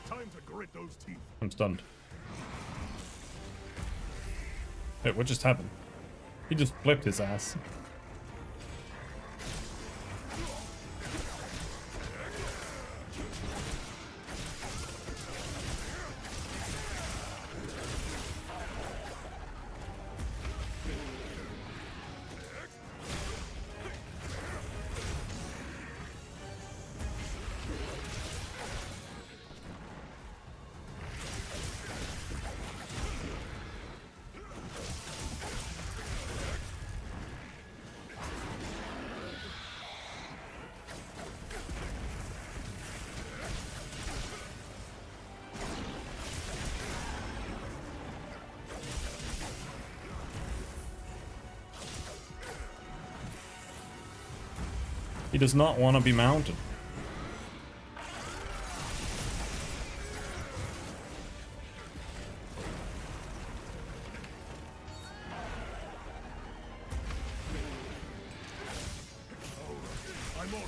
Time to grit those teeth. I'm stunned. Wait, what just happened? He just flipped his ass. He does not want to be mounted. I'm on it.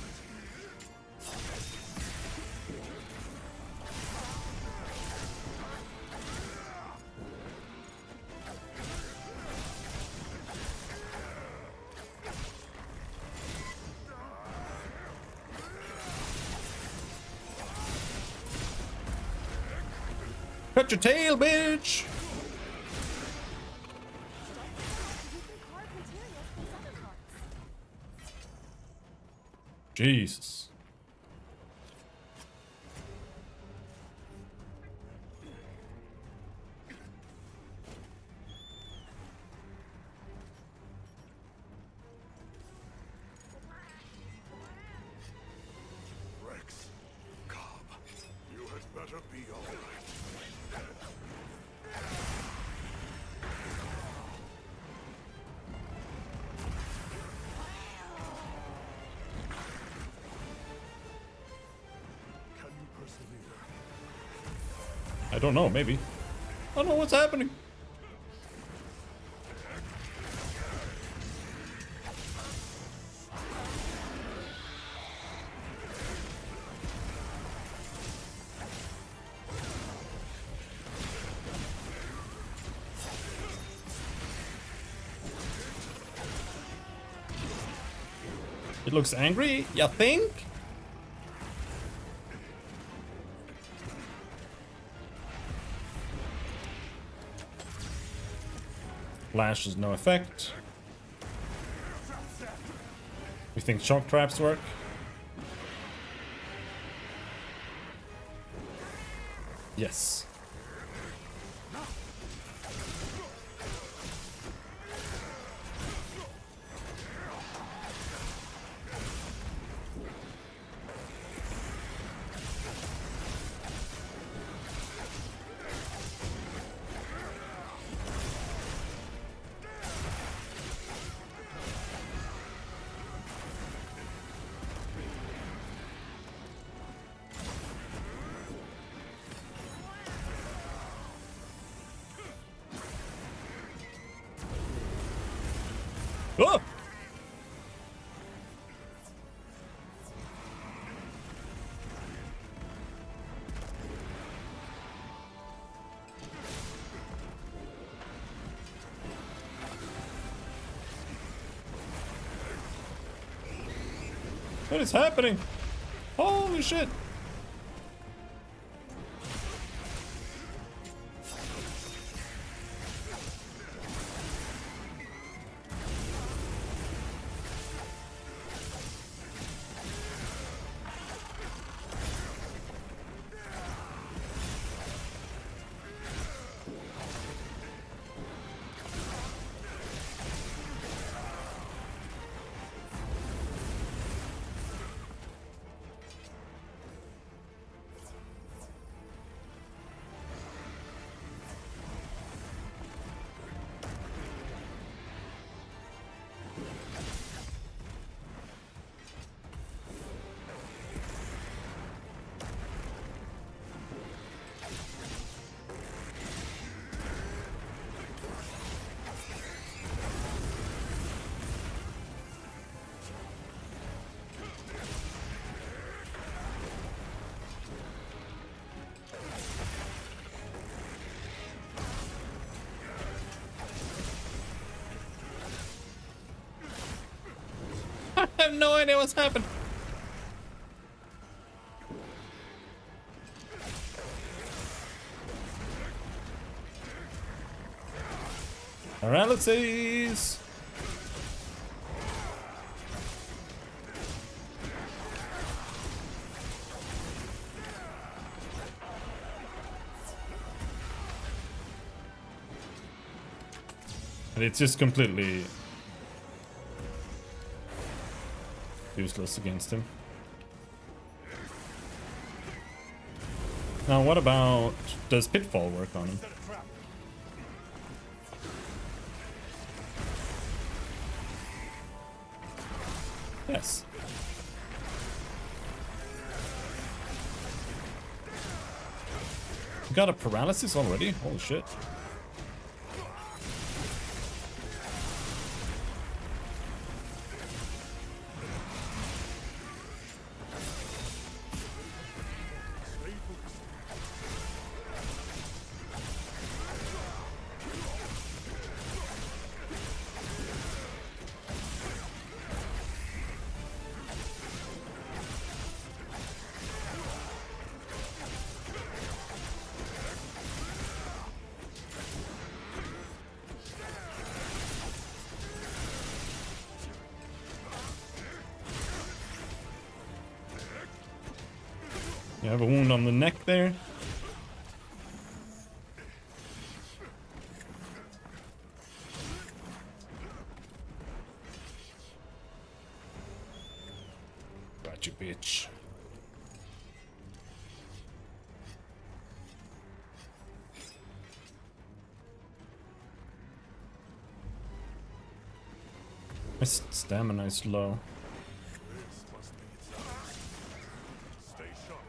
Cut your tail, bitch! Jesus. Rex, Cobb, you had better be all right. Can you persevere? I don't know, maybe. I don't know what's happening. It looks angry, you think? Flash has no effect. We think shock traps work. Yes. Oh! What is happening? Holy shit! I have no idea what's happened. Alright, let's see. And it's just completely useless against him. Now, what about... does Pitfall work on him? Yes. You got a paralysis already? Holy shit. You have a wound on the neck there. Got you, bitch. My stamina is low. This must be its hour. Stay sharp.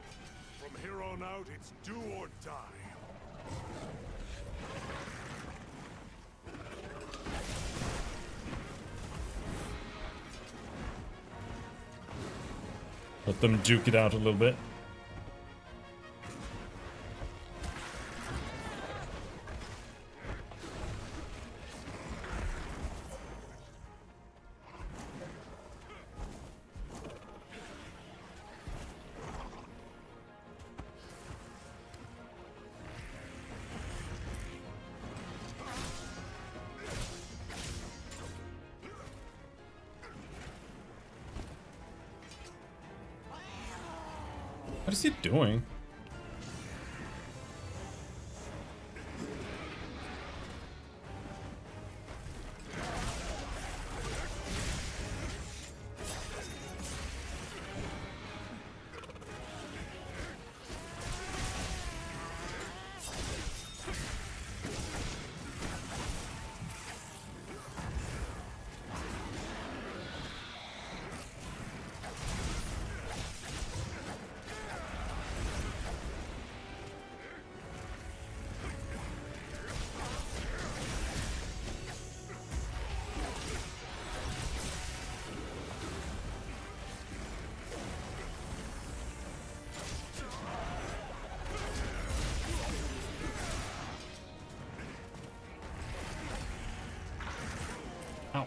From here on out, it's do or die. Let them duke it out a little bit. What is he doing? Ow.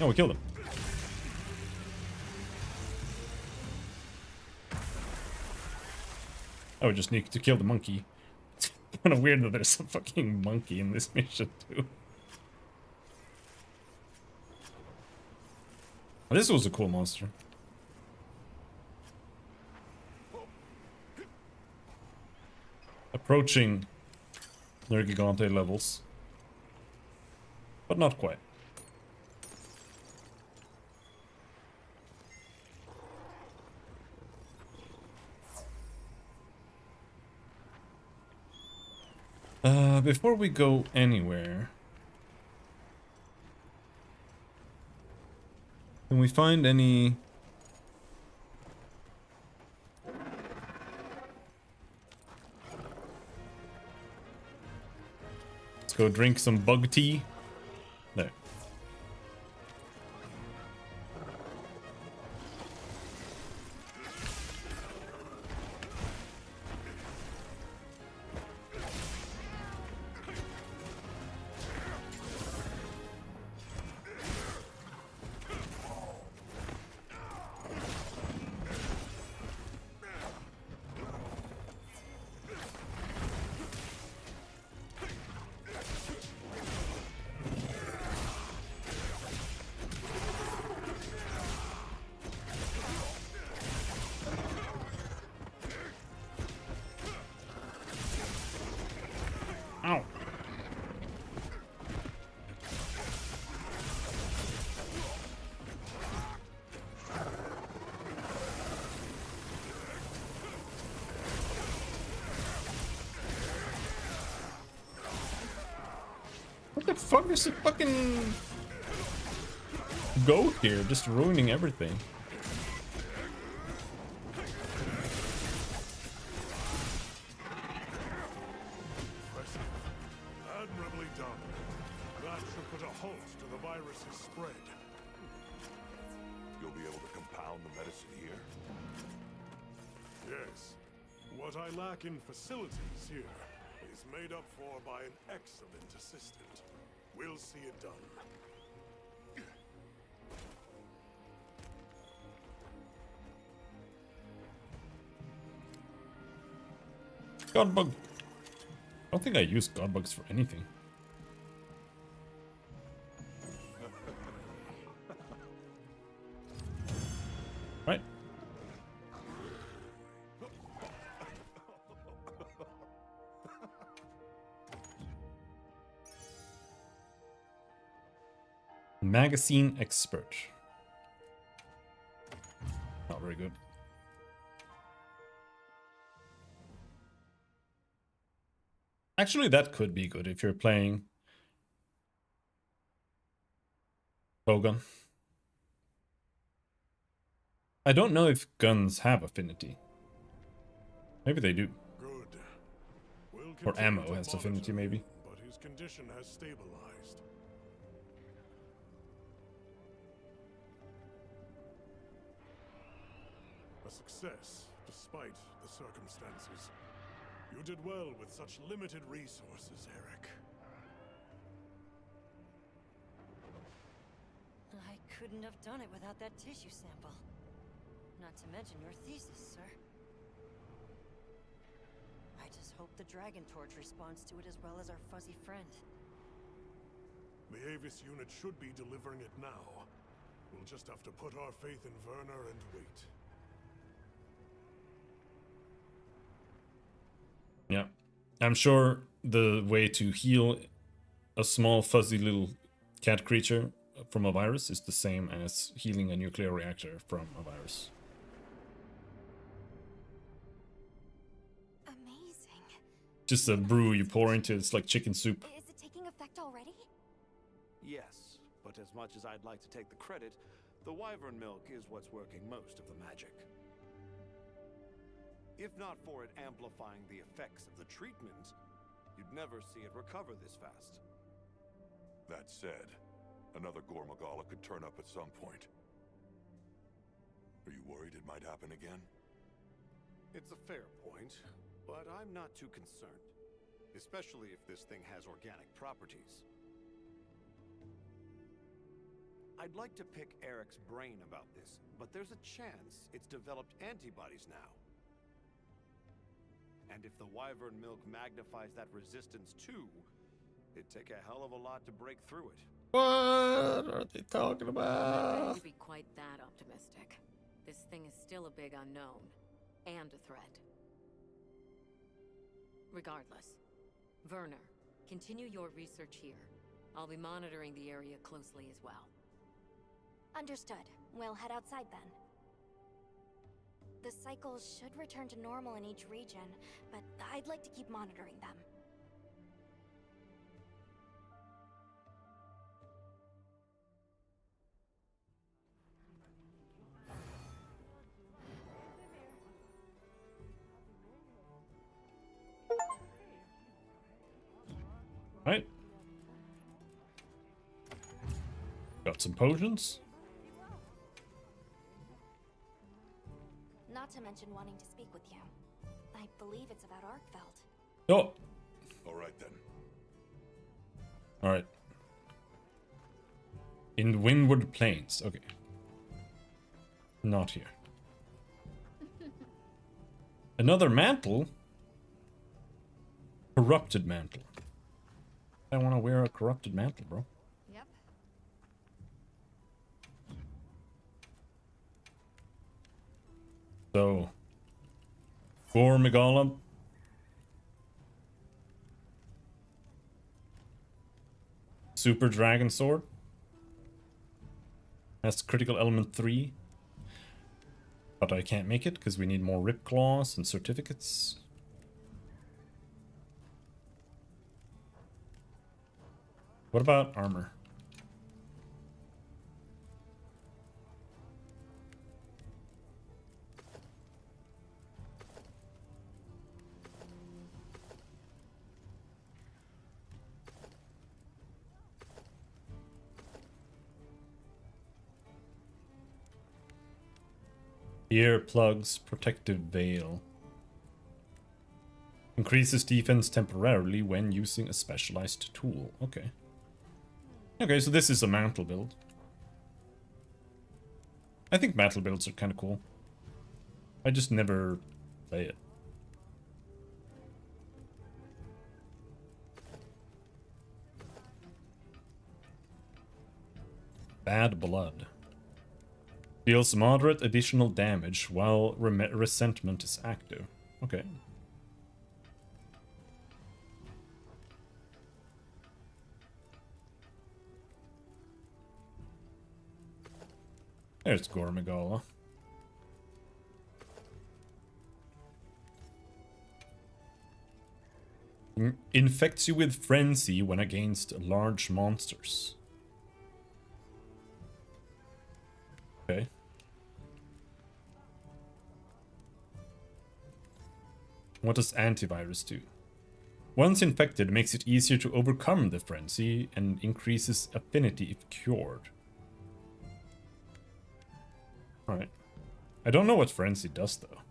Oh, we killed him. Oh, we just need to kill the monkey. It's kind of weird that there's a fucking monkey in this mission too. Oh, this was a cool monster. Approaching Nergigante levels. But not quite. Before we go anywhere, can we find any... Let's go drink some bug tea. There. Ow. What the fuck is the fucking goat here? Just ruining everything. should put a halt to the virus's spread. You'll be able to compound the medicine here? Yes. What I lack in facilities here is made up for by an excellent assistant. We'll see it done. Godbug. I don't think I use Godbugs for anything. Right. Magazine expert. Not very good. Actually, that could be good if you're playing bowgun. I don't know if guns have affinity. Maybe they do. Good. We'll Or continue ammo to has monitor affinity, him, maybe. But his condition has stabilized. A success, despite the circumstances. You did well with such limited resources, Eric. I couldn't have done it without that tissue sample. Not to mention your thesis, sir. I just hope the Dragon Torch responds to it as well as our fuzzy friend. The Avis unit should be delivering it now. We'll just have to put our faith in Werner and wait. Yeah. I'm sure the way to heal a small fuzzy little cat creature from a virus is the same as healing a nuclear reactor from a virus. Amazing. Just a brew you pour into it's like chicken soup. Is it taking effect already? Yes, but as much as I'd like to take the credit, the wyvern milk is what's working most of the magic. If not for it amplifying the effects of the treatment, you'd never see it recover this fast. That said, another Gormagala could turn up at some point. Are you worried it might happen again? It's a fair point, but I'm not too concerned. Especially if this thing has organic properties. I'd like to pick Eric's brain about this, but there's a chance it's developed antibodies now. And if the wyvern milk magnifies that resistance too, it'd take a hell of a lot to break through it. What are they talking I'm about? not ready to be quite that optimistic. This thing is still a big unknown, and a threat. Regardless, Werner, continue your research here. I'll be monitoring the area closely as well. Understood. We'll head outside then. The cycles should return to normal in each region, but I'd like to keep monitoring them. Right. Got some potions. Not to mention wanting to speak with you. I believe it's about Arkveld. Oh. All right then. All right. In Windward Plains. Okay. Not here. Another mantle? Corrupted mantle. I want to wear a corrupted mantle, bro. Yep. So, Gormagala. Super Dragon Sword. That's critical element 3. But I can't make it because we need more Rip Claws and certificates. What about armor? Earplugs, protective veil. Increases defense temporarily when using a specialized tool. Okay. Okay, so this is a mantle build. I think mantle builds are kind of cool. I just never play it. Bad blood. Deals moderate additional damage while resentment is active. Okay. There's Gormagala. Infects you with frenzy when against large monsters. Okay. What does antivirus do? Once infected, makes it easier to overcome the frenzy and increases affinity if cured. Alright. I don't know what frenzy does though.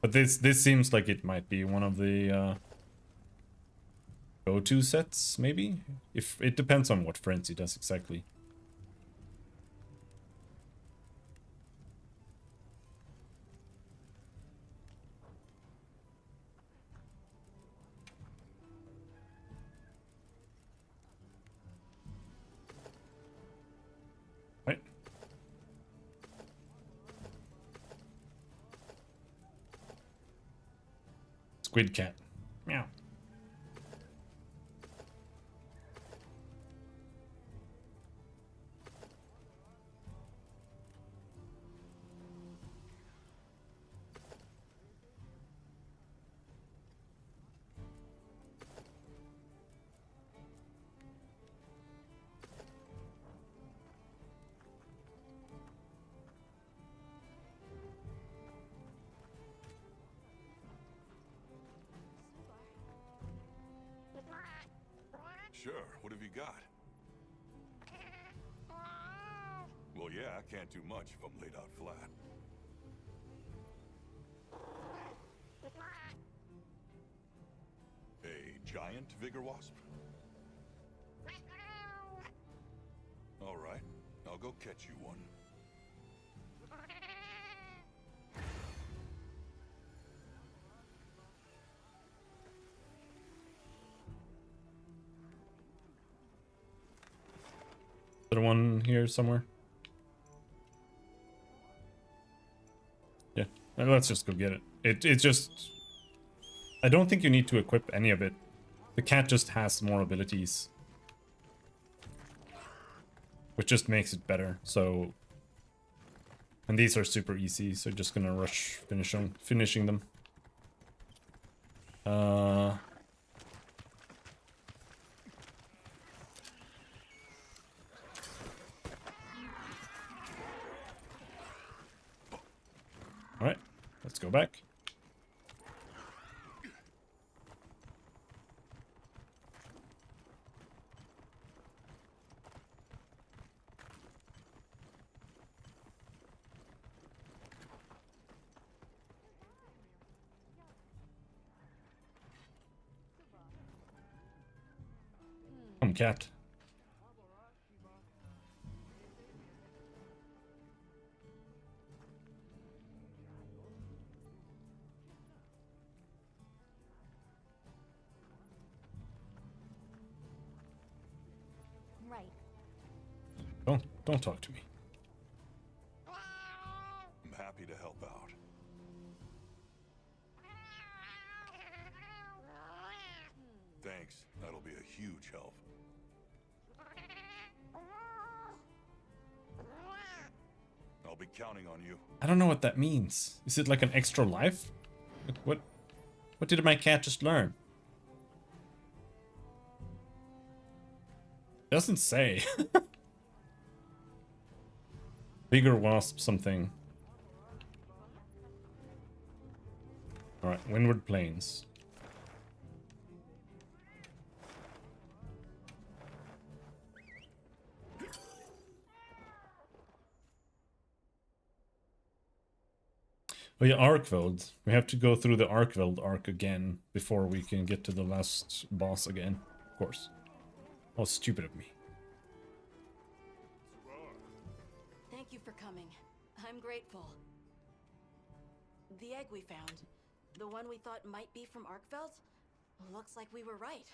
But this seems like it might be one of the go-to sets, maybe? If it depends on what frenzy does exactly. Right. Squid cat. Meow. Sure, what have you got? Well, yeah, I can't do much if I'm laid out flat. A giant vigor wasp? All right, I'll go catch you one. Is there one here somewhere? Yeah, let's just go get it. It just... I don't think you need to equip any of it. The cat just has more abilities. Which just makes it better, so... And these are super easy, so just gonna rush finishing them. Alright, let's go back. Come, cat. Right. Don't talk to me. I'm happy to help out. Thanks, that'll be a huge help. I'll be counting on you. I don't know what that means. Is it like an extra life? What did my cat just learn? Doesn't say. Bigger wasp something. Alright, Windward Plains. Oh yeah, Arkveld. We have to go through the Arkveld arc again before we can get to the last boss again. Of course. How stupid of me. Thank you for coming. I'm grateful. The egg we found, the one we thought might be from Arkveld, looks like we were right.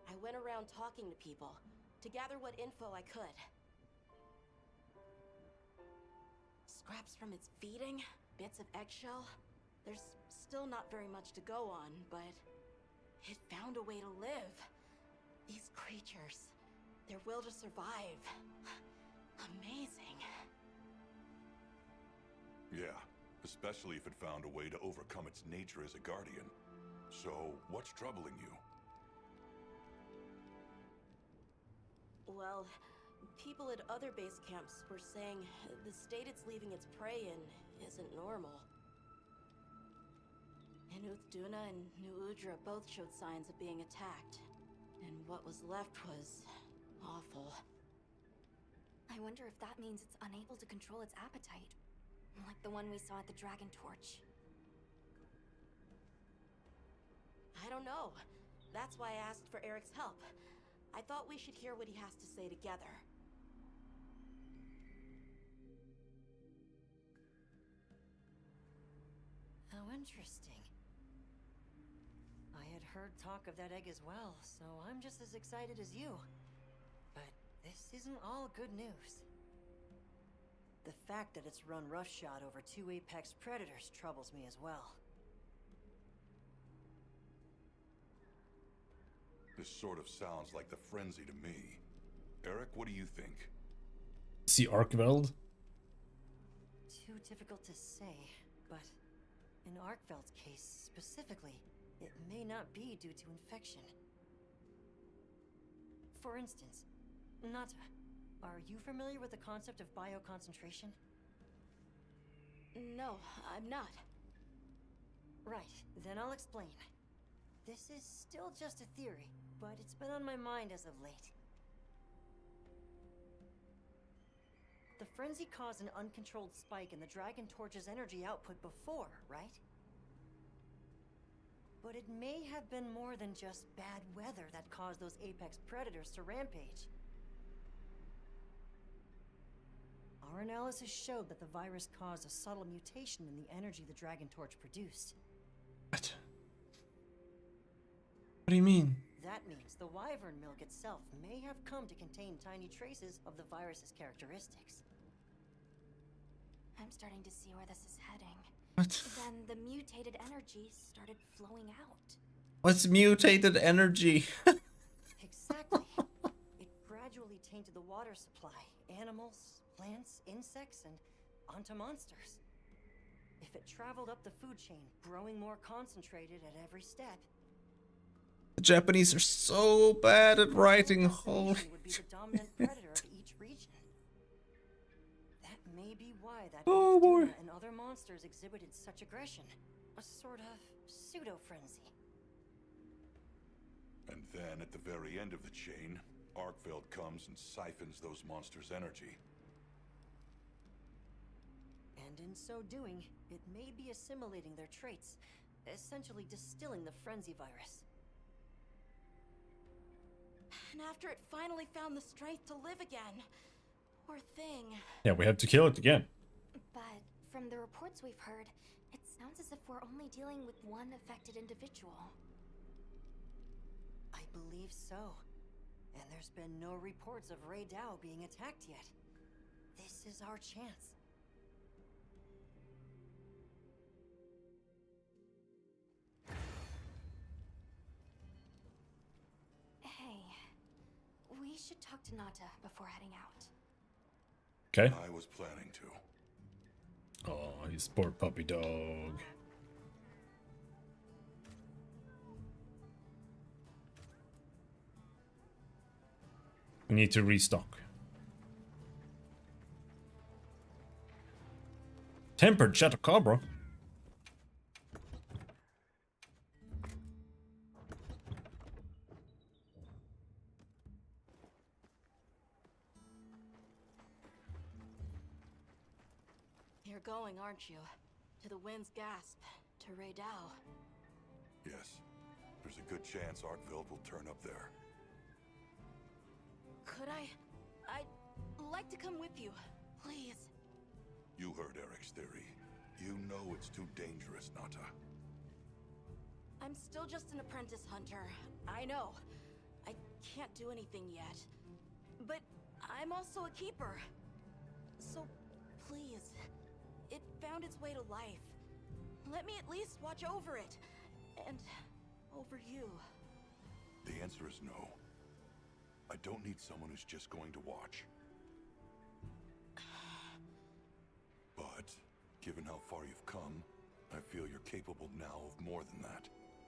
I went around talking to people to gather what info I could. Scraps from its feeding, bits of eggshell. There's still not very much to go on, but it found a way to live. These creatures, their will to survive. Amazing. Yeah, especially if it found a way to overcome its nature as a guardian. So, what's troubling you? Well, people at other base camps were saying the state it's leaving its prey in isn't normal. Inuth Duna and New Udra both showed signs of being attacked, and what was left was awful. I wonder if that means it's unable to control its appetite, like the one we saw at the Dragon Torch. I don't know. That's why I asked for Eric's help. I thought we should hear what he has to say together. How interesting. I had heard talk of that egg as well, so I'm just as excited as you. But this isn't all good news. The fact that it's run roughshod over 2 apex predators troubles me as well. This sort of sounds like the frenzy to me. Eric, what do you think? See Arkveld? Too difficult to say, but in Arkveld's case specifically, it may not be due to infection. For instance, Nata, are you familiar with the concept of bioconcentration? No, I'm not. Right, then I'll explain. This is still just a theory, but it's been on my mind as of late. The frenzy caused an uncontrolled spike in the Dragon Torch's energy output before, right? But it may have been more than just bad weather that caused those apex predators to rampage. Our analysis showed that the virus caused a subtle mutation in the energy the Dragon Torch produced. What? What do you mean? That means the Wyvern milk itself may have come to contain tiny traces of the virus's characteristics. I'm starting to see where this is heading. What? Then the mutated energy started flowing out. What's mutated energy? Exactly. It gradually tainted the water supply, animals, plants, insects, and onto monsters. If it traveled up the food chain, growing more concentrated at every step, The Japanese are so bad at writing. Holy. would be the dominant predator of each region. That may be why that Oh, boy. Duna and other monsters exhibited such aggression. A sort of pseudo-frenzy. And then, at the very end of the chain, Arkveld comes and siphons those monsters' energy. And in so doing, it may be assimilating their traits, essentially distilling the frenzy virus. And after it finally found the strength to live again, poor thing. Yeah, we have to kill it again. But from the reports we've heard, it sounds as if we're only dealing with one affected individual. I believe so. And there's been no reports of Rey Dao being attacked yet. This is our chance. Hey, we should talk to Nata before heading out. Okay. I was planning to. Oh, his poor puppy dog. We need to restock. Tempered Chatacabra. aren't you? To the Wind's Gasp, to Raydao. Yes. There's a good chance Arkveld will turn up there. Could I'd like to come with you, please. You heard Eric's theory. You know it's too dangerous, Nata. I'm still just an apprentice hunter. I know. I can't do anything yet. But I'm also a keeper. So, please. It found its way to life. Let me at least watch over it. And over you. The answer is no. I don't need someone who's just going to watch. But, given how far you've come, I feel you're capable now of more than that.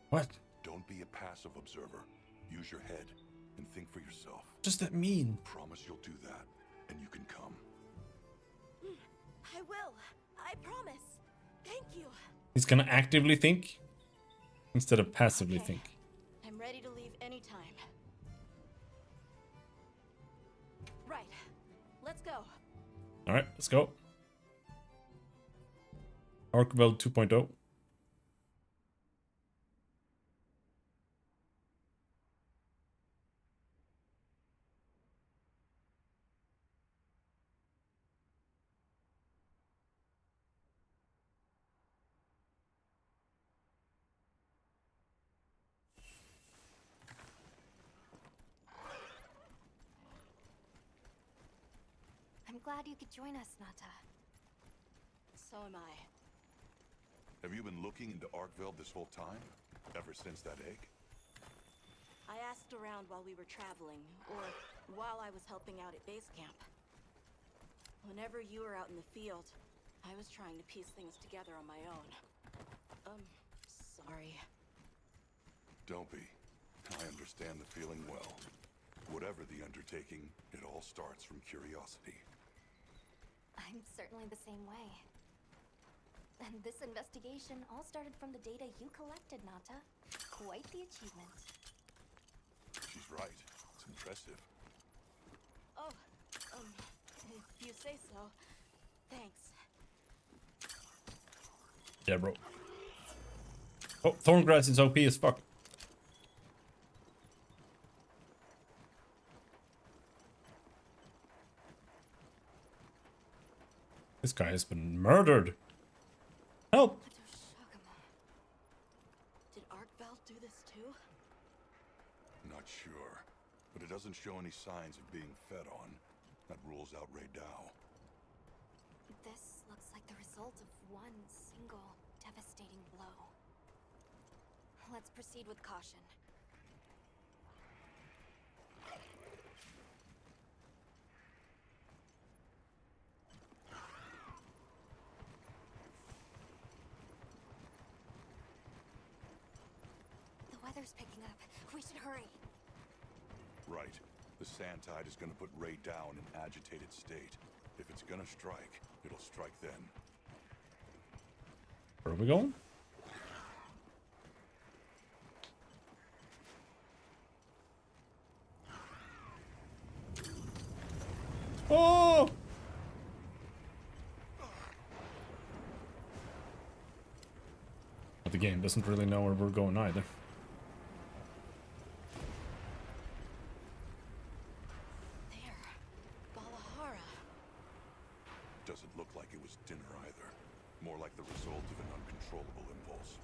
What? Don't be a passive observer. Use your head and think for yourself. What does that mean? Promise you'll do that, and you can come. I will. I promise. Thank you. He's gonna actively think instead of passively think. I'm ready to leave anytime. Right. Let's go. All right, let's go. Arkveld 2.0. I'm glad you could join us, Nata. So am I. Have you been looking into Arkveld this whole time? Ever since that egg? I asked around while we were traveling, or while I was helping out at base camp. Whenever you were out in the field, I was trying to piece things together on my own. Sorry. Don't be. I understand the feeling well. Whatever the undertaking, it all starts from curiosity. I'm certainly the same way. And this investigation all started from the data you collected, Nata. Quite the achievement. She's right. It's impressive. Oh, if you say so. Thanks. Yeah, bro. Oh, Thorngrass is OP as fuck. This guy has been murdered. Help! Did Arkveld do this too? Not sure. But it doesn't show any signs of being fed on. That rules out Raydao. This looks like the result of one single devastating blow. Let's proceed with caution. The weather's picking up. We should hurry. Right. The sand tide is gonna put Raydao in an agitated state. If it's gonna strike, it'll strike then. Where are we going? Oh! But the game doesn't really know where we're going either. Doesn't look like it was dinner either. More like the result of an uncontrollable impulse.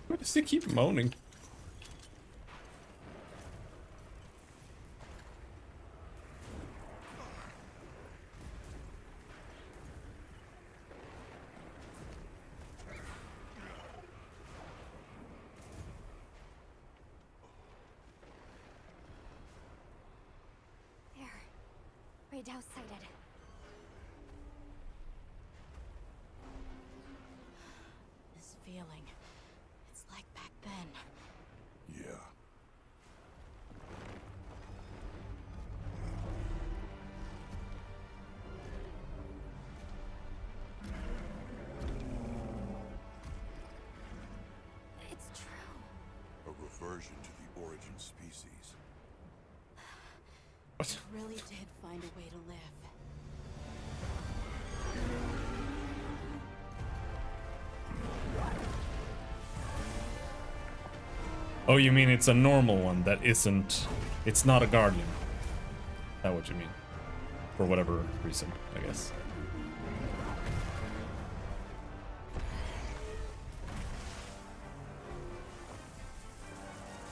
Why does he keep moaning? Raydao sighted. This feeling. It's like back then. Yeah. origin species. What? Really did find a way to live. Oh, you mean it's a normal one that isn't... It's not a guardian. Is that what you mean? For whatever reason, I guess.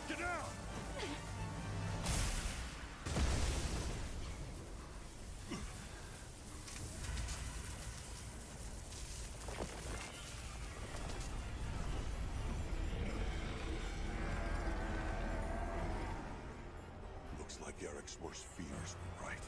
Get down! Looks like Eric's worst fears were right.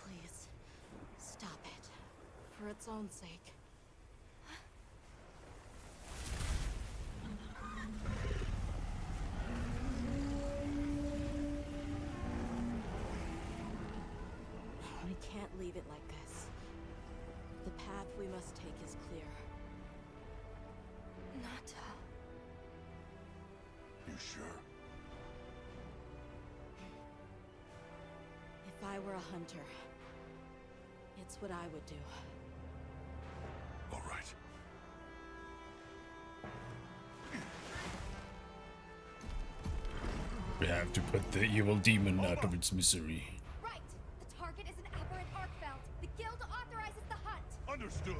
Please, stop it. For its own sake. We can't leave it like this. The path we must take is clear. Nata. You sure? If I were a hunter, it's what I would do. All right. We have to put the evil demon out of its misery. Right! The target is an aberrant Arkfeld. The guild authorizes the hunt. Understood.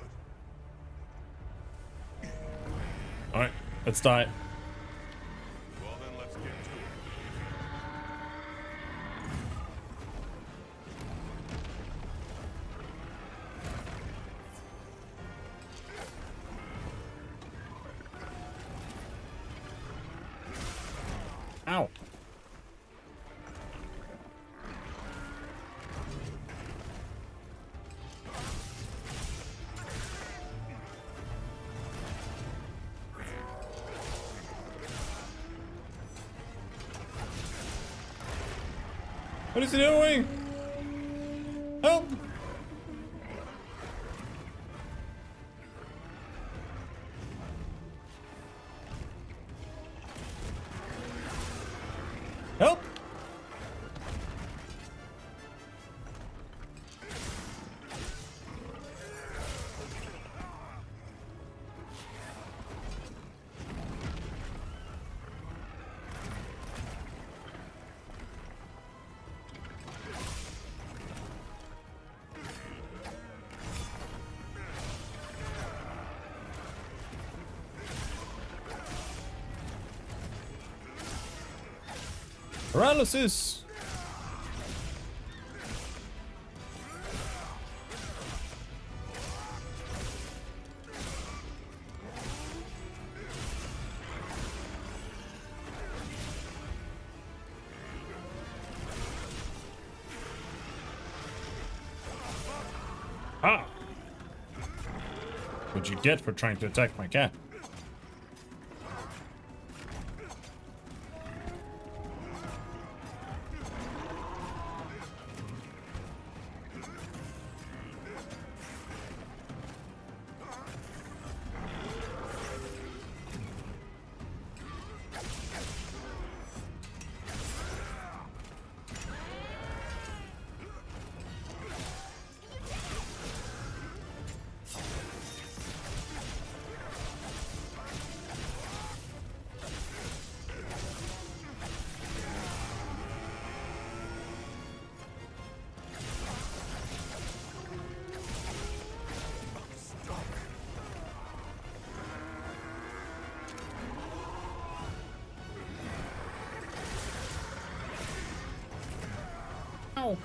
Alright, let's die. Well then, let's get to it. Ow. What is he doing? Help! Help! Paralysis! Ah! What'd you get for trying to attack my cat? Ow.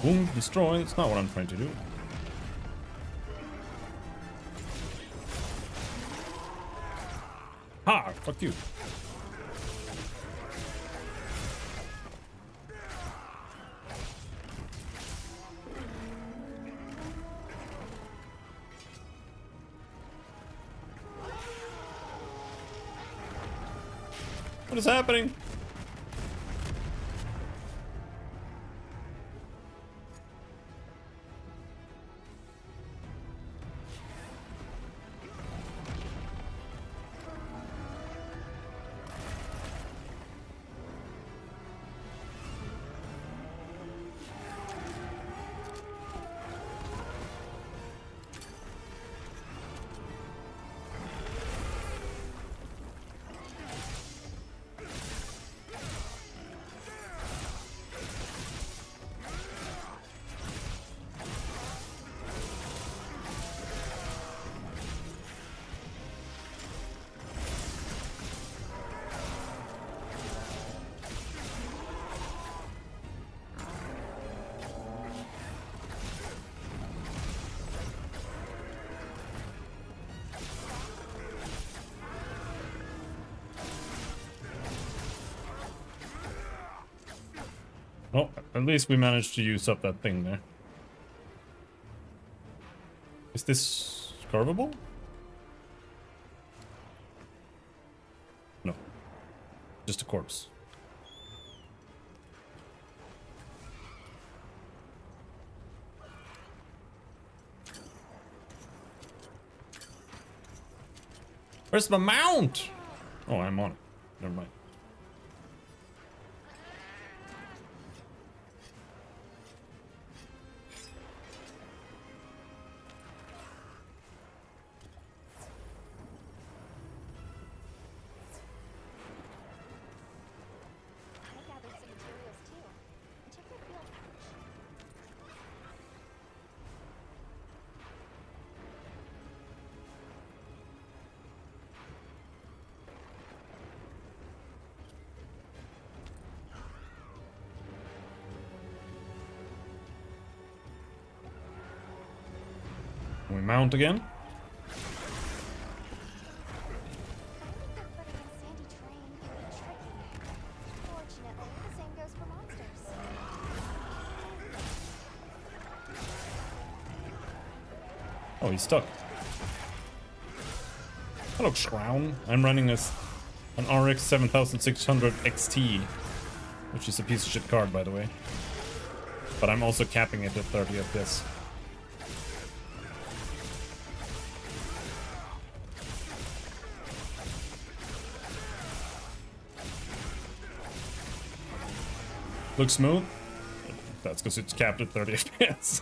Boom, destroy. It's not what I'm trying to do. Ha! Fuck you. What is happening? Oh, at least we managed to use up that thing there. Is this carvable? No. Just a corpse. Where's my mount? Oh, I'm on it. Never mind. We mount again. Oh, he's stuck. Hello, Shrown. I'm running an RX 7600 XT, which is a piece of shit card, by the way. But I'm also capping it at 30 FPS. Looks smooth. That's because it's capped at 30 FPS.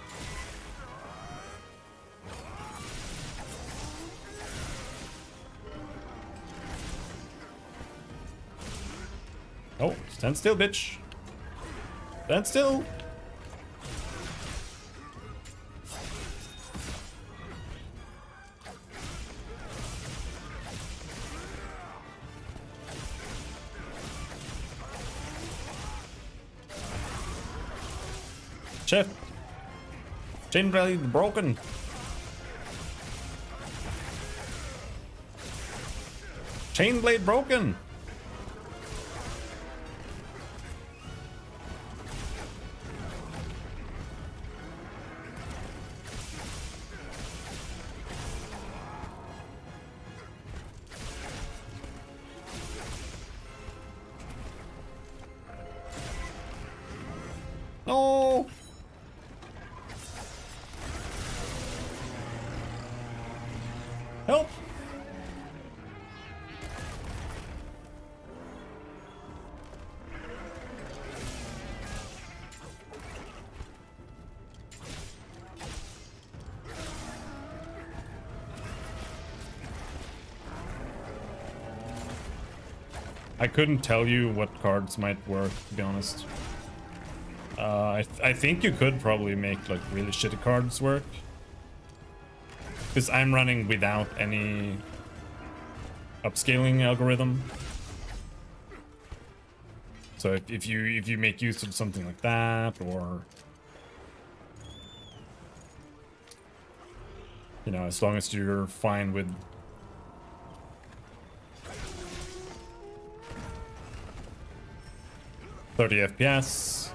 Oh, stand still, bitch. Stand still. Chef. Chain blade broken. Chain blade broken. No. Help. I couldn't tell you what cards might work, to be honest. I think you could probably make like really shitty cards work. Because I'm running without any upscaling algorithm. So if you make use of something like that, or You know, as long as you're fine with 30 FPS,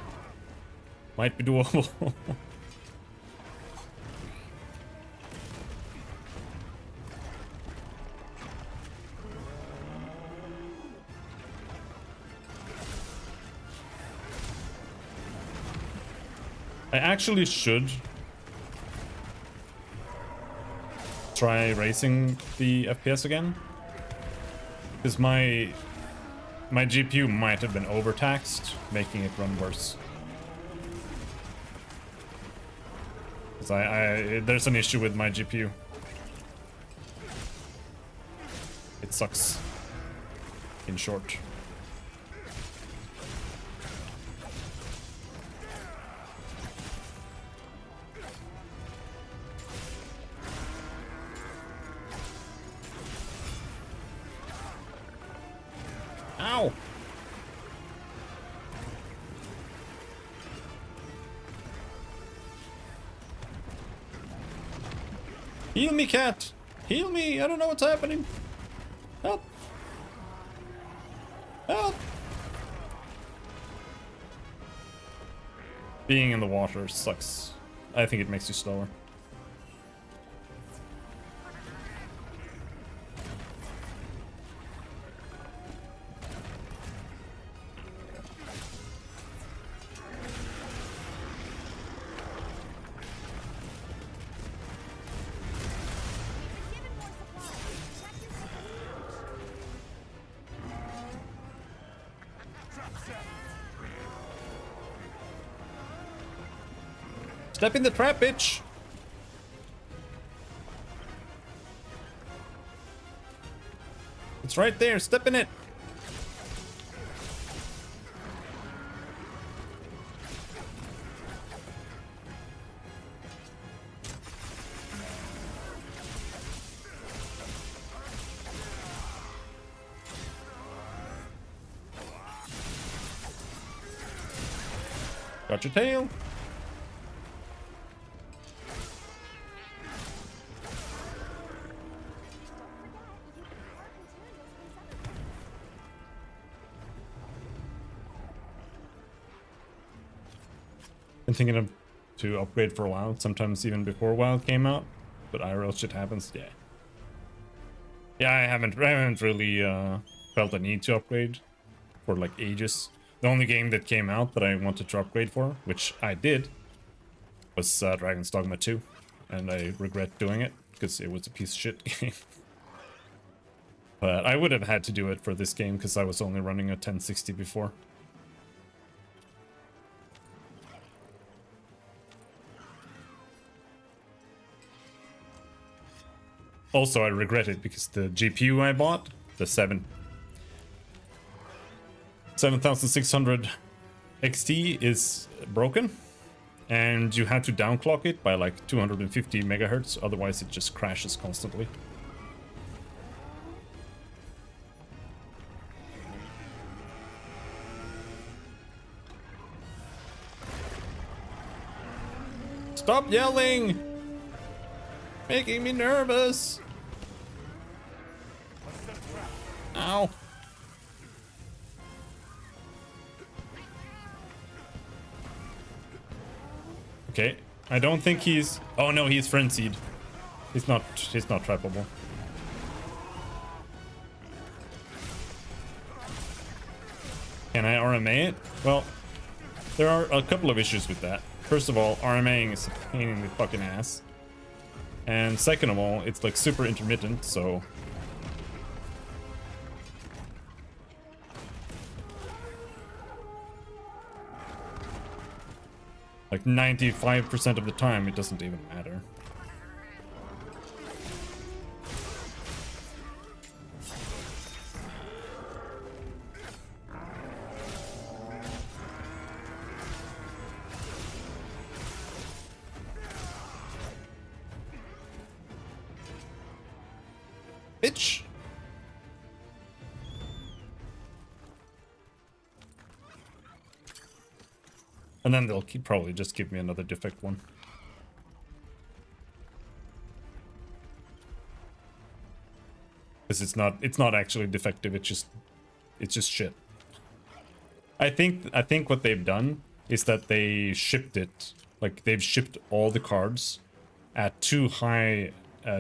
might be doable. I actually should try raising the FPS again, because my GPU might have been overtaxed, making it run worse. Because there's an issue with my GPU. It sucks. In short. Ow! Heal me, cat! Heal me! I don't know what's happening! Help! Help! Being in the water sucks. I think it makes you slower. Step in the trap, bitch! It's right there, step in it! Got your tail! Been thinking of to upgrade for a while, sometimes even before WoW came out, but IRL shit happens. Yeah, I haven't really felt a need to upgrade for like ages. The only game that came out that I wanted to upgrade for, which I did, was Dragon's Dogma 2, and I regret doing it because it was a piece of shit game. But I would have had to do it for this game because I was only running a 1060 before. Also, I regret it because the GPU I bought, the 7600 XT, is broken, and you had to downclock it by like 250 megahertz, otherwise it just crashes constantly. Stop yelling! Making me nervous. Ow. Okay, I don't think he's... Oh no, he's frenzied. He's not trappable. Can I RMA it? Well, there are a couple of issues with that. First of all, RMAing is a pain in the fucking ass. And second of all, it's like super intermittent, so... Like 95% of the time, it doesn't even matter. Bitch! And then they'll probably just give me another defect one. Because it's not actually defective, it's just shit. I think what they've done is that they shipped it, like they've shipped all the cards at too high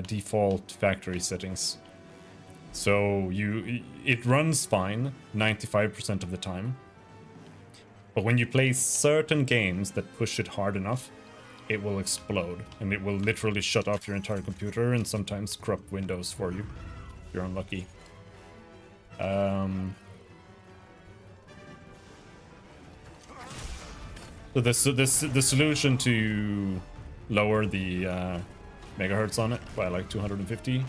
default factory settings. So it runs fine 95% of the time. But when you play certain games that push it hard enough, it will explode and it will literally shut off your entire computer and sometimes corrupt Windows for you if you're unlucky. So the solution to lower the megahertz on it by like 250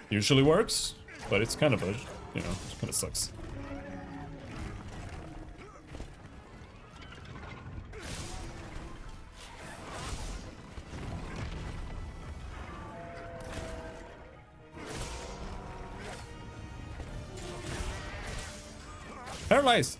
usually works, but it's kind of a, you know, it kind of sucks. Paralyzed.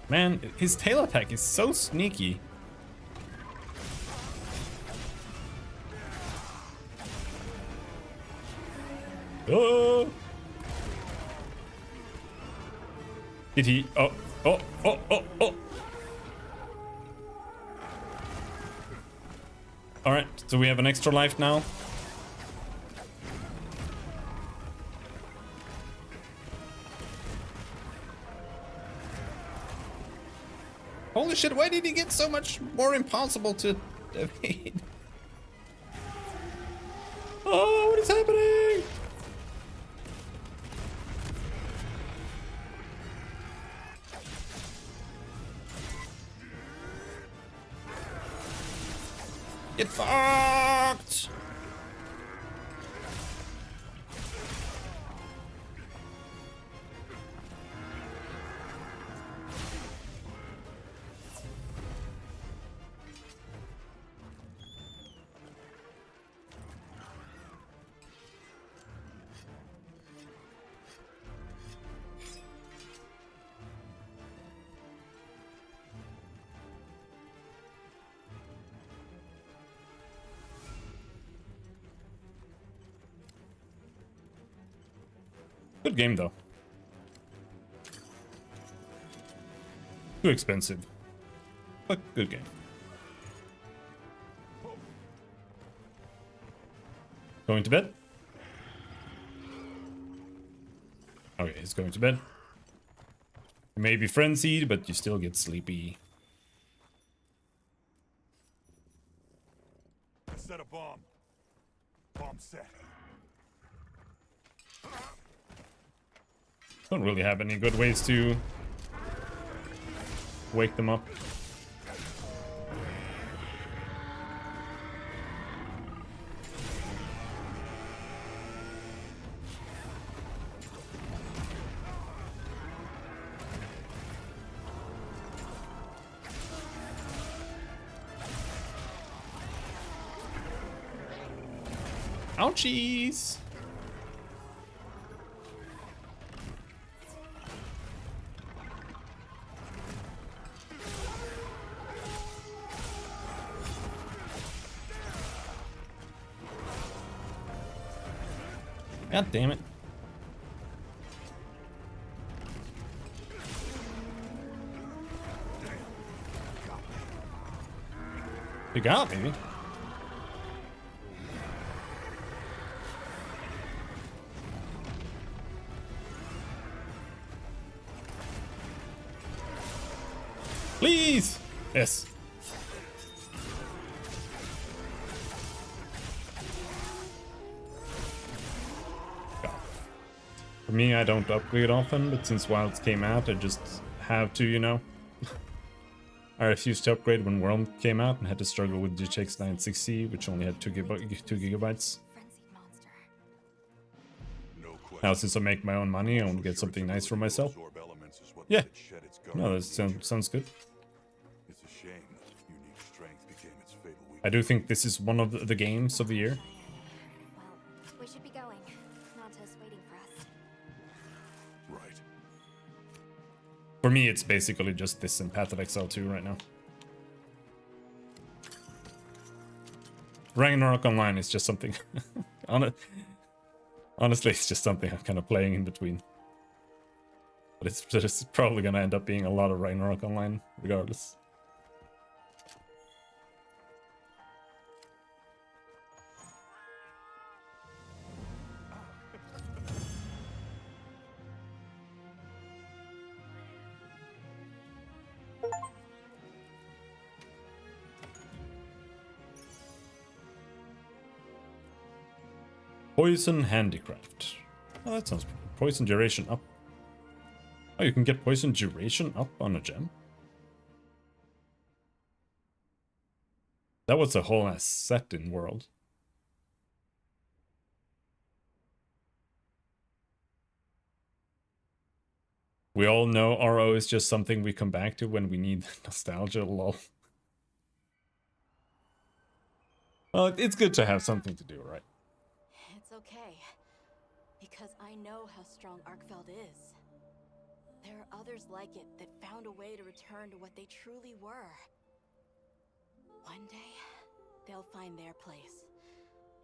Man, his tail attack is so sneaky. Oh! Did he? Oh! Alright, so we have an extra life now. Holy shit, why did he get so much more impossible to evade? Oh, what is happening? Get fucked! Good game, though. Too expensive. But good game. Going to bed? Okay, he's going to bed. You may be frenzied, but you still get sleepy. Set a bomb. Bomb set. Don't really have any good ways to wake them up. Ouchies! God damn it. You got it, baby. Please! Yes. For me, I don't upgrade often, but since Wilds came out, I just have to, you know. I refused to upgrade when World came out and had to struggle with GTX 960, which only had 2 gigabytes. Now, since I make my own money, I want to get something nice for myself. Yeah. No, that sounds good. I do think this is one of the games of the year. Well, we should be going. Nanta's waiting for us. For me, it's basically just this and Path of Exile 2 right now. Ragnarok Online is just something... Honestly, it's just something I'm kind of playing in between. But it's just probably gonna end up being a lot of Ragnarok Online, regardless. Poison Handicraft. Oh, that sounds pretty. Poison duration up. Oh, you can get poison duration up on a gem? That was a whole ass set in World. We all know RO is just something we come back to when we need nostalgia, lol. Well, it's good to have something to do, right? It's okay, because I know how strong Arkfeld is. There are others like it that found a way to return to what they truly were. One day, they'll find their place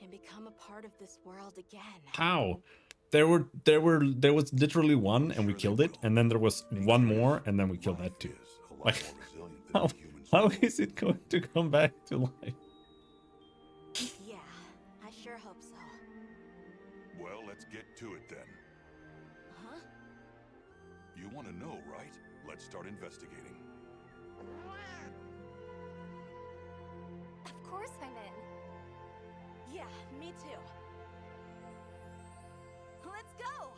and become a part of this world again. How? There was literally one and we killed it, and then there was one more and then we killed that too. Like, how is it going to come back to life? Yeah, I sure hope so. Well, let's get to it then. Huh? You want to know, right? Let's start investigating. Of course I'm in. Yeah, me too. Let's go!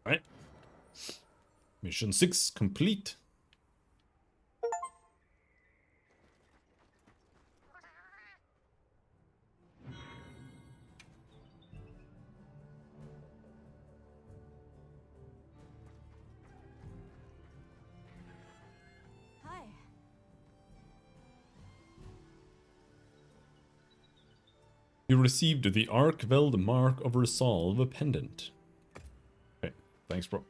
Right. Mission 6 complete. Hi. You received the Arkveld Mark of Resolve pendant. Okay, thanks, bro.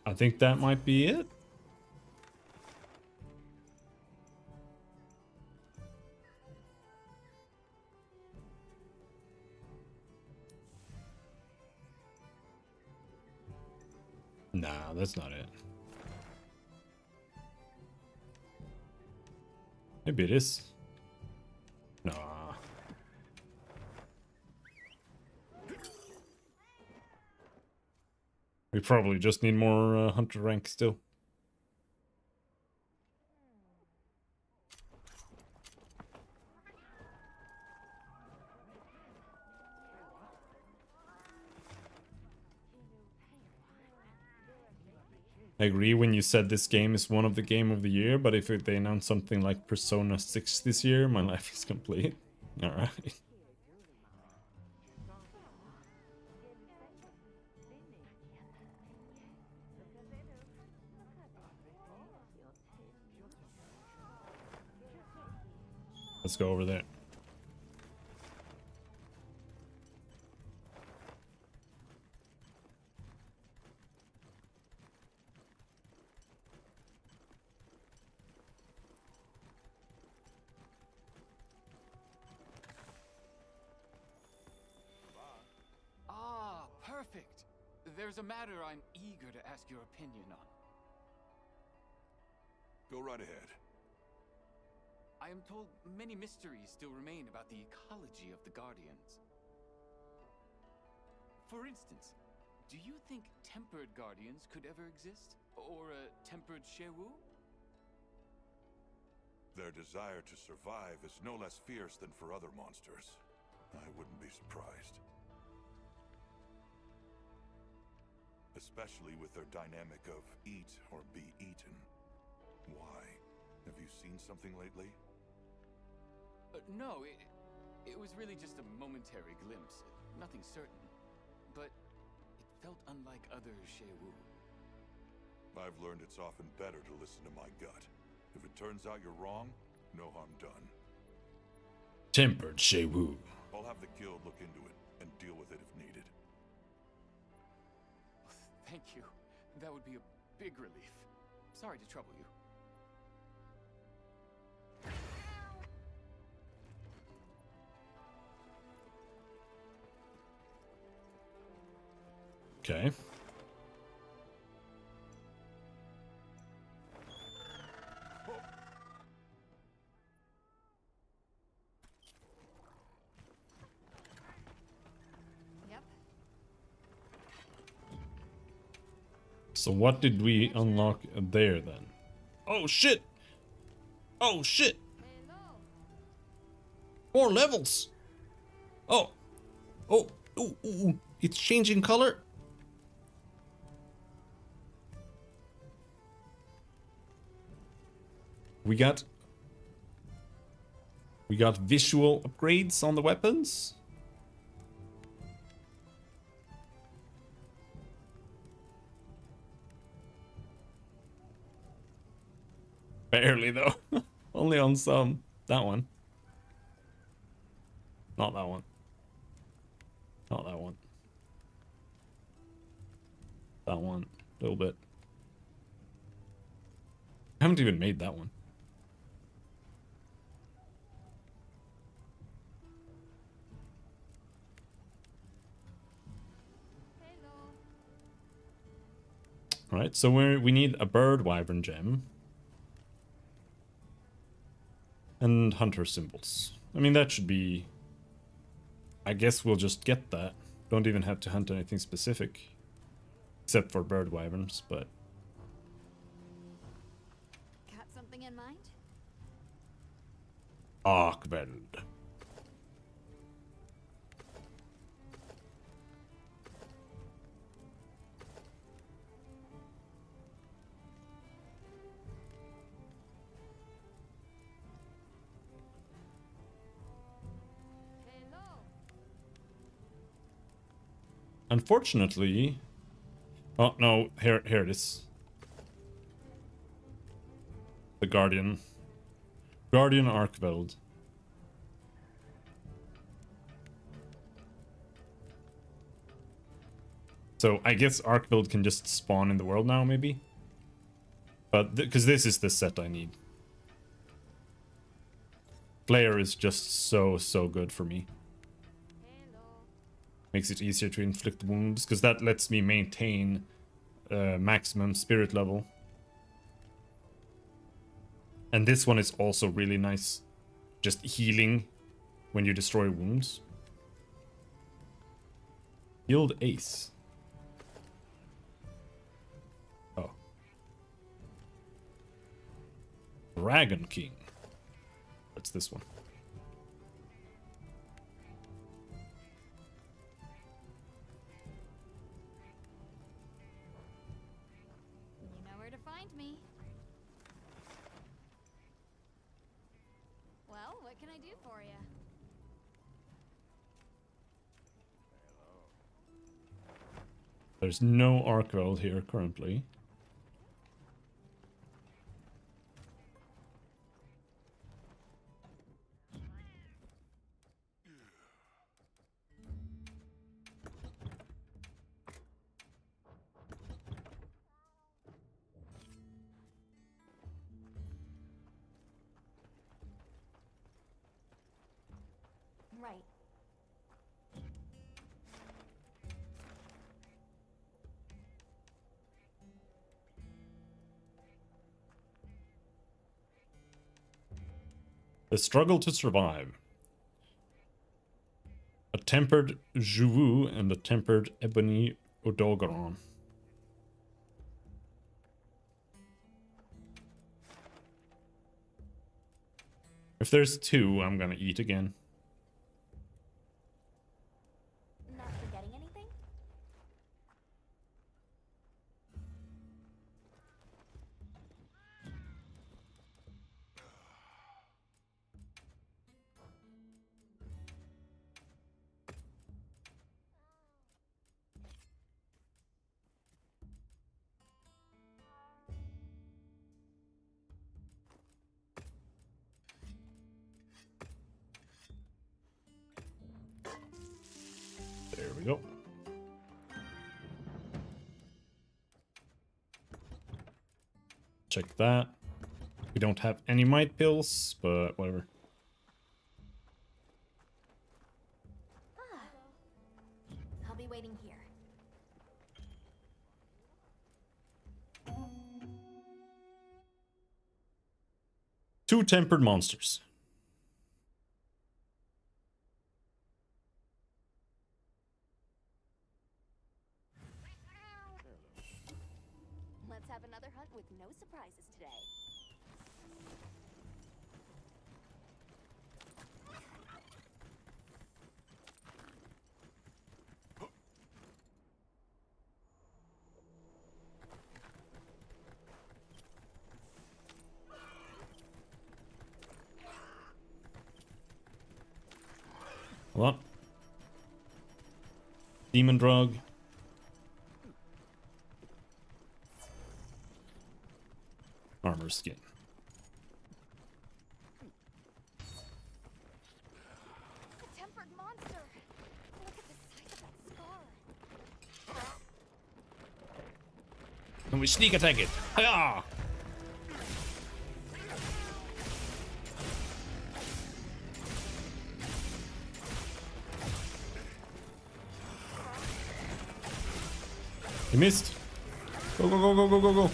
I think that might be it. Nah, that's not it. Maybe it is. Nah. We probably just need more hunter rank still. I agree when you said this game is one of the game of the year, but if they announce something like Persona 6 this year, my life is complete. Alright. Let's go over there. Ah, perfect. There's a matter I'm eager to ask your opinion on. Go right ahead. I am told many mysteries still remain about the ecology of the Guardians. For instance, do you think tempered Guardians could ever exist? Or a tempered Shewu? Their desire to survive is no less fierce than for other monsters. I wouldn't be surprised. Especially with their dynamic of eat or be eaten. Why? Have you seen something lately? No, it was really just a momentary glimpse. Nothing certain. But it felt unlike other Shewu. I've learned it's often better to listen to my gut. If it turns out you're wrong, no harm done. Tempered Shewu. I'll have the guild look into it and deal with it if needed. Thank you. That would be a big relief. Sorry to trouble you. Okay. Yep. So what did we unlock there then? Oh shit! Oh shit! More levels! Oh! Oh! Ooh, ooh, ooh. It's changing color! We got visual upgrades on the weapons. Barely though. Only on some. That one. Not that one. Not that one. That one. A little bit. I haven't even made that one. Alright, so we need a bird wyvern gem. And hunter symbols. I mean, that should be... I guess we'll just get that. Don't even have to hunt anything specific. Except for bird wyverns, but... Got something in mind? Arkveld. Unfortunately... Oh, no. Here it is. The Guardian. Guardian Arkveld. So, I guess Arkveld can just spawn in the world now, maybe? But, because this is the set I need. Flare is just so good for me. Makes it easier to inflict wounds, because that lets me maintain maximum spirit level. And this one is also really nice. Just healing when you destroy wounds. Yield Ace. Oh. Dragon King. That's this one. You know where to find me. Well, what can I do for you? There's no Arkveld here currently. Right. The struggle to survive. A tempered Jouvu and a tempered Ebony Odogaron. If there's two, I'm gonna eat again. Not forgetting anything? we go. Check that. We don't have any might pills, but whatever. I'll be waiting here. Two tempered monsters. Let's have another hunt with no surprises today. Hold on. Demon drug. Armor skin. A tempered monster. Look at the size of that scar. Can we sneak attack it? Hiya! He missed. Go, go, go, go, go, go, go.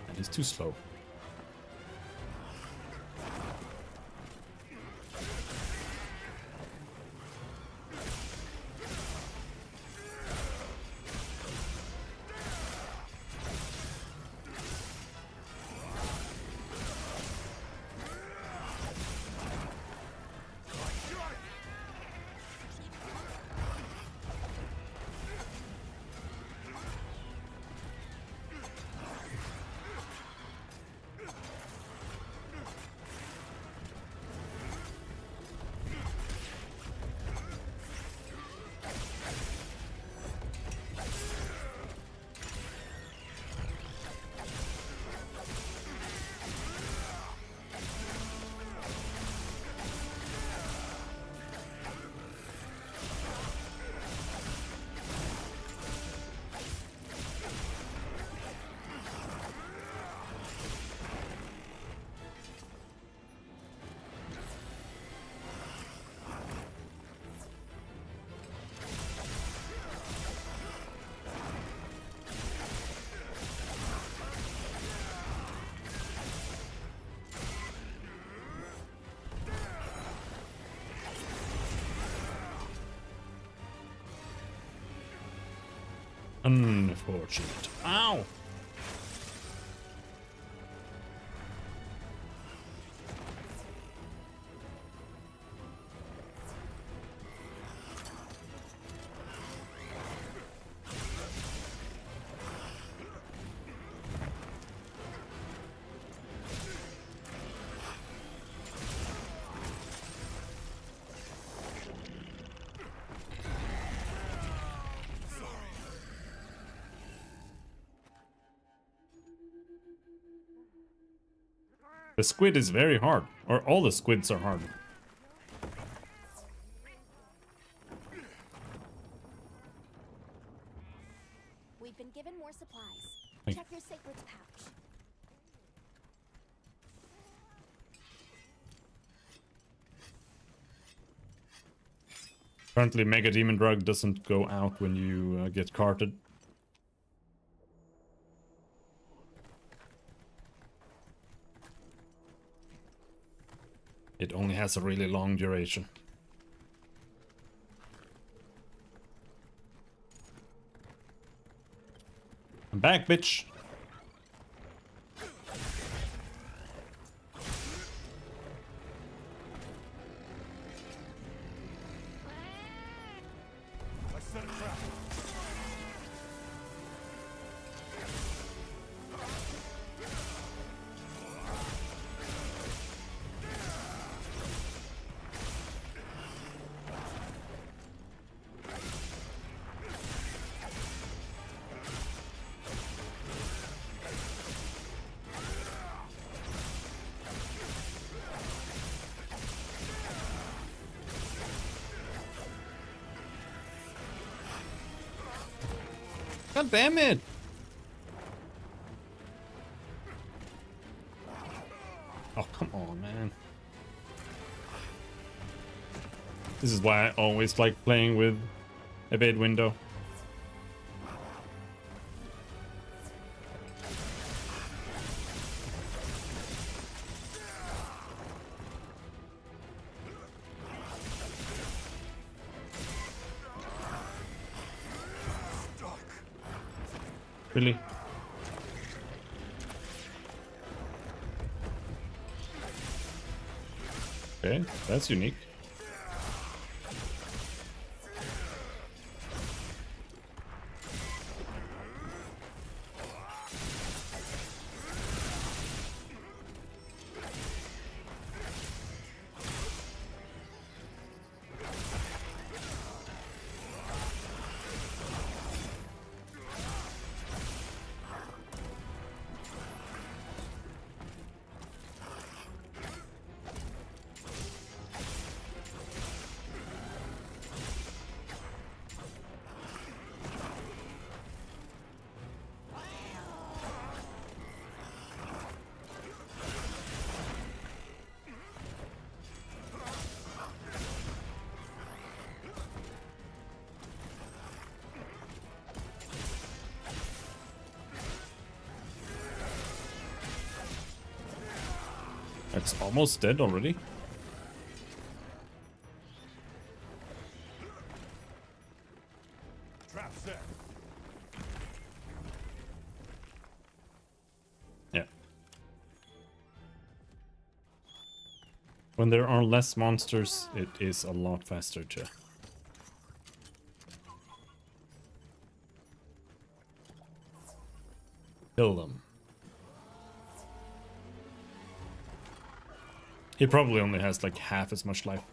And he's too slow. Unfortunate. Ow! The squid is very hard, or all the squids are hard. We've been given more supplies. Thank Check your sacred's pouch. Currently, Mega Demon Drug doesn't go out when you get carted. It only has a really long duration. I'm back, bitch. I set a trap. God damn it! Oh, come on, man. This is why I always like playing with evade window. Really? Okay, that's unique. It's almost dead already. Trap set. Yeah. When there are less monsters, it is a lot faster to kill them. He probably only has like half as much life.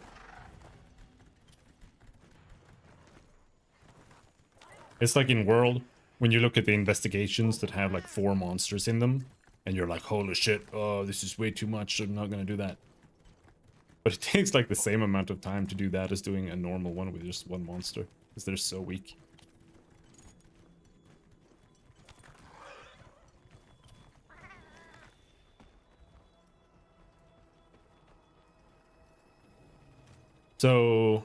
It's like in World, when you look at the investigations that have like 4 monsters in them, and you're like, holy shit, oh, this is way too much, so I'm not gonna do that. But it takes like the same amount of time to do that as doing a normal one with just 1 monster, because they're so weak. So,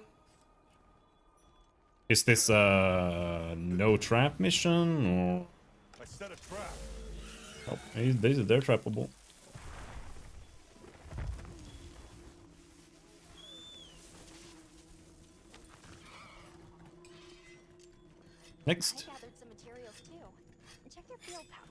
is this a no trap mission, or? I set a trap. Oh, they're trappable. Next. I gathered some materials too. And check your field pouch.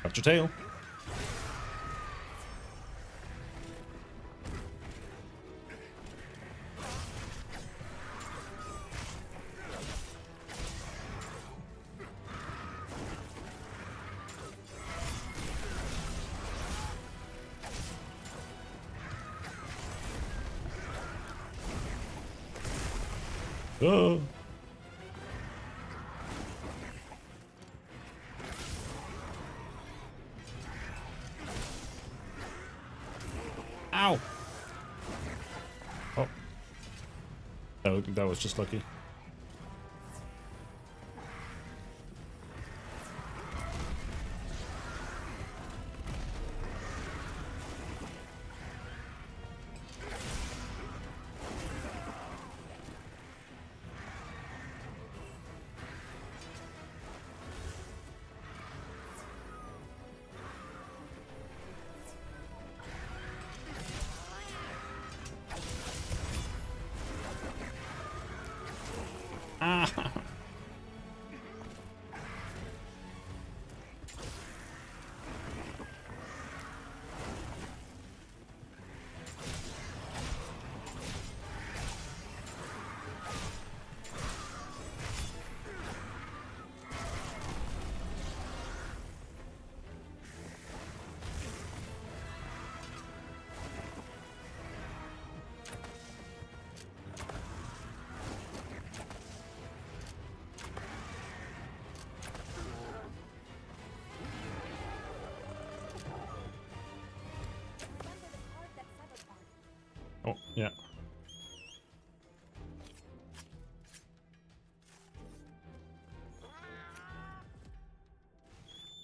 Got your tail. Oh. Ow! Oh. That was just lucky. Ah. Oh, yeah.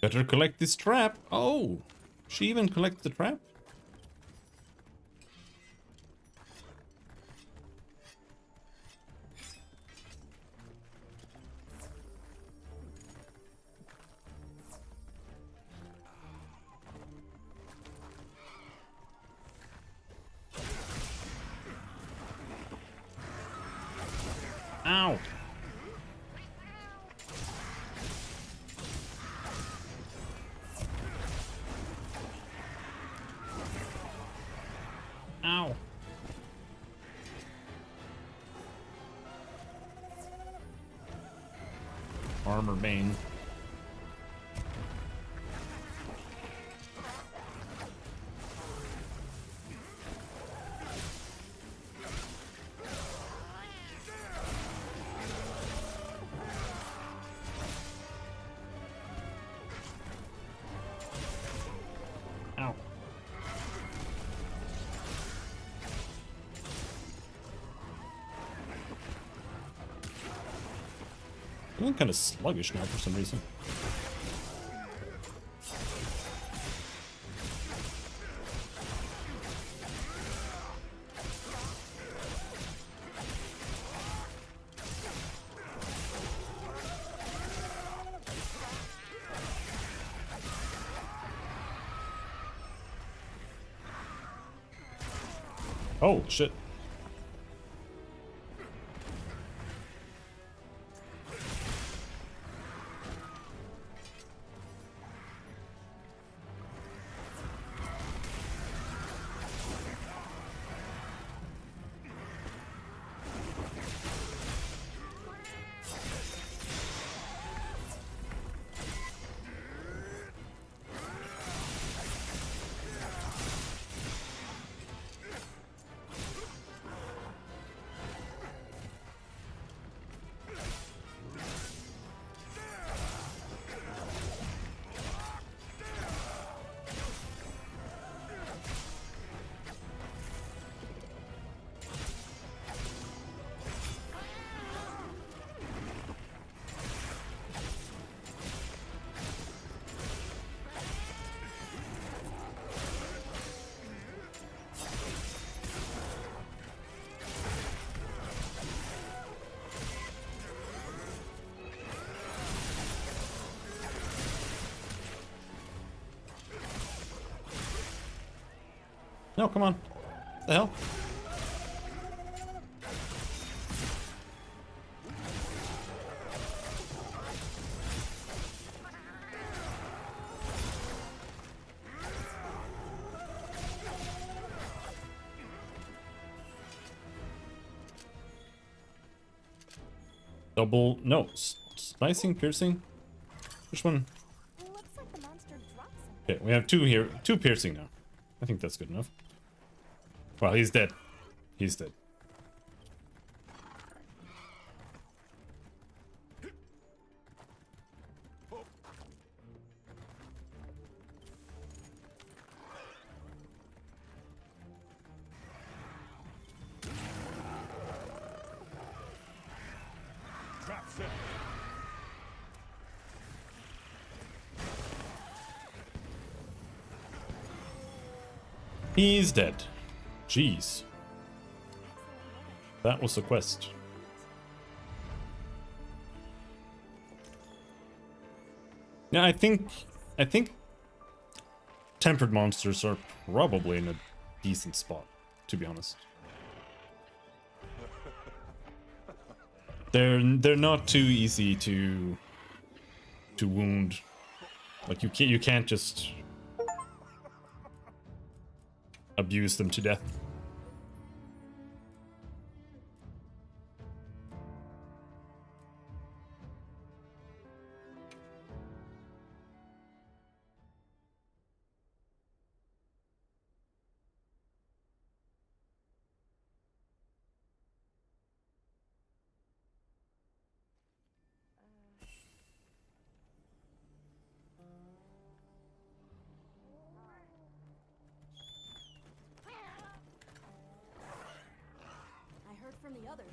Better collect this trap. Oh, she even collects the trap? Ow! Ow! Armor Bane. Ow. I'm kind of sluggish now for some reason. Oh, shit. No, come on. What the hell? Double, no, slicing, piercing. Which one? Okay, we have two here, two piercing now. I think that's good enough. Well, he's dead. He's dead. Set. He's dead. Jeez. That was a quest. Yeah, I think tempered monsters are probably in a decent spot, to be honest. They're not too easy to wound. Like you can't just abuse them to death. I heard from the others.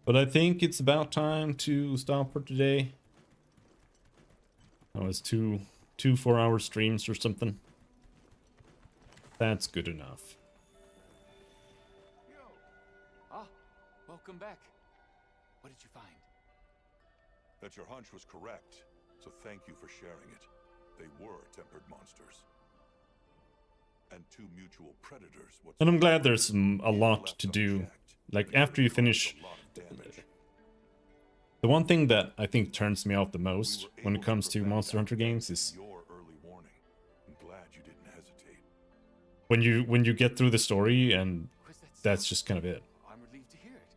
But I think it's about time to stop for today. That was two 4-hour streams or something. That's good enough. Ah, welcome back. What did you find? That your hunch was correct, so thank you for sharing it. They were tempered monsters. And two mutual predators. And I'm glad there's a lot to do. Like, after you finish... The one thing that I think turns me off the most when it comes to Monster Hunter games is when you get through the story and that's just kind of it. I'm relieved to hear it.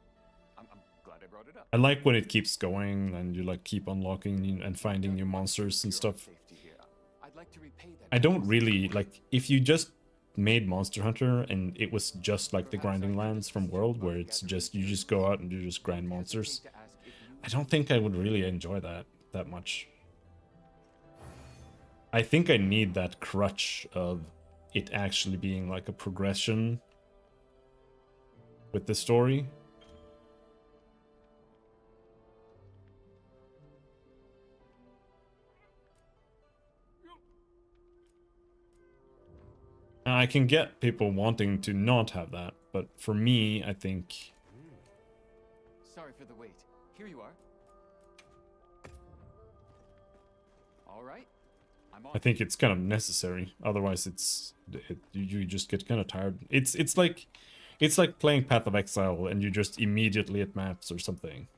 I'm glad I brought it up. I like when it keeps going and you like keep unlocking and finding new monsters and stuff. I'd like to repay that. I don't really like if you just made Monster Hunter and it was just like the grinding lands from World where it's just you just go out and you just grind monsters. I don't think I would really enjoy that much. I think I need that crutch of it actually being like a progression with the story. I can get people wanting to not have that, but for me, I think... Sorry for the wait. Here you are. All right. I think it's kind of necessary. Otherwise, you just get kind of tired. It's like playing Path of Exile and you just immediately at maps or something.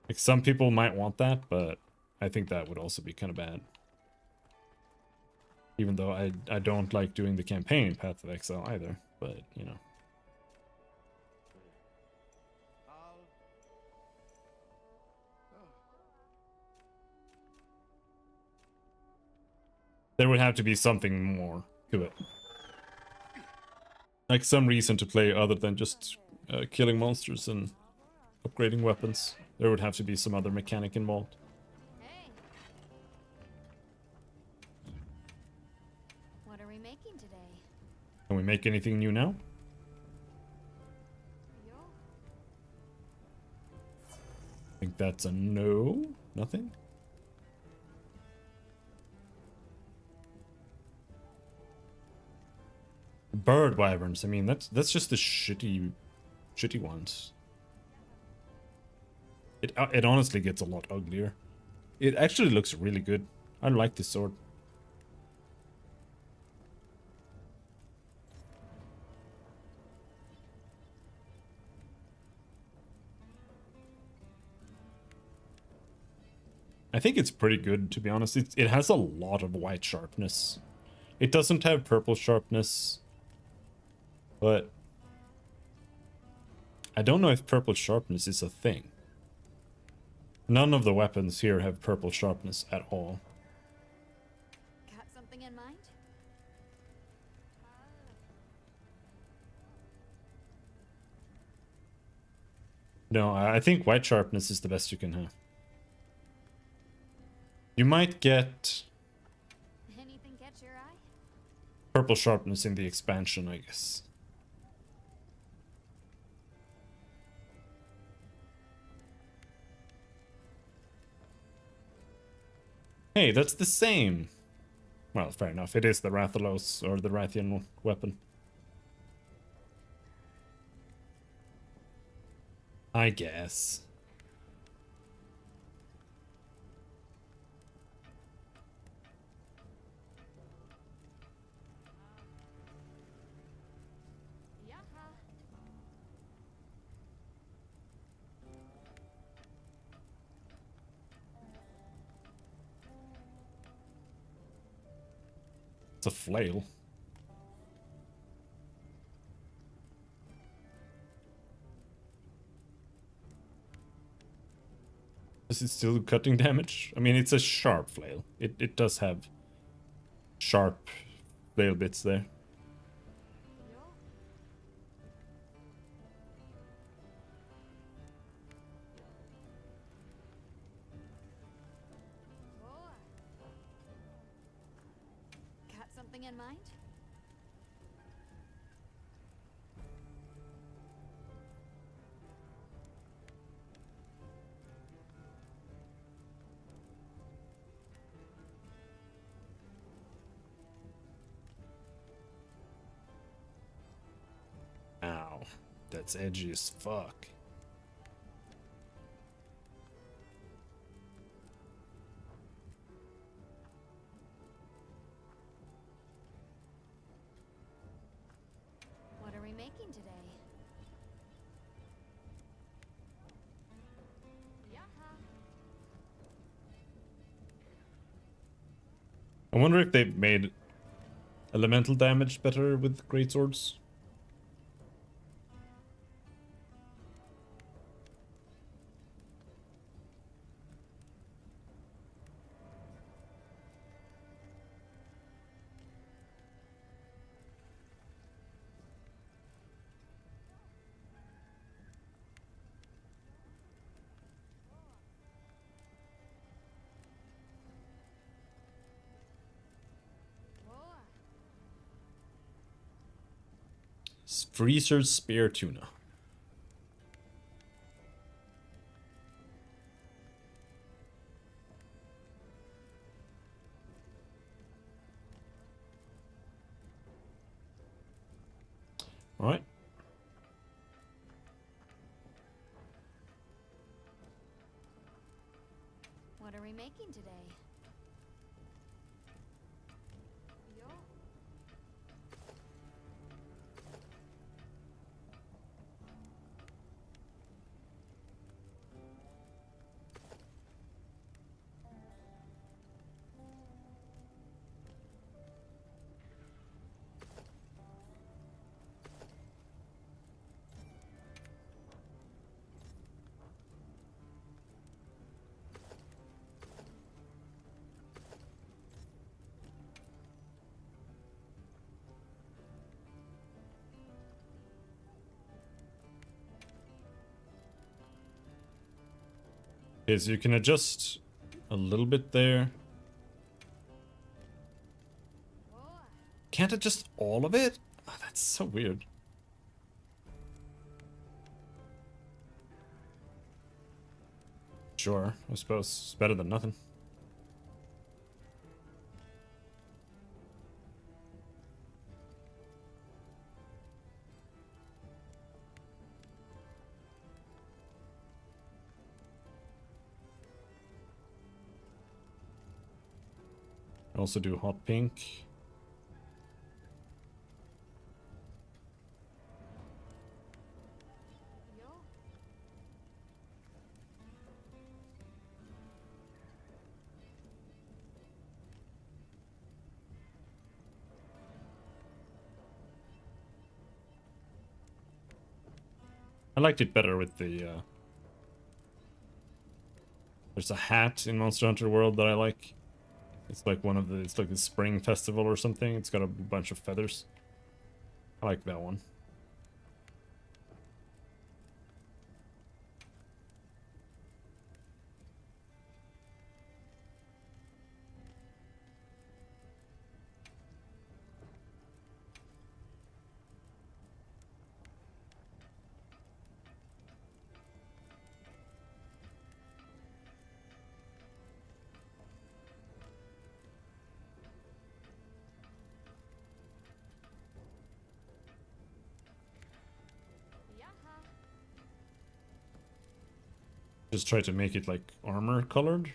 Like some people might want that, but I think that would also be kind of bad. Even though I don't like doing the campaign in Path of Exile either, but you know. There would have to be something more to it. Like some reason to play other than just killing monsters and upgrading weapons. There would have to be some other mechanic involved. What are we making today? Can we make anything new now? I think that's a no. Nothing? Bird wyverns. I mean, that's just the shitty ones. It honestly gets a lot uglier. It actually looks really good. I like this sword. I think it's pretty good, to be honest. It has a lot of white sharpness. It doesn't have purple sharpness. But I don't know if purple sharpness is a thing. None of the weapons here have purple sharpness at all. Got something in mind? No, I think white sharpness is the best you can have. You might get Anything catch your eye? purple sharpness in the expansion, I guess. Hey, that's the same. Well, fair enough. It is the Rathalos or the Rathian weapon. I guess. It's a flail. Is it still cutting damage? I mean, it's a sharp flail. It does have sharp flail bits there. Got something in mind? Ow. That's edgy as fuck. What are we making today? I wonder if they've made elemental damage better with greatswords. Freezer's Spear Tuna. All right. What are we making today? Okay, so you can adjust a little bit there. Can't adjust all of it? Oh, that's so weird. Sure, I suppose it's better than nothing. Also do hot pink. I liked it better with the there's a hat in Monster Hunter World that I like. It's like one of the, it's like a spring festival or something. It's got a bunch of feathers. I like that one. Just try to make it like armor colored.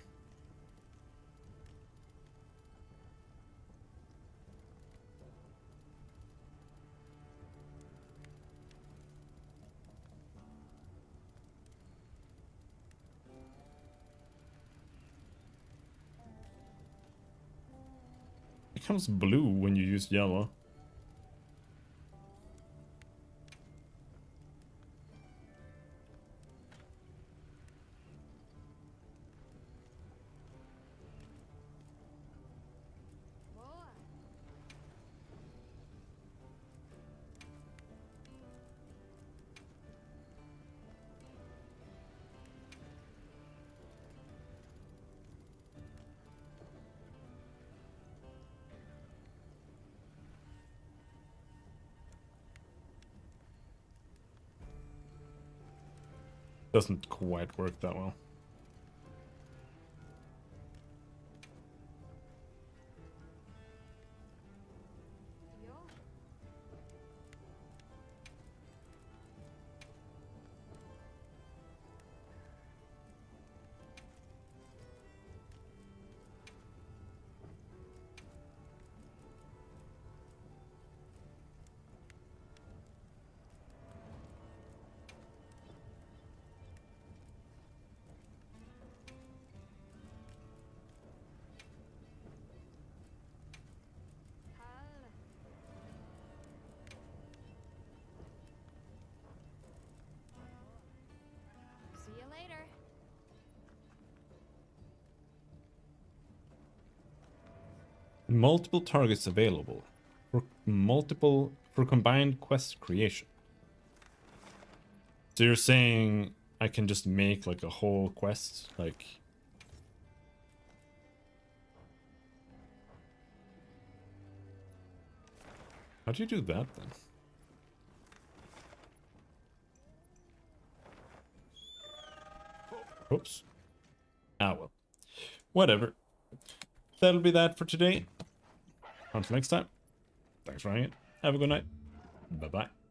It becomes blue when you use yellow. Doesn't quite work that well. See you later. Multiple targets available for combined quest creation. So you're saying I can just make like a whole quest, like how do you do that then? Oops. Ah well. Whatever. That'll be that for today. Until next time. Thanks for hanging. Have a good night. Bye-bye.